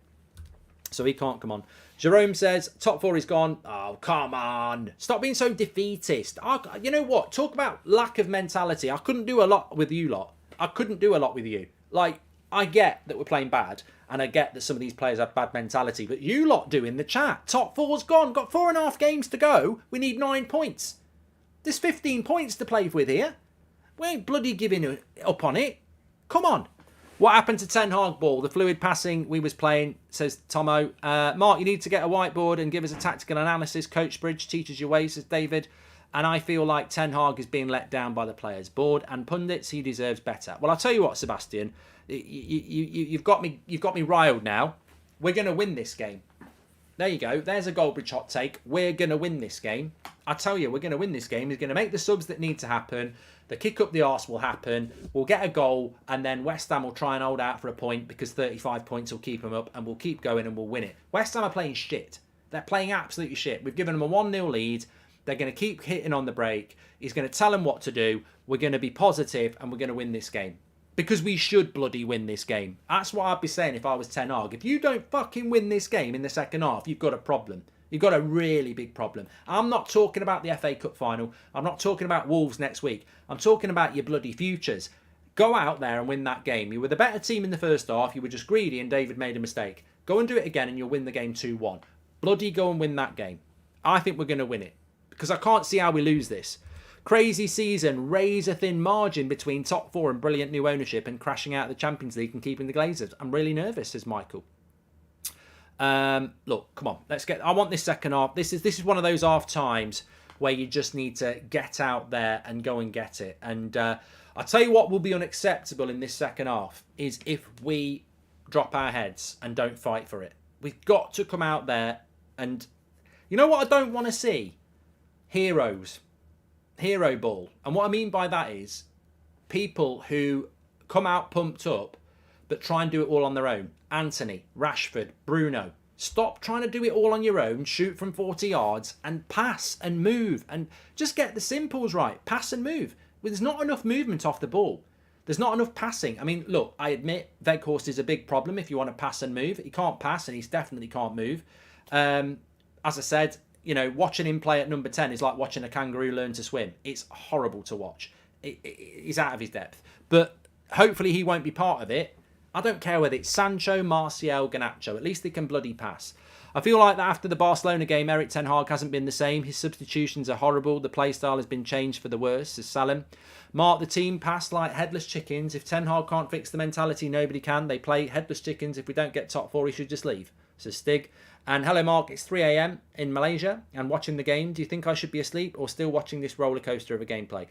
So he can't come on. Jerome says, top 4 is gone. Oh, come on. Stop being so defeatist. You know what? Talk about lack of mentality. I couldn't do a lot with you lot. I couldn't do a lot with you. Like, I get that we're playing bad, and I get that some of these players have bad mentality, but you lot do in the chat. Top 4's gone. Got 4.5 games to go. We need 9 points. There's 15 points to play with here. We ain't bloody giving up on it. Come on. What happened to Ten Hag ball? The fluid passing we was playing, says Tomo. Mark, you need to get a whiteboard and give us a tactical analysis. Coach Bridge teaches your ways, says David. And I feel like Ten Hag is being let down by the players. Board and pundits, he deserves better. Well, I'll tell you what, Sebastian. You've got me riled now. We're going to win this game. There you go. There's a Goldbridge hot take. We're going to win this game. I tell you, we're going to win this game. He's going to make the subs that need to happen. The kick up the arse will happen. We'll get a goal, and then West Ham will try and hold out for a point because 35 points will keep them up, and we'll keep going and we'll win it. West Ham are playing shit. They're playing absolutely shit. We've given them a 1-0 lead. They're going to keep hitting on the break. He's going to tell them what to do. We're going to be positive, and we're going to win this game. Because we should bloody win this game. That's what I'd be saying if I was Ten Hag. If you don't fucking win this game in the second half, you've got a problem. You've got a really big problem. I'm not talking about the FA Cup final. I'm not talking about Wolves next week. I'm talking about your bloody futures. Go out there and win that game. You were the better team in the first half. You were just greedy and David made a mistake. Go and do it again and you'll win the game 2-1. Bloody go and win that game. I think we're going to win it. Because I can't see how we lose this. Crazy season, razor-thin margin between top four and brilliant new ownership and crashing out of the Champions League and keeping the Glazers. I'm really nervous, says Michael. Look, come on, let's get. I want this second half. This is one of those half times where you just need to get out there and go and get it. And I'll tell you what will be unacceptable in this second half is if we drop our heads and don't fight for it. We've got to come out there and, you know what I don't want to see? Heroes. Hero ball. And what I mean by that is people who come out pumped up but try and do it all on their own. Anthony, Rashford, Bruno. Stop trying to do it all on your own, shoot from 40 yards and pass and move and just get the simples right. Pass and move. There's not enough movement off the ball. There's not enough passing. I mean, look, I admit Weghorst is a big problem if you want to pass and move. He can't pass and he definitely can't move. As I said, you know, watching him play at number 10 is like watching a kangaroo learn to swim. It's horrible to watch. He's out of his depth. But hopefully he won't be part of it. I don't care whether it's Sancho, Martial, Garnacho. At least they can bloody pass. I feel like that after the Barcelona game, Erik Ten Hag hasn't been the same. His substitutions are horrible. The play style has been changed for the worse, says Salim. Mark, the team passed like headless chickens. If Ten Hag can't fix the mentality, nobody can. They play headless chickens. If we don't get top four, he should just leave, says Stig. And hello, Mark. It's 3 a.m. in Malaysia and watching the game. Do you think I should be asleep or still watching this roller coaster of a gameplay?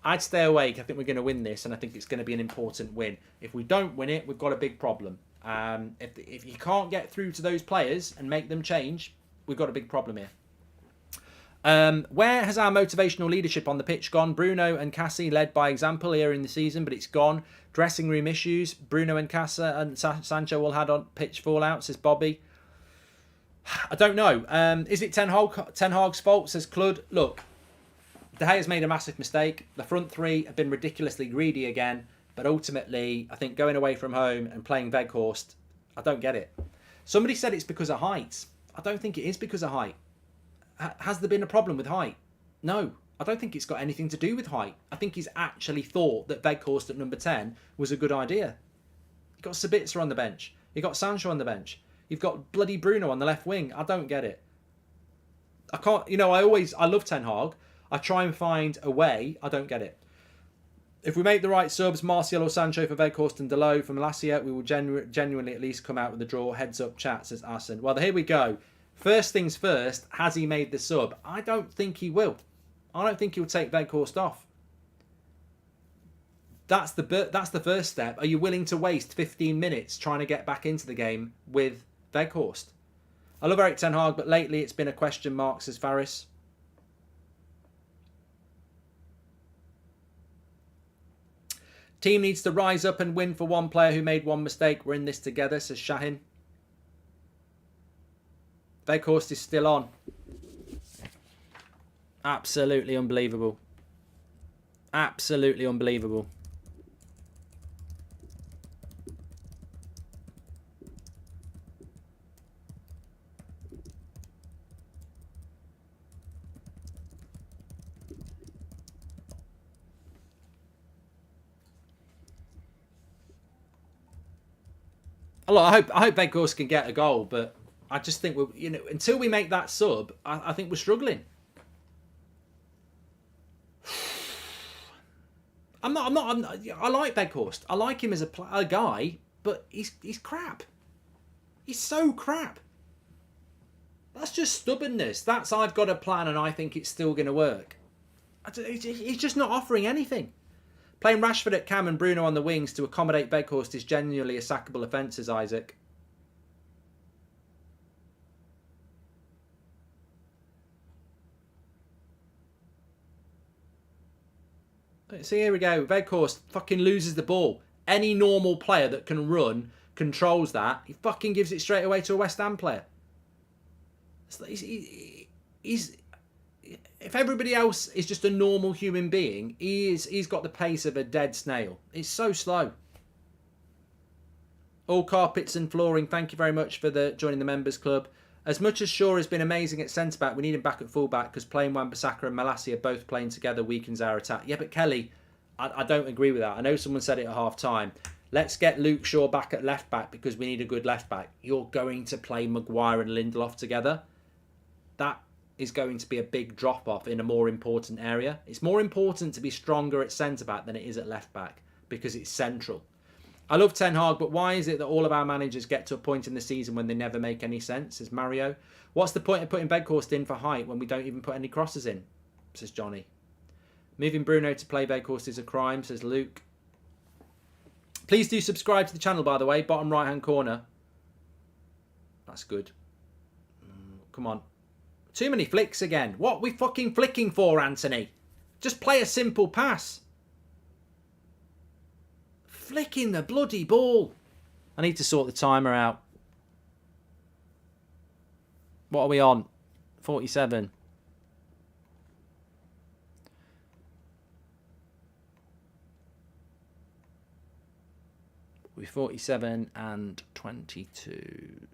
I'd stay awake. I think we're going to win this, and I think it's going to be an important win. If we don't win it, we've got a big problem. If you can't get through to those players and make them change, we've got a big problem here. Where has our motivational leadership on the pitch gone? Bruno and Cassie led by example here in the season, but it's gone. Dressing room issues. Bruno and Casa and Sancho all had on pitch fallout, says Bobby. I don't know. Is it Ten Hag's fault, says Clud? Look, De Gea's made a massive mistake. The front three have been ridiculously greedy again. But ultimately, I think going away from home and playing Weghorst, I don't get it. Somebody said it's because of height. I don't think it is because of height. Has there been a problem with height? No, I don't think it's got anything to do with height. I think he's actually thought that Weghorst at number 10 was a good idea. You've got Sabitzer on the bench. You've got Sancho on the bench. You've got bloody Bruno on the left wing. I don't get it. I can't, you know, I love Ten Hag. I try and find a way. I don't get it. If we make the right subs, Martial or Sancho for Weghorst and Delo from Lassia, we will genuinely at least come out with a draw. Heads up, chat, says Arsene. Well, here we go. First things first, has he made the sub? I don't think he will. I don't think he'll take Weghorst off. That's the first step. Are you willing to waste 15 minutes trying to get back into the game with Weghorst? I love Erik Ten Hag, but lately it's been a question mark, says Faris. Team needs to rise up and win for one player who made one mistake. We're in this together, says Shahin. Weghorst is still on. Absolutely unbelievable. Absolutely unbelievable. Look, I hope Weghorst can get a goal, but I just think until we make that sub, I think we're struggling. I like Weghorst. I like him as a guy, but he's crap. He's so crap. That's just stubbornness. That's I've got a plan and I think it's still going to work. He's just not offering anything. Playing Rashford at cam and Bruno on the wings to accommodate Weghorst is genuinely a sackable offence, says Isaac. See, here we go. Weghorst fucking loses the ball. Any normal player that can run controls that. He fucking gives it straight away to a West Ham player. He's if everybody else is just a normal human being, he's got the pace of a dead snail. It's so slow. All carpets and flooring. Thank you very much for joining the members club. As much as Shaw has been amazing at centre-back, we need him back at full-back because playing Wan-Bissaka and Malacia are both playing together weakens our attack. Yeah, but Kelly, I don't agree with that. I know someone said it at half-time. Let's get Luke Shaw back at left-back because we need a good left-back. You're going to play Maguire and Lindelof together. That is going to be a big drop-off in a more important area. It's more important to be stronger at centre-back than it is at left-back because it's central. I love Ten Hag, but why is it that all of our managers get to a point in the season when they never make any sense, says Mario. What's the point of putting Weghorst in for height when we don't even put any crosses in, says Johnny. Moving Bruno to play Weghorst is a crime, says Luke. Please do subscribe to the channel, by the way, bottom right-hand corner. That's good. Come on. Too many flicks again. What are we fucking flicking for, Anthony? Just play a simple pass. Flicking the bloody ball. I need to sort the timer out. What are we on? 47. We're 47 and 22.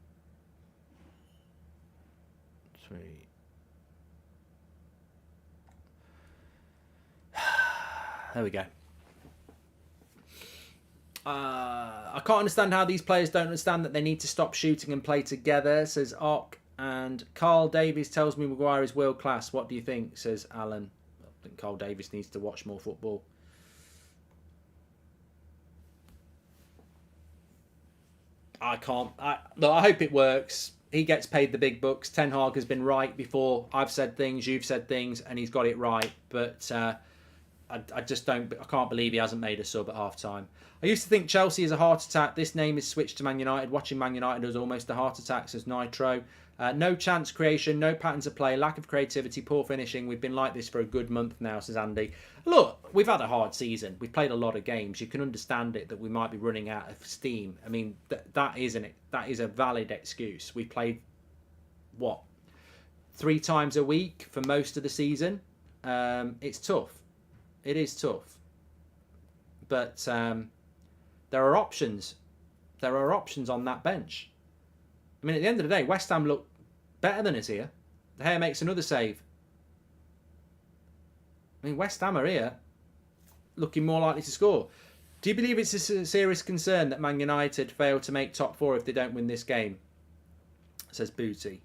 3. There we go. I can't understand how these players don't understand that they need to stop shooting and play together, says Ock. And Carl Davies tells me Maguire is world class. What do you think, says Alan. I think Carl Davies needs to watch more football. I can't. Look, I hope it works. He gets paid the big bucks. Ten Hag has been right before. I've said things, you've said things, and he's got it right. But I just don't. I can't believe he hasn't made a sub at half time. I used to think Chelsea is a heart attack. This name is switched to Man United. Watching Man United was almost a heart attack, says Nitro. No chance creation, no patterns of play, lack of creativity, poor finishing. We've been like this for a good month now, says Andy. Look, we've had a hard season. We've played a lot of games. You can understand it that we might be running out of steam. I mean, that is a valid excuse. We played, what, 3 times a week for most of the season. It's tough. It is tough. But there are options. There are options on that bench. I mean, at the end of the day, West Ham look better than us here. De Gea makes another save. I mean, West Ham are here looking more likely to score. Do you believe it's a serious concern that Man United fail to make top 4 if they don't win this game? Says Booty.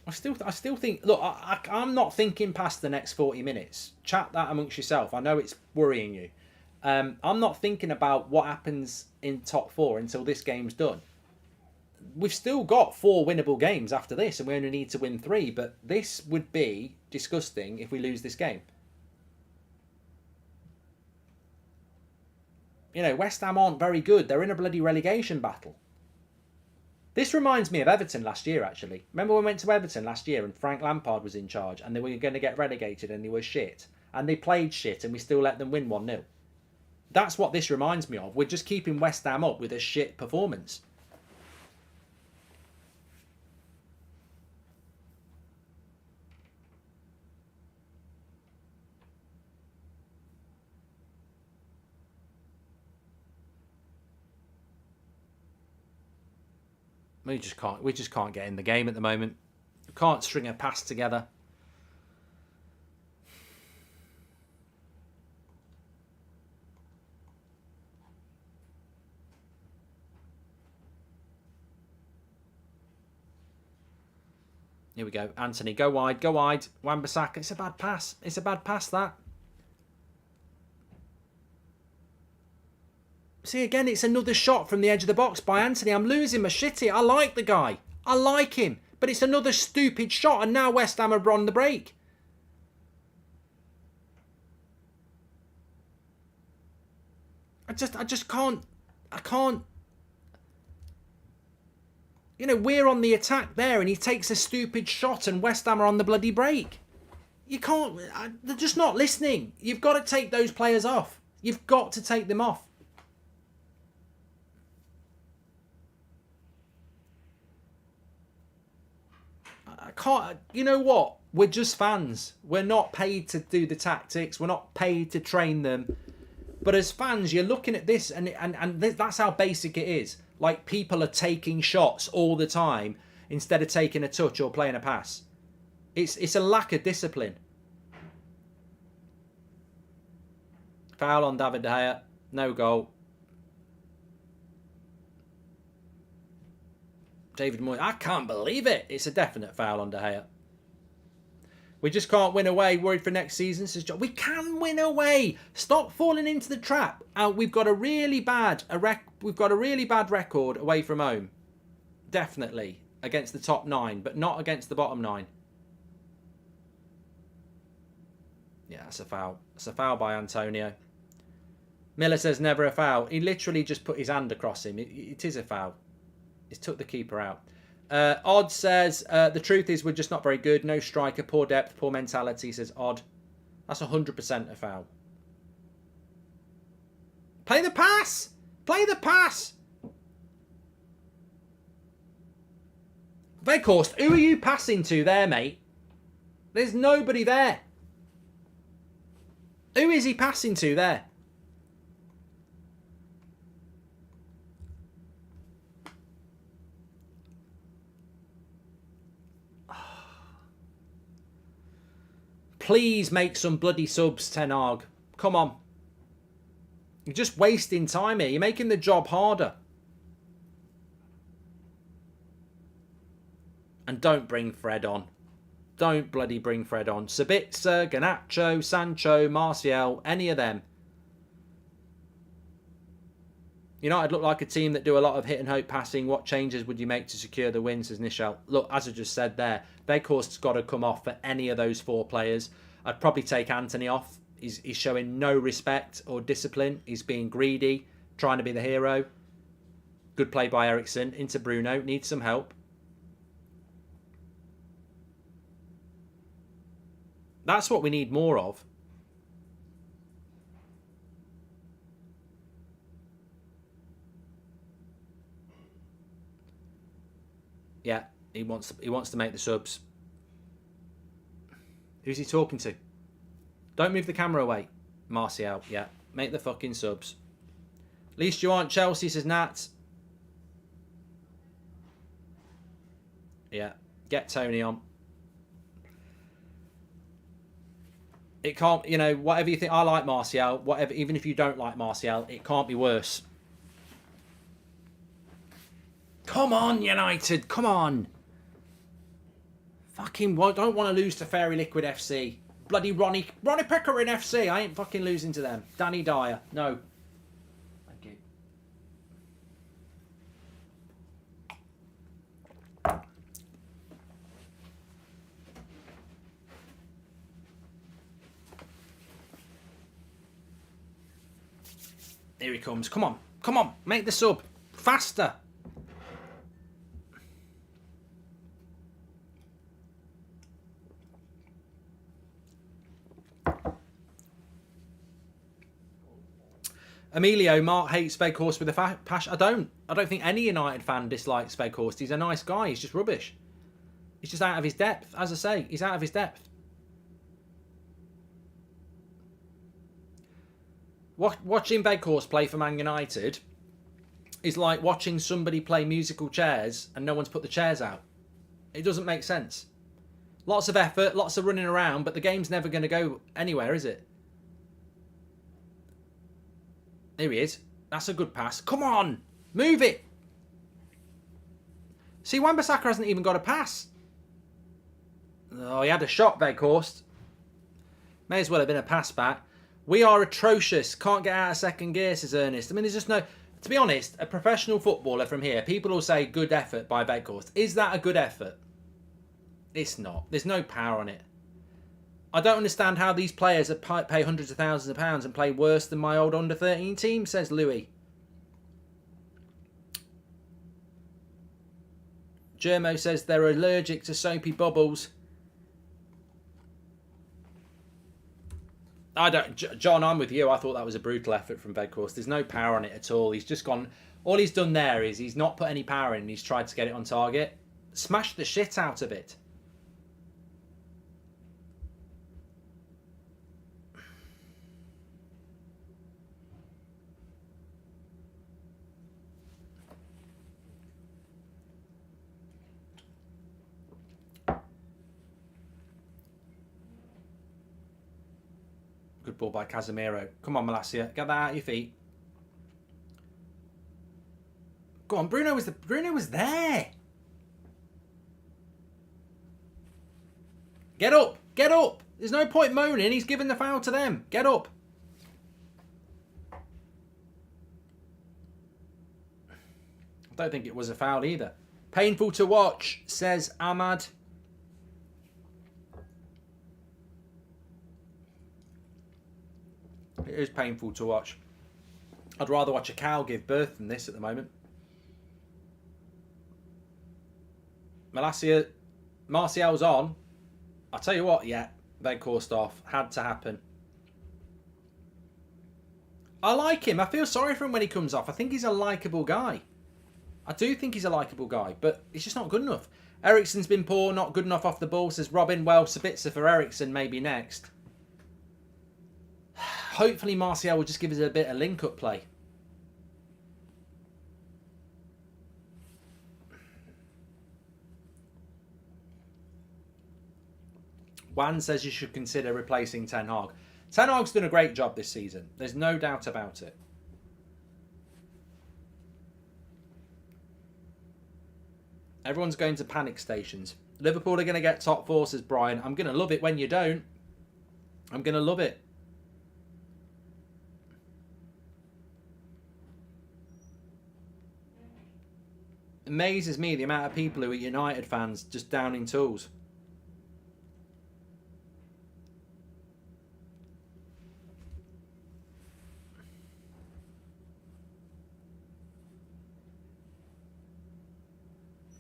I still think... Look, I'm not thinking past the next 40 minutes. Chat that amongst yourself. I know it's worrying you. I'm not thinking about what happens in top 4 until this game's done. We've still got 4 winnable games after this, and we only need to win 3. But this would be disgusting if we lose this game. You know, West Ham aren't very good. They're in a bloody relegation battle. This reminds me of Everton last year, actually. Remember when we went to Everton last year and Frank Lampard was in charge and they were going to get relegated and they were shit. And they played shit and we still let them win 1-0. That's what this reminds me of. We're just keeping West Ham up with a shit performance. We just can't get in the game at the moment. We can't string a pass together. Here we go. Anthony, go wide, go wide. Wan-Bissaka, it's a bad pass. It's a bad pass, that. See, again, it's another shot from the edge of the box by Anthony. I'm losing my shit here. I like the guy. I like him. But it's another stupid shot, and now West Ham are on the break. I just can't. I can't. You know, we're on the attack there, and he takes a stupid shot, and West Ham are on the bloody break. You can't... They're just not listening. You've got to take those players off. You've got to take them off. I can't... You know what? We're just fans. We're not paid to do the tactics. We're not paid to train them. But as fans, you're looking at this, and that's how basic it is. Like, people are taking shots all the time instead of taking a touch or playing a pass. It's a lack of discipline. Foul on David De Gea. No goal. David Moyes. I can't believe it. It's a definite foul on De Gea. We just can't win away. Worried for next season, says John. We can win away. Stop falling into the trap. We've got a really bad record away from home. Definitely against the top 9, but not against the bottom 9. Yeah, that's a foul. It's a foul by Antonio. Miller says never a foul. He literally just put his hand across him. It is a foul. He's took the keeper out. Odd says, the truth is we're just not very good. No striker, poor depth, poor mentality, says Odd. That's 100% a foul. Play the pass! Play the pass! Veghorst, who are you passing to there, mate? There's nobody there. Who is he passing to there? Please make some bloody subs, Ten Hag. Come on. You're just wasting time here. You're making the job harder. And don't bring Fred on. Don't bloody bring Fred on. Sabitzer, Garnacho, Sancho, Martial, any of them. United look like a team that do a lot of hit and hope passing. What changes would you make to secure the win, says Nichelle. Look, as I just said there, Veghorst's got to come off for any of those 4 players. I'd probably take Anthony off. He's showing no respect or discipline. He's being greedy, trying to be the hero. Good play by Ericsson. Into Bruno. Needs some help. That's what we need more of. Yeah, he wants to make the subs. Who's he talking to? Don't move the camera away. Martial, yeah. Make the fucking subs. At least you aren't Chelsea, says Nat. Yeah, get Tony on. It can't, you know, whatever you think. I like Martial. Whatever, even if you don't like Martial, it can't be worse. Come on, United. Come on. Fucking don't want to lose to Fairy Liquid FC. Bloody Ronnie Pickering FC. I ain't fucking losing to them. Danny Dyer. No. Thank you. Here he comes. Come on. Come on. Make the sub. Faster. Emilio, Mark hates Veghorst with a passion. I don't think any United fan dislikes Veghorst. He's a nice guy. He's just rubbish. He's just out of his depth. As I say, he's out of his depth. Watching Veghorst play for Man United is like watching somebody play musical chairs and no one's put the chairs out. It doesn't make sense. Lots of effort, lots of running around, but the game's never going to go anywhere, is it? There he is. That's a good pass. Come on. Move it. See, Wan-Bissaka hasn't even got a pass. Oh, he had a shot, Veghorst. May as well have been a pass back. We are atrocious. Can't get out of second gear, says Ernest. I mean, there's just no... To be honest, a professional footballer from here, people will say good effort by Veghorst. Is that a good effort? It's not. There's no power on it. I don't understand how these players pay hundreds of thousands of pounds and play worse than my old under-13 team, says Louis. Germo says they're allergic to soapy bubbles. John, I'm with you. I thought that was a brutal effort from Veghorst. There's no power on it at all. He's just gone... All he's done there is he's not put any power in and he's tried to get it on target. Smash the shit out of it. Good ball by Casemiro. Come on, Malacia. Get that out of your feet. Go on, Bruno was there. Get up. Get up. There's no point moaning. He's given the foul to them. Get up. I don't think it was a foul either. Painful to watch, says Ahmad. It is painful to watch. I'd rather watch a cow give birth than this at the moment. Martial's on. I'll tell you what, yeah, they coursed off. Had to happen. I like him. I feel sorry for him when he comes off. I think he's a likeable guy. I do think he's a likeable guy, but he's just not good enough. Eriksen's been poor, not good enough off the ball, says Robin. Well, Sabitzer for Eriksen maybe next. Hopefully Martial will just give us a bit of link-up play. Juan says you should consider replacing Ten Hag. Ten Hag's done a great job this season. There's no doubt about it. Everyone's going to panic stations. Liverpool are going to get top four, says Brian. I'm going to love it when you don't. I'm going to love it. Amazes me the amount of people who are United fans just downing tools.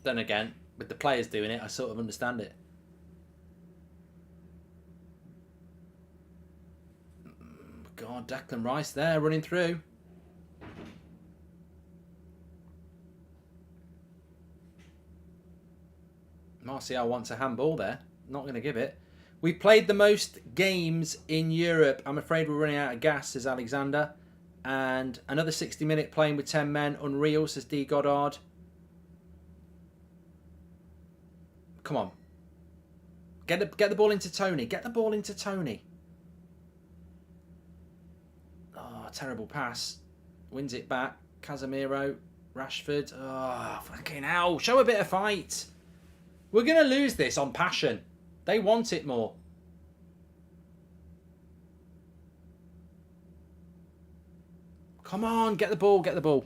Then again, with the players doing it, I sort of understand it. God, Declan Rice there running through. Martial wants a handball there. Not going to give it. We've played the most games in Europe. I'm afraid we're running out of gas, says Alexander. And another 60-minute playing with 10 men. Unreal, says D. Goddard. Come on. Get the ball into Tony. Get the ball into Tony. Oh, terrible pass. Wins it back. Casemiro. Rashford. Oh, fucking hell. Show a bit of fight. We're going to lose this on passion. They want it more. Come on, get the ball, get the ball.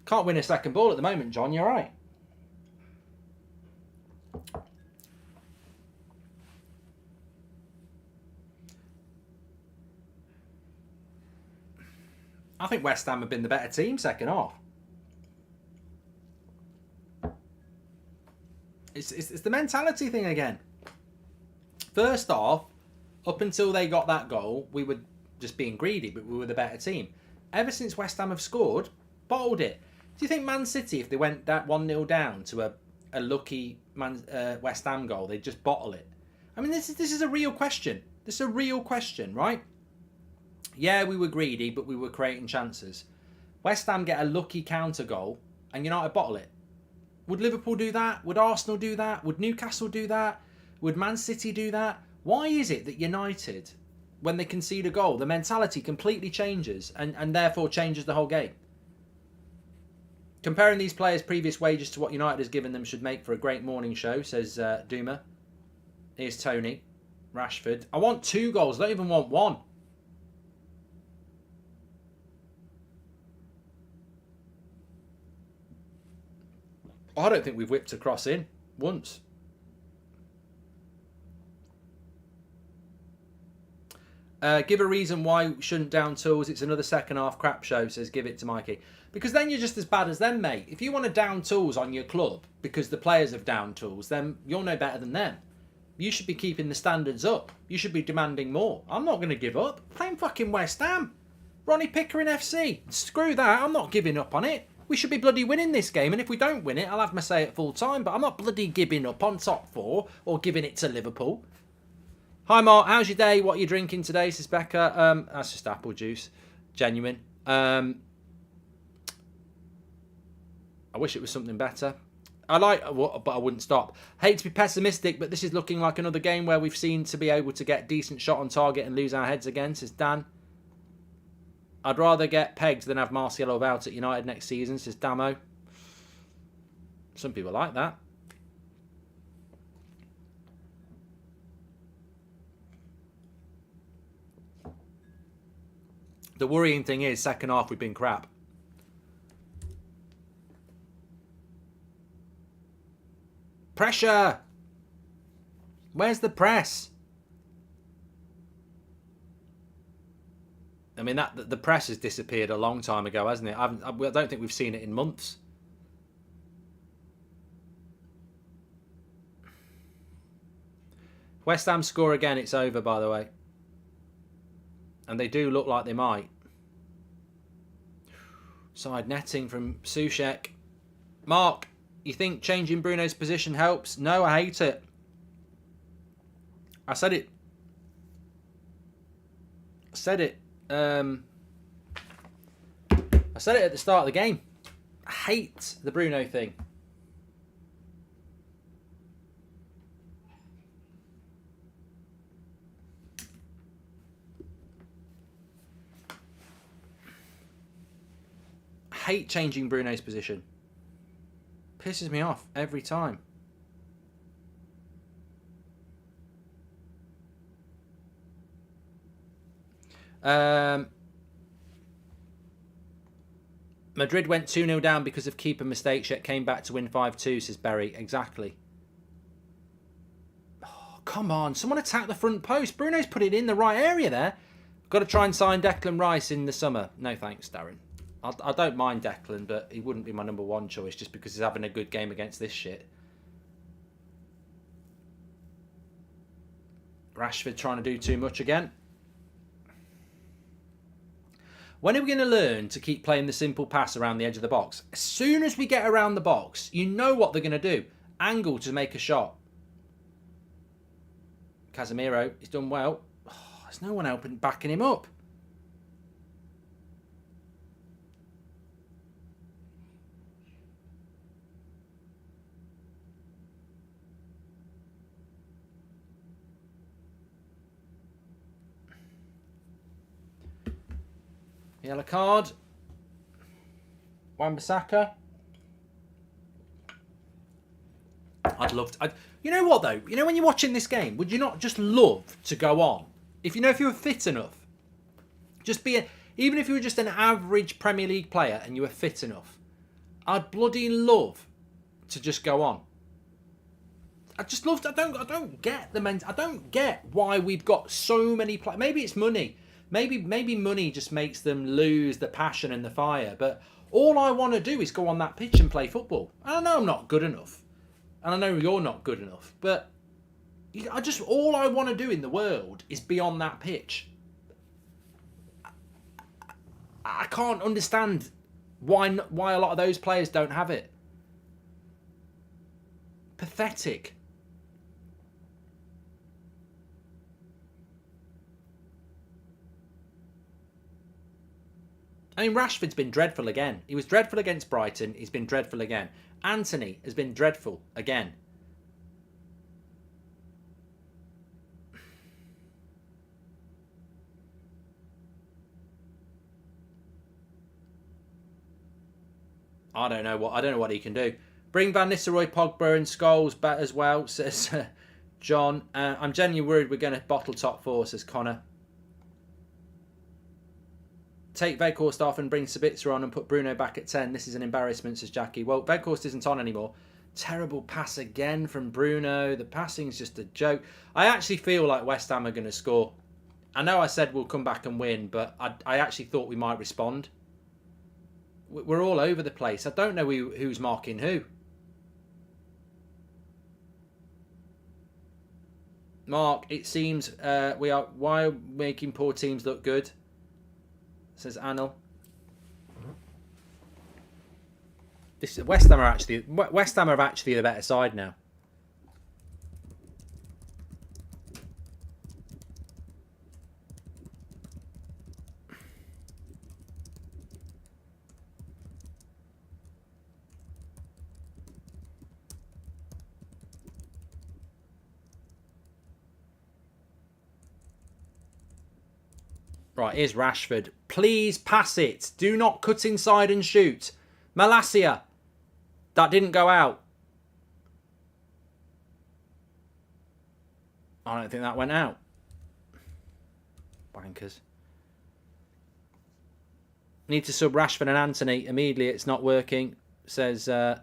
Can't win a second ball at the moment, John. You're right. I think West Ham have been the better team second half. It's the mentality thing again. First off, up until they got that goal, we were just being greedy, but we were the better team. Ever since West Ham have scored, bottled it. Do you think Man City, if they went that 1-0 down to a lucky West Ham goal, they'd just bottle it? I mean, this is a real question. This is a real question, right? Yeah, we were greedy, but we were creating chances. West Ham get a lucky counter goal, and United bottle it. Would Liverpool do that? Would Arsenal do that? Would Newcastle do that? Would Man City do that? Why is it that United, when they concede a goal, the mentality completely changes and therefore changes the whole game? Comparing these players' previous wages to what United has given them should make for a great morning show, says Duma. Here's Tony. Rashford. I want 2 goals. I don't even want 1. I don't think we've whipped a cross in once. Give a reason why we shouldn't down tools. It's another second half crap show, says give it to Mikey. Because then you're just as bad as them, mate. If you want to down tools on your club because the players have down tools, then you're no better than them. You should be keeping the standards up. You should be demanding more. I'm not going to give up. Playing fucking West Ham. Ronnie Pickering FC. Screw that. I'm not giving up on it. We should be bloody winning this game, and if we don't win it, I'll have my say at full time, but I'm not bloody giving up on top 4 or giving it to Liverpool. Hi, Mark. How's your day? What are you drinking today, says Becca? That's just apple juice. Genuine. I wish it was something better. but I wouldn't stop. Hate to be pessimistic, but this is looking like another game where we've seen to be able to get decent shot on target and lose our heads again, says Dan. I'd rather get pegged than have Marciello out at United next season, says Damo. Some people like that. The worrying thing is, second half we've been crap. Pressure! Where's the press? I mean, the press has disappeared a long time ago, hasn't it? I don't think we've seen it in months. West Ham score again, it's over, by the way. And they do look like they might. Side netting from Soucek. Mark, you think changing Bruno's position helps? No, I hate it. I said it. I said it at the start of the game. I hate the Bruno thing. I hate changing Bruno's position. Pisses me off every time. Madrid went 2-0 down because of keeper mistakes, yet came back to win 5-2, says Berry. Exactly. Oh, come on. Someone attack the front post. Bruno's put it in the right area there. Got to try and sign Declan Rice in the summer. No thanks, Darren. I don't mind Declan, but he wouldn't be my number one choice just because he's having a good game against this shit. Rashford trying to do too much again. When are we going to learn to keep playing the simple pass around the edge of the box? As soon as we get around the box, you know what they're going to do. Angle to make a shot. Casemiro, he's done well. Oh, there's no one helping backing him up. Yellow card. Wan-Bissaka. I'd love to. You know what though? You know when you're watching this game, would you not just love to go on? If you were fit enough, just be even if you were just an average Premier League player and you were fit enough, I'd bloody love to just go on. I just love. I don't get I don't get why we've got so many players. Maybe it's money. Maybe money just makes them lose the passion and the fire. But all I want to do is go on that pitch and play football. I know I'm not good enough. And I know you're not good enough. But all I want to do in the world is be on that pitch. I can't understand why a lot of those players don't have it. Pathetic. I mean, Rashford's been dreadful again. He was dreadful against Brighton. He's been dreadful again. Anthony has been dreadful again. I don't know what he can do. Bring Van Nistelrooy, Pogba and Scholes back as well, says John. I'm genuinely worried we're going to bottle top four, says Connor. Take Weghorst off and bring Sabitzer on and put Bruno back at 10. This is an embarrassment, says Jackie. Well, Weghorst isn't on anymore. Terrible pass again from Bruno. The passing's just a joke. I actually feel like West Ham are going to score. I know I said we'll come back and win, but I actually thought we might respond. We're all over the place. I don't know who's marking who. Mark, it seems why are making poor teams look good? Says Anil. West Ham are actually the better side now. Right, here's Rashford. Please pass it. Do not cut inside and shoot. Malacia. That didn't go out. I don't think that went out. Wankers. Need to sub Rashford and Anthony immediately. It's not working. Says, oh,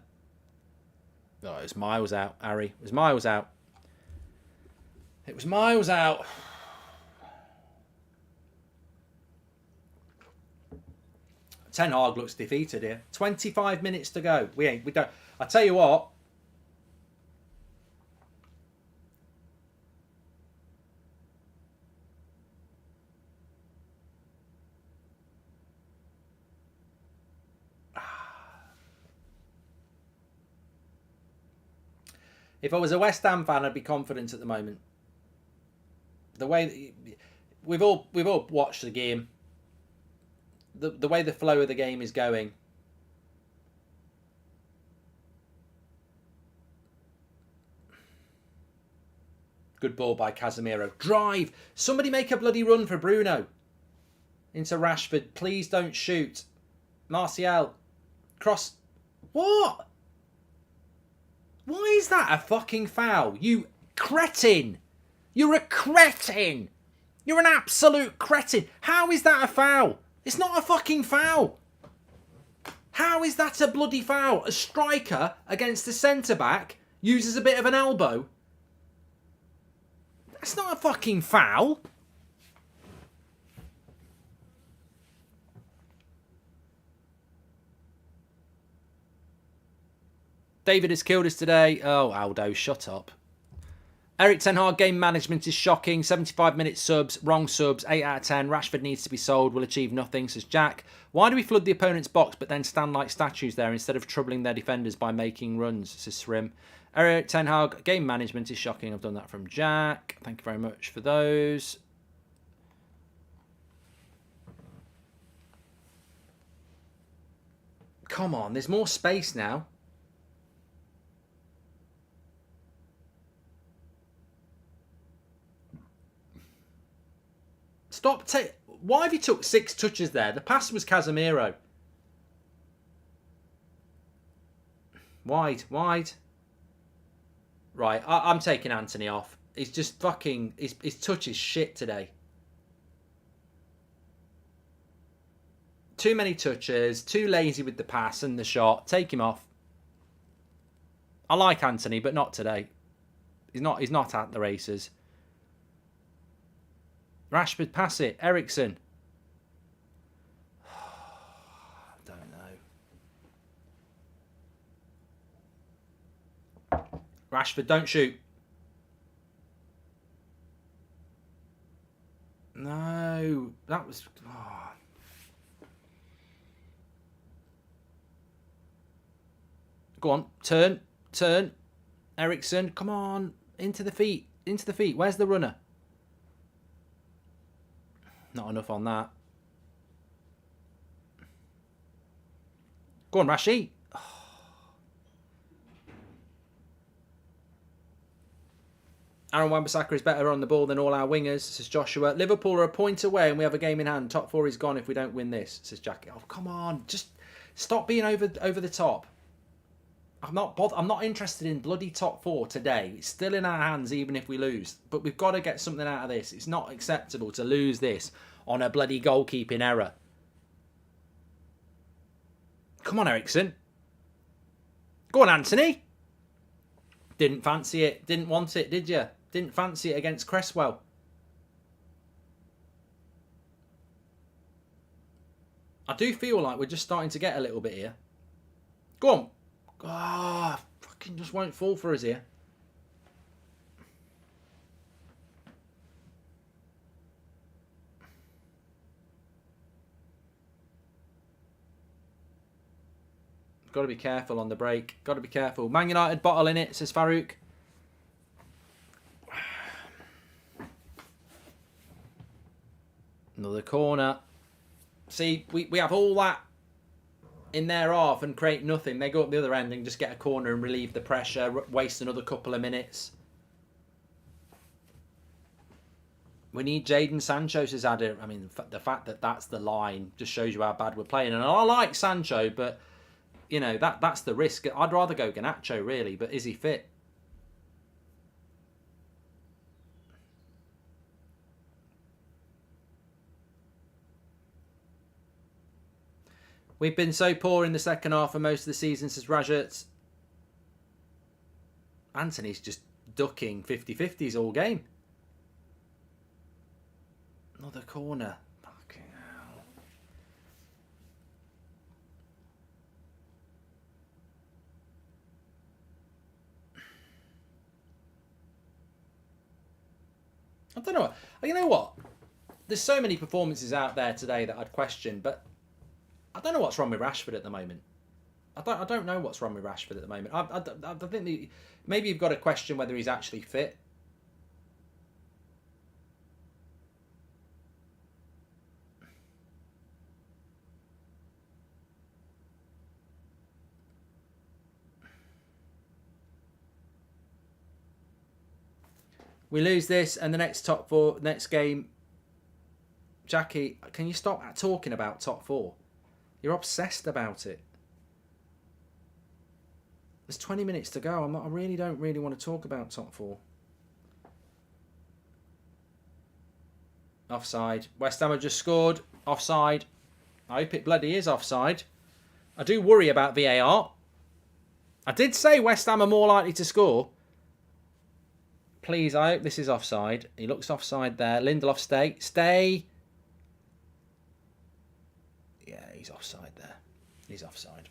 it's miles out, Harry. It was miles out. It was miles out. Ten Hag looks defeated here. 25 minutes to go. We don't. I tell you what. If I was a West Ham fan, I'd be confident at the moment. The way we've all watched the game. The way the flow of the game is going. Good ball by Casemiro. Drive! Somebody make a bloody run for Bruno. Into Rashford. Please don't shoot. Martial. Cross. What? Why is that a fucking foul? You cretin! You're a cretin! You're an absolute cretin! How is that a foul? It's not a fucking foul! How is that a bloody foul? A striker against a centre-back uses a bit of an elbow. That's not a fucking foul. David has killed us today. Oh, Aldo, shut up. Eric Ten Hag, game management is shocking. 75 minute subs, wrong subs, 8 out of 10. Rashford needs to be sold, will achieve nothing, says Jack. Why do we flood the opponent's box but then stand like statues there instead of troubling their defenders by making runs, says Srim. Eric Ten Hag, game management is shocking. I've done that from Jack. Thank you very much for those. Come on, there's more space now. Stop. Why have you took 6 touches there? The pass was Casemiro. Wide. Right, I'm taking Anthony off. He's just fucking... His touch is shit today. Too many touches. Too lazy with the pass and the shot. Take him off. I like Anthony, but not today. He's not at the races. Rashford, pass it. Eriksen. Don't know. Rashford, don't shoot. No, that was... Oh. Go on, turn. Eriksen, come on. Into the feet. Where's the runner? Not enough on that. Go on, Rashi. Oh. Aaron Wan-Bissaka is better on the ball than all our wingers, says Joshua. Liverpool are a point away and we have a game in hand. Top 4 is gone if we don't win this, says Jackie. Oh, come on. Just stop being over the top. I'm not interested in bloody top 4 today. It's still in our hands even if we lose. But we've got to get something out of this. It's not acceptable to lose this on a bloody goalkeeping error. Come on, Eriksen. Go on, Anthony. Didn't fancy it. Didn't want it, did you? Didn't fancy it against Cresswell. I do feel like we're just starting to get a little bit here. Go on. Ah, oh, fucking just won't fall for us here. Got to be careful on the break. Got to be careful. Man United bottle in it, says Farouk. Another corner. See, we have all that in their half and create nothing. They go up the other end and just get a corner and relieve the pressure, waste another couple of minutes. We need Jadon Sancho, says Adam. I mean, the fact that that's the line just shows you how bad we're playing. And I like Sancho, but, you know, that's the risk. I'd rather go Garnacho, really, but is he fit? We've been so poor in the second half for most of the season, says Rajat. Anthony's just ducking 50-50s all game. Another corner. Fucking hell. I don't know. You know what? There's so many performances out there today that I'd question, but I don't know what's wrong with Rashford at the moment. I don't know what's wrong with Rashford at the moment. I think maybe you've got to question whether he's actually fit. We lose this, and the next top four, next game. Jackie, can you stop talking about top four? You're obsessed about it. There's 20 minutes to go. I really don't want to talk about top four. Offside. West Ham have just scored. Offside. I hope it bloody is offside. I do worry about VAR. I did say West Ham are more likely to score. Please, I hope this is offside. He looks offside there. Lindelof, stay. Stay. Yeah, he's offside there. He's offside.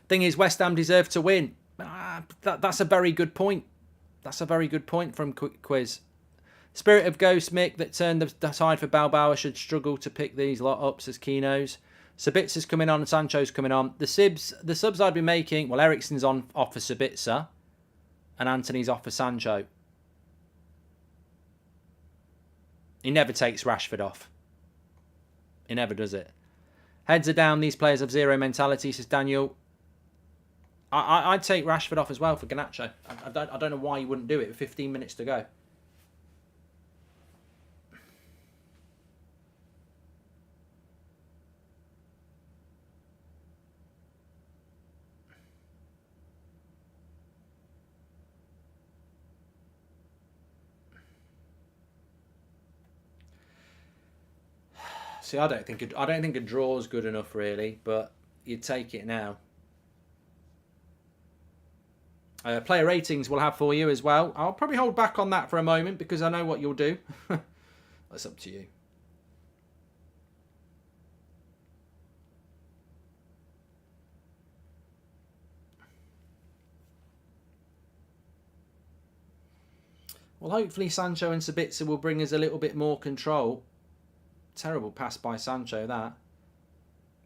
Thing is, West Ham deserve to win. That's a very good point. That's a very good point from Quiz. Spirit of Ghost Mick that turned the tide for Balboa should struggle to pick these lot up, says Kinos. Sabitza's coming on and Sancho's coming on. The subs I'd be making, well, Eriksen's off for Sabitzer and Anthony's off for Sancho. He never takes Rashford off. He never does it. Heads are down. These players have zero mentality, says Daniel. I'd take Rashford off as well for Garnacho. I don't know why you wouldn't do it with 15 minutes to go. See, I don't think a draw is good enough really, but you'd take it now. Player ratings we'll have for you as well. I'll probably hold back on that for a moment because I know what you'll do. That's up to you. Well, hopefully Sancho and Sabitzer will bring us a little bit more control. Terrible pass by Sancho, that.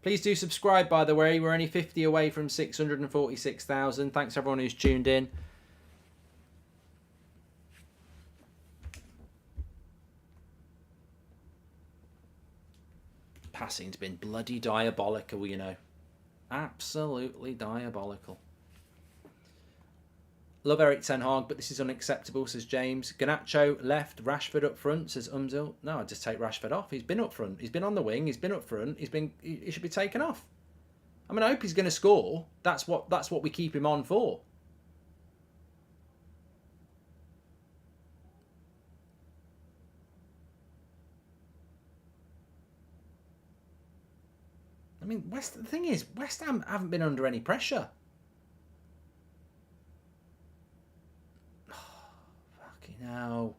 Please do subscribe, by the way. We're only 50 away from 646,000. Thanks everyone who's tuned in. Passing's been bloody diabolical, you know. Absolutely diabolical. Love Eric Ten Hag, but this is unacceptable, says James. Garnacho left, Rashford up front, says Umzil. No, I'd just take Rashford off. He's been up front. He's been on the wing. He's been up front. He should be taken off. I mean, I hope he's going to score. That's what we keep him on for. I mean, the thing is, West Ham haven't been under any pressure. Now,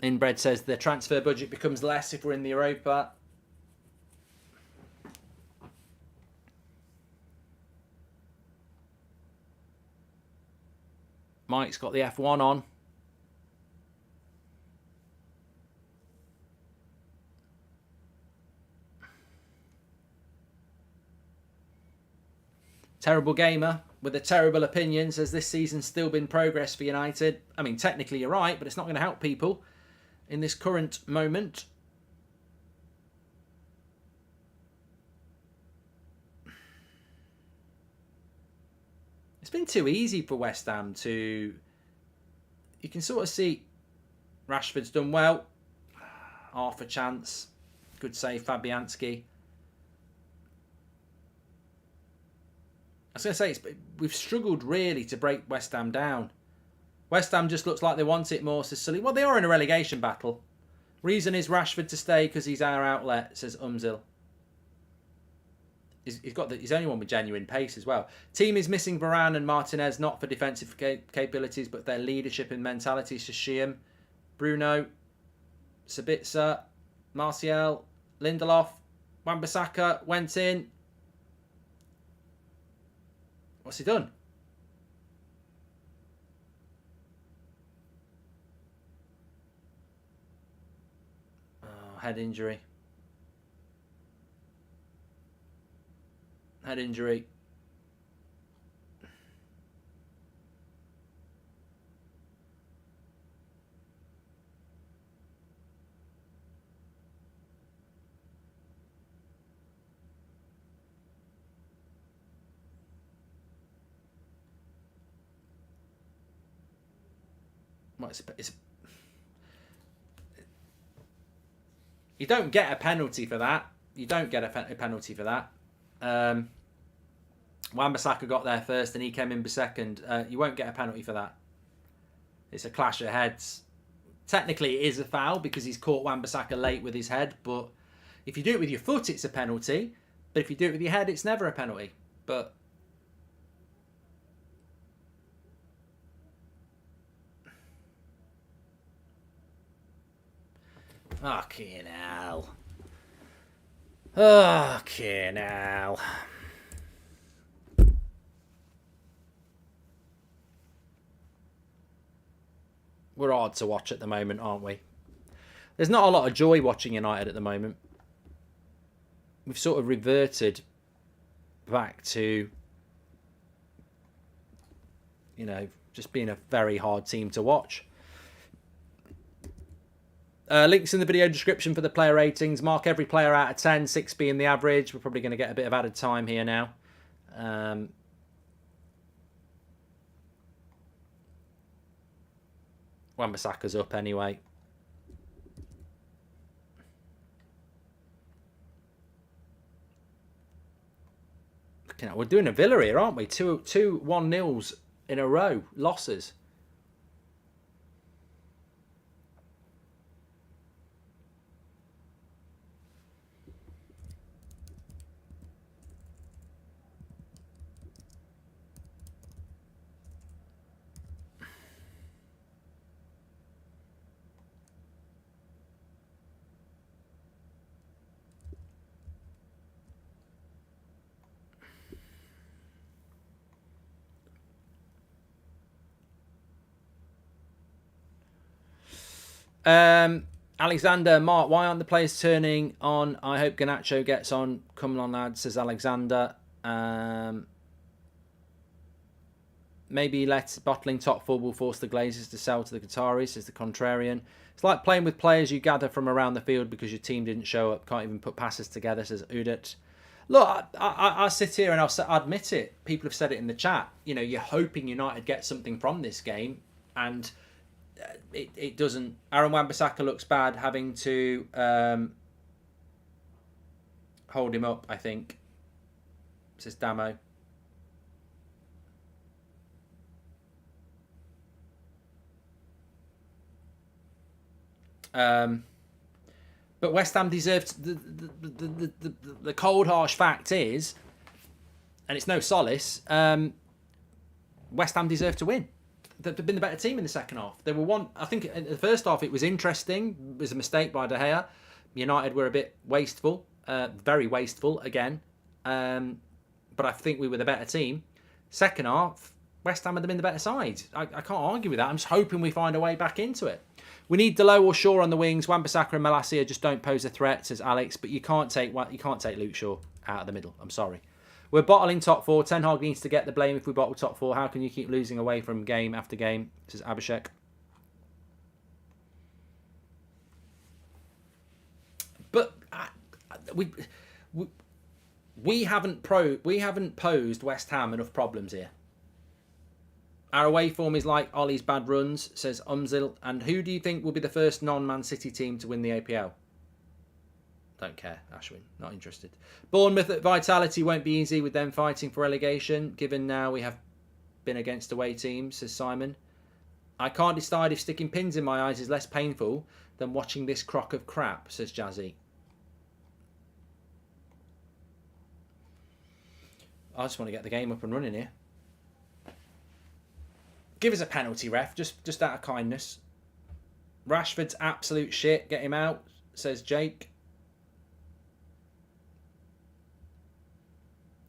Inbred says the transfer budget becomes less if we're in the Europa. Mike's got the F1 on. Terrible gamer. with a terrible opinion, says this season's still been progress for United. I mean, technically you're right, but it's not going to help people in this current moment. It's been too easy for West Ham to... You can sort of see Rashford's done well. Half a chance. Good save, Fabianski. I was going to say, we've struggled really to break West Ham down. West Ham just looks like they want it more, says Sully. Well, they are in a relegation battle. Reason is Rashford to stay because he's our outlet, says Umzil. He's only one with genuine pace as well. Team is missing Varane and Martinez, not for defensive capabilities, but their leadership and mentality, says Shiam. Bruno, Sabitzer, Martial, Lindelof, Wan-Bissaka went in. What's he done? Oh, head injury. Head injury. You don't get a penalty for that. You don't get a penalty for that. Wan-Bissaka got there first and he came in second. You won't get a penalty for that. It's a clash of heads. Technically, it is a foul because he's caught Wan-Bissaka late with his head. But if you do it with your foot, it's a penalty. But if you do it with your head, it's never a penalty. But fucking hell. Fucking hell. We're hard to watch at the moment, aren't we? There's not a lot of joy watching United at the moment. We've sort of reverted back to, you know, just being a very hard team to watch. Links in the video description for the player ratings. Mark every player out of 10, 6 being the average. We're probably going to get a bit of added time here now. Wan-Bissaka's up anyway. We're doing a Villa here, aren't we? Two 1-0s in a row. Losses. Alexander, Mark, why aren't the players turning on? I hope Garnacho gets on. Come on, lad, says Alexander. Maybe let bottling top four will force the Glazers to sell to the Qataris, says the contrarian. It's like playing with players you gather from around the field because your team didn't show up. Can't even put passes together, says Udet. Look, I sit here and I'll admit it. People have said it in the chat. You know, you're hoping United get something from this game, and it doesn't. Aaron Wan-Bissaka looks bad having to hold him up, I think, says Damo. But West Ham deserved the cold, harsh fact is, and it's no solace, West Ham deserved to win. They've been the better team in the second half. They were one. I think in the first half it was interesting. It was a mistake by De Gea. United were a bit wasteful, very wasteful again. But I think we were the better team. Second half, West Ham had been the better side. I can't argue with that. I'm just hoping we find a way back into it. We need Delo or Shaw on the wings. Wan-Bissaka and Malacia just don't pose a threat, says Alex. But you can't take Luke Shaw out of the middle. I'm sorry. We're bottling top 4. Ten Hag needs to get the blame if we bottle top 4. How can you keep losing away from game after game? Says Abhishek. But we haven't posed West Ham enough problems here. Our away form is like Ollie's bad runs, says Umzil. And who do you think will be the first non-Man City team to win the APL? Don't care, Ashwin. Not interested. Bournemouth at Vitality won't be easy with them fighting for relegation, given now we have been against away teams, says Simon. I can't decide if sticking pins in my eyes is less painful than watching this crock of crap, says Jazzy. I just want to get the game up and running here. Give us a penalty, ref, just out of kindness. Rashford's absolute shit. Get him out, says Jake.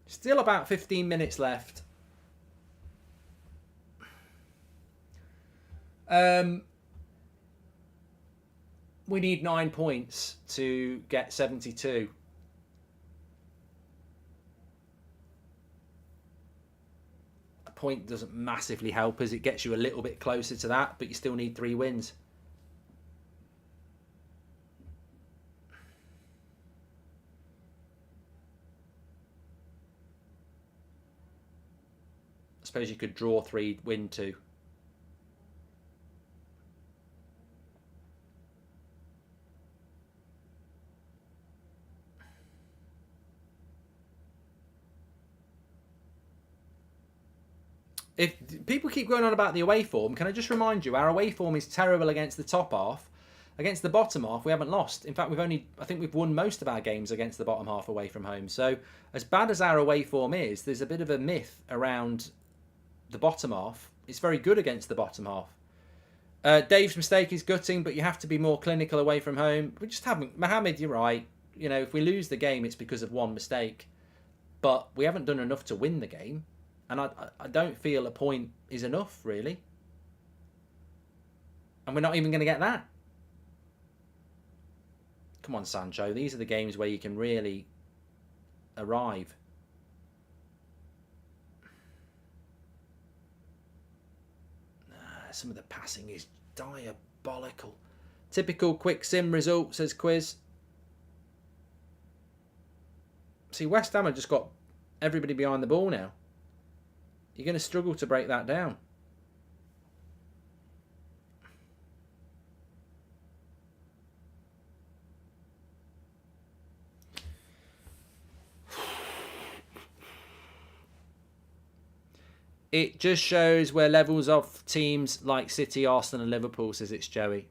Still about 15 minutes left. We need 9 points to get 72. A point doesn't massively help us. It gets you a little bit closer to that, but you still need 3 wins. I suppose you could draw 3, win 2. If people keep going on about the away form, can I just remind you, our away form is terrible against the top half. Against the bottom half, we haven't lost. In fact, I think we've won most of our games against the bottom half away from home. So, as bad as our away form is, there's a bit of a myth around the bottom half. It's very good against the bottom half. Dave's mistake is gutting, but you have to be more clinical away from home. We just haven't. Mohammed, you're right. You know, if we lose the game, it's because of one mistake. But we haven't done enough to win the game. And I don't feel a point is enough, really. And we're not even going to get that. Come on, Sancho. These are the games where you can really arrive. Some of the passing is diabolical. Typical quick sim result, says Quiz. See, West Ham have just got everybody behind the ball now. You're going to struggle to break that down. It just shows where levels of teams like City, Arsenal and Liverpool, says it's Joey.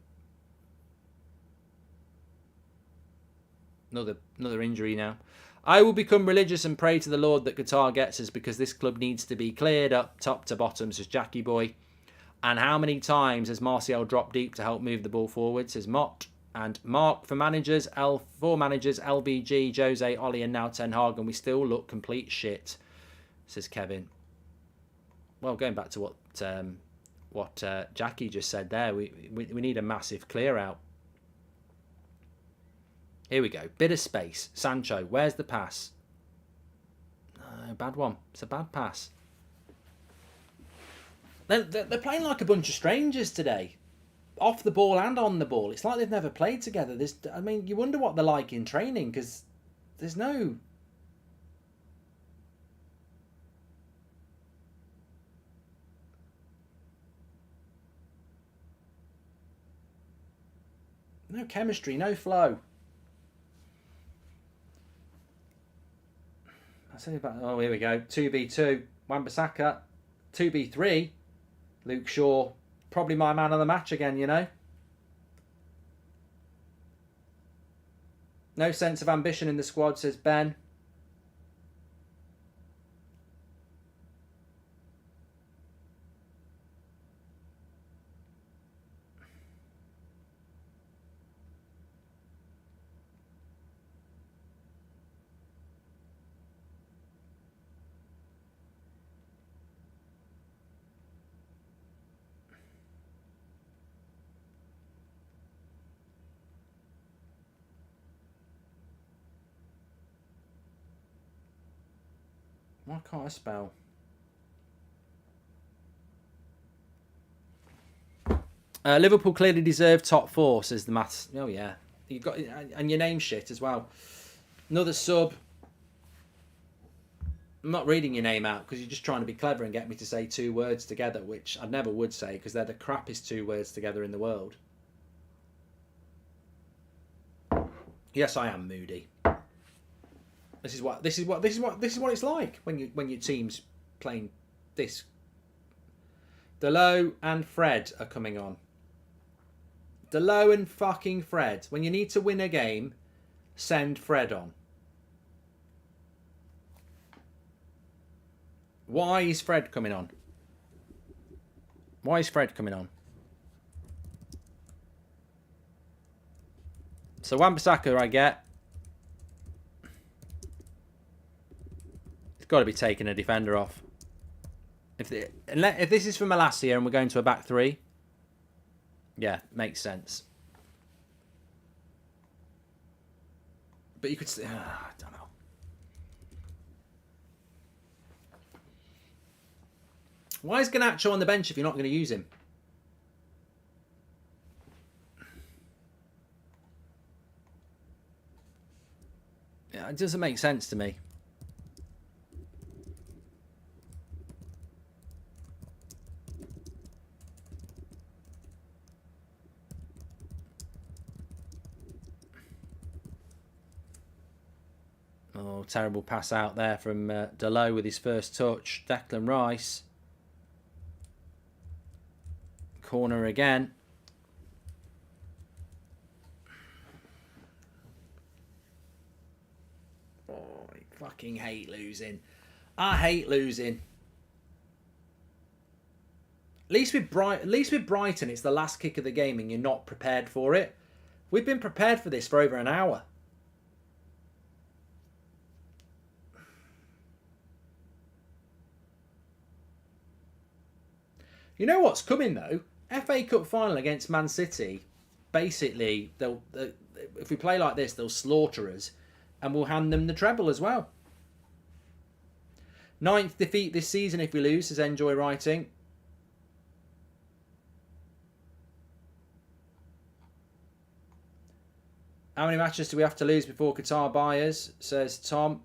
Another injury now. I will become religious and pray to the Lord that Qatar gets us because this club needs to be cleared up top to bottom, says Jackie Boy. And how many times has Martial dropped deep to help move the ball forward, says Mott. And Mark, for managers, LVG, Jose, Ollie and now Ten Hag, and we still look complete shit, says Kevin. Well, going back to what Jackie just said there, we need a massive clear out. Here we go. Bit of space. Sancho, where's the pass? Bad one. It's a bad pass. They're playing like a bunch of strangers today. Off the ball and on the ball. It's like they've never played together. You wonder what they're like in training because there's no chemistry, no flow. Oh, here we go. 2v2. Wan-Bissaka. 2v3. Luke Shaw. Probably my man of the match again, you know. No sense of ambition in the squad, says Ben. Why can't I spell? Liverpool clearly deserve top 4, says the maths. Oh yeah, you got, and your name shit as well. Another sub. I'm not reading your name out because you're just trying to be clever and get me to say 2 words together, which I never would say because they're the crappiest 2 words together in the world. Yes, I am moody. This is what it's like when your team's playing this. Delo and Fred are coming on. Delo and fucking Fred. When you need to win a game, send Fred on. Why is Fred coming on? Why is Fred coming on? So Wan-Bissaka I get. It's got to be taking a defender off. If this is from last year and we're going to a back 3, yeah, makes sense. But you could say, I don't know. Why is Garnacho on the bench if you're not going to use him? Yeah, it doesn't make sense to me. Oh, terrible pass out there from Delo with his first touch. Declan Rice. Corner again. Oh, I fucking hate losing. I hate losing. At least with Brighton, it's the last kick of the game and you're not prepared for it. We've been prepared for this for over an hour. You know what's coming though? FA Cup final against Man City. Basically, if we play like this, they'll slaughter us, and we'll hand them the treble as well. 9th defeat this season if we lose, says Enjoy Writing. How many matches do we have to lose before Qatar buyers? Says Tom.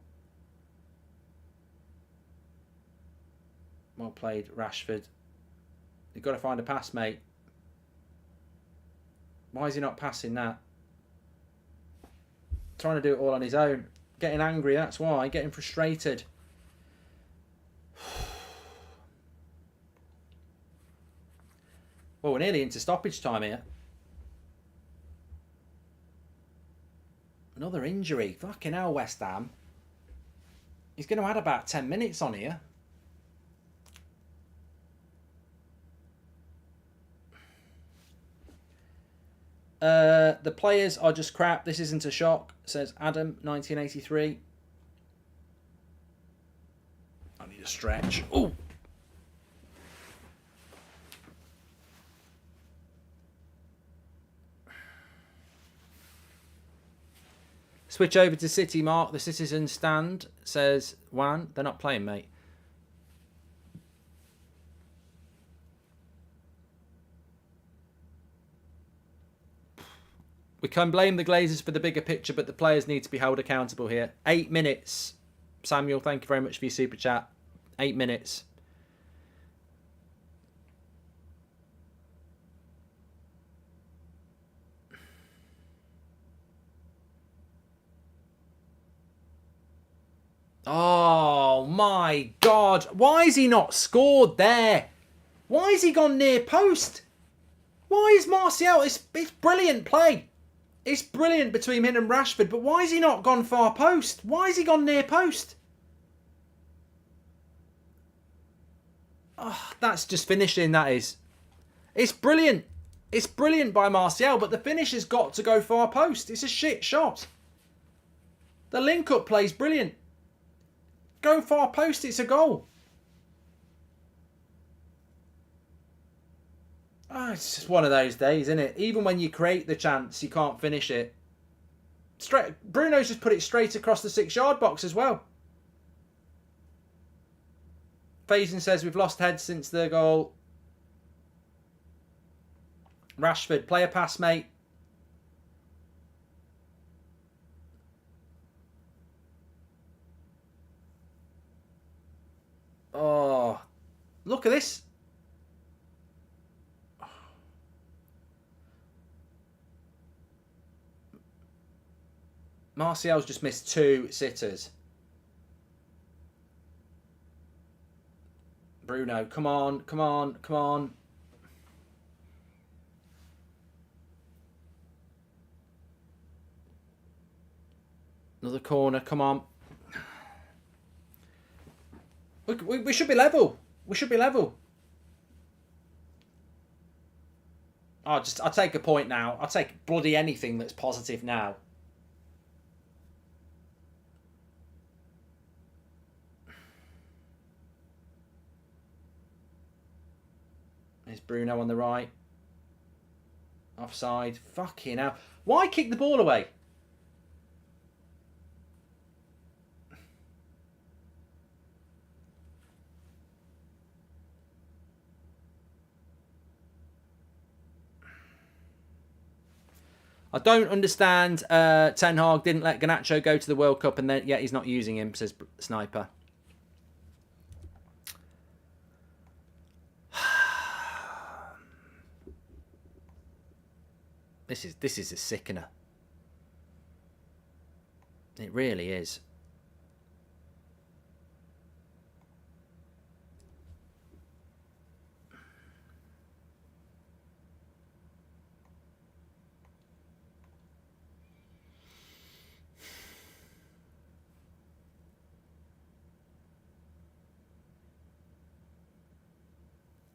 Well played, Rashford. You've got to find a pass, mate. Why is he not passing that? Trying to do it all on his own. Getting angry, that's why. Getting frustrated. Well, we're nearly into stoppage time here. Another injury. Fucking hell, West Ham. He's going to add about 10 minutes on here. The players are just crap. This isn't a shock, says Adam, 1983. I need a stretch. Ooh. Switch over to City, Mark. The Citizen stand, says Wan. They're not playing, mate. We can blame the Glazers for the bigger picture, but the players need to be held accountable here. 8 minutes. Samuel, thank you very much for your super chat. 8 minutes. Oh my God. Why is he not scored there? Why has he gone near post? Why is Martial? It's brilliant play. It's brilliant between him and Rashford, but why has he not gone far post? Why has he gone near post? Oh, that's just finishing, that is. It's brilliant. It's brilliant by Martial, but the finish has got to go far post. It's a shit shot. The link-up play's brilliant. Go far post, it's a goal. Oh, it's just one of those days, isn't it? Even when you create the chance, you can't finish it. Bruno's just put it straight across the 6-yard box as well. Faison says we've lost heads since the goal. Rashford, play a pass, mate. Oh, look at this. Martial's just missed 2 sitters. Bruno, come on, come on, come on. Another corner, come on. We should be level. We should be level. I'll take a point now. I'll take bloody anything that's positive now. There's Bruno on the right. Offside. Fucking hell. Why kick the ball away? I don't understand. Ten Hag didn't let Garnacho go to the World Cup, and then yet he's not using him, says Sniper. This is a sickener. It really is.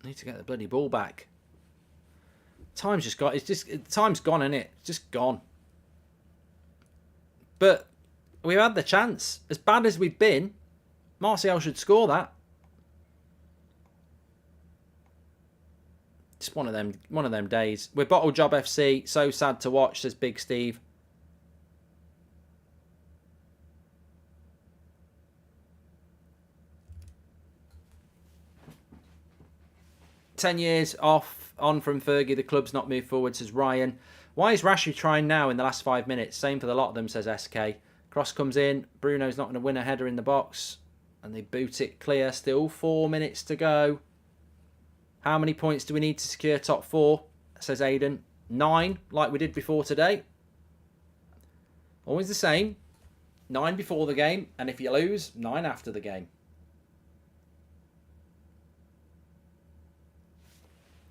Need to get the bloody ball back. Time's just got. Time's gone, isn't it? It's just gone. But we've had the chance. As bad as we've been, Martial should score that. It's one of them days. We're Bottle Job FC. So sad to watch, says Big Steve. "10 years on from Fergie. The club's not moved forward," says Ryan. "Why is Rashford trying now in the last 5 minutes? Same for the lot of them," says SK. Cross comes in. Bruno's not going to win a header in the box. And they boot it clear. Still 4 minutes to go. How many points do we need to secure top 4? Says Aiden. 9, like we did before today. Always the same. 9 before the game. And if you lose, 9 after the game.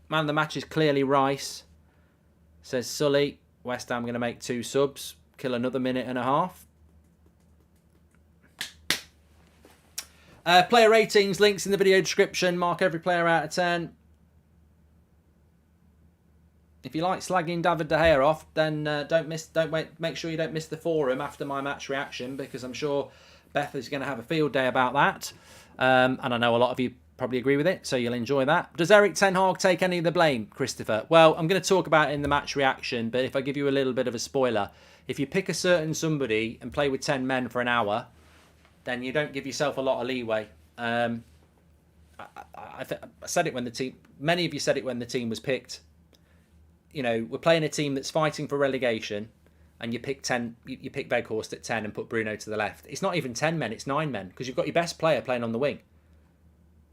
Man of the match is clearly Rice, says Sully. West Ham going to make 2 subs. Kill another minute and a half. Player ratings, links in the video description. Mark every player out of 10. If you like slagging David De Gea off, then make sure you don't miss the forum after my match reaction, because I'm sure Beth is going to have a field day about that. And I know a lot of you probably agree with it, so you'll enjoy that. Does Eric Ten Hag take any of the blame, Christopher? Well, I'm going to talk about it in the match reaction, but if I give you a little bit of a spoiler, if you pick a certain somebody and play with 10 men for an hour, then you don't give yourself a lot of leeway. I said it when the team... Many of you said it when the team was picked. You know, we're playing a team that's fighting for relegation, and you pick 10. You pick Weghorst at 10 and put Bruno to the left. It's not even 10 men, it's 9 men, because you've got your best player playing on the wing.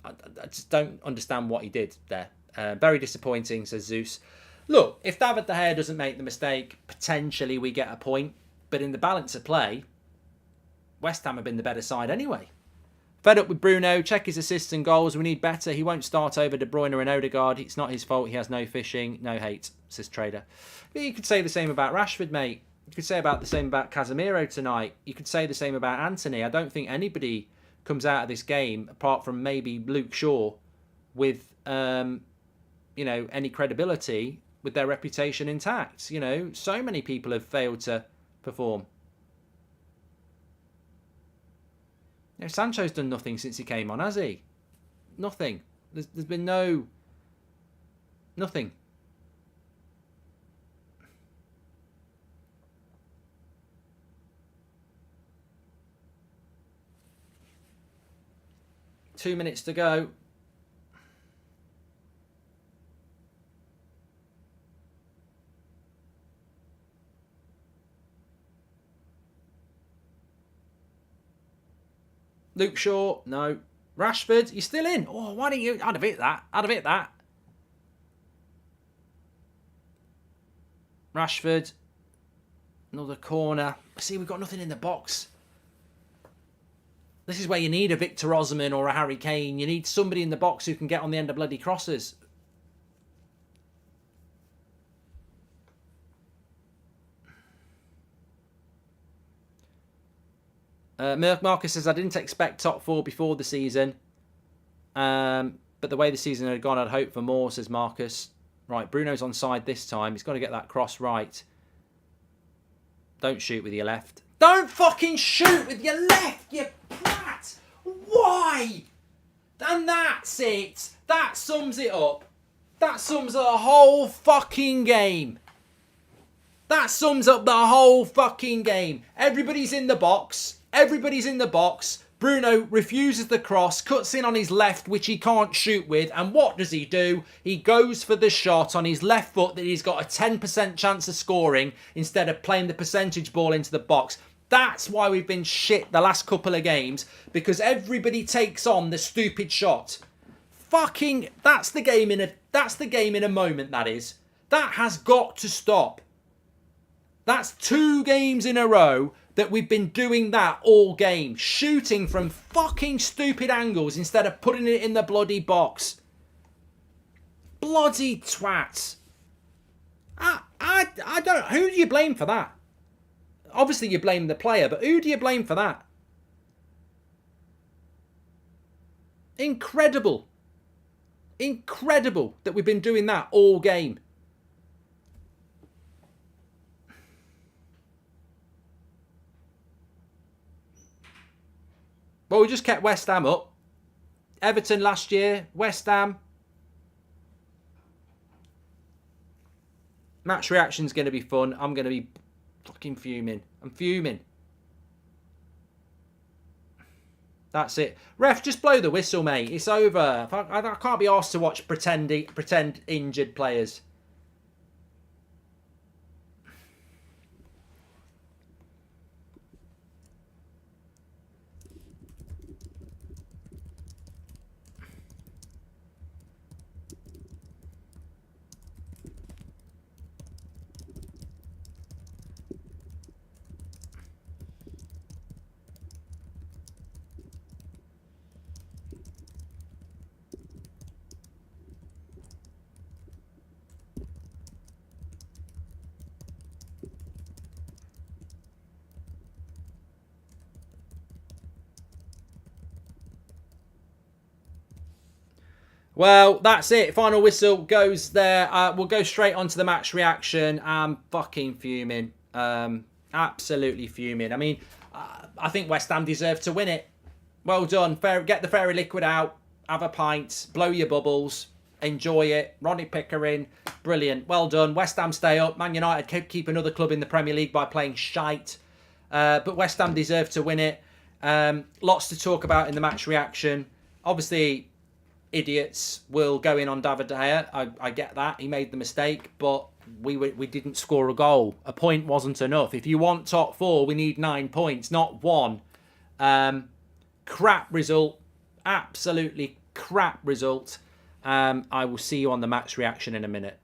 I just don't understand what he did there. Very disappointing, says Zeus. Look, if David De Gea doesn't make the mistake, potentially we get a point. But in the balance of play, West Ham have been the better side anyway. Fed up with Bruno. Check his assists and goals. We need better. He won't start over De Bruyne and Odegaard. It's not his fault. He has no fishing. No hate, says Trader. But you could say the same about Rashford, mate. You could say the same about Casemiro tonight. You could say the same about Anthony. I don't think anybody comes out of this game, apart from maybe Luke Shaw, with any credibility, with their reputation intact. You know, so many people have failed to perform. You know, Sancho's done nothing since he came on, has he? Nothing. There's been nothing. 2 minutes to go. Luke Shaw, no. Rashford, you're still in. Oh, why didn't you? I'd have hit that. I'd have hit that. Rashford. Another corner. See, we've got nothing in the box. This is where you need a Victor Osimhen or a Harry Kane. You need somebody in the box who can get on the end of bloody crosses. Marcus says, I didn't expect top 4 before the season. But the way the season had gone, I'd hoped for more, says Marcus. Right, Bruno's onside this time. He's got to get that cross right. Don't shoot with your left. Don't fucking shoot with your left, you prat! Why? And that's it. That sums it up. That sums up the whole fucking game. That sums up the whole fucking game. Everybody's in the box. Everybody's in the box. Bruno refuses the cross, cuts in on his left, which he can't shoot with. And what does he do? He goes for the shot on his left foot that he's got a 10% chance of scoring instead of playing the percentage ball into the box. That's why we've been shit the last couple of games, because everybody takes on the stupid shot. Fucking, that's the game in a moment, that is. That has got to stop. That's 2 games in a row that we've been doing that all game. Shooting from fucking stupid angles instead of putting it in the bloody box. Bloody twats. I don't... Who do you blame for that? Obviously you blame the player, but who do you blame for that? Incredible. Incredible that we've been doing that all game. Well, we just kept West Ham up. Everton last year, West Ham. Match reaction's going to be fun. I'm going to be fucking fuming. I'm fuming. That's it. Ref, just blow the whistle, mate. It's over. I can't be asked to watch pretend injured players. Well, that's it. Final whistle goes there. We'll go straight on to the match reaction. I'm fucking fuming. Absolutely fuming. I mean, I think West Ham deserved to win it. Well done. Get the fairy liquid out. Have a pint. Blow your bubbles. Enjoy it. Ronnie Pickering. Brilliant. Well done. West Ham stay up. Man United keep another club in the Premier League by playing shite. But West Ham deserved to win it. Lots to talk about in the match reaction. Obviously, idiots will go in on David De Gea. I get that. He made the mistake, but we didn't score a goal. A point wasn't enough. If you want top 4, we need 9 points, not 1. Crap result. Absolutely crap result. I will see you on the match reaction in a minute.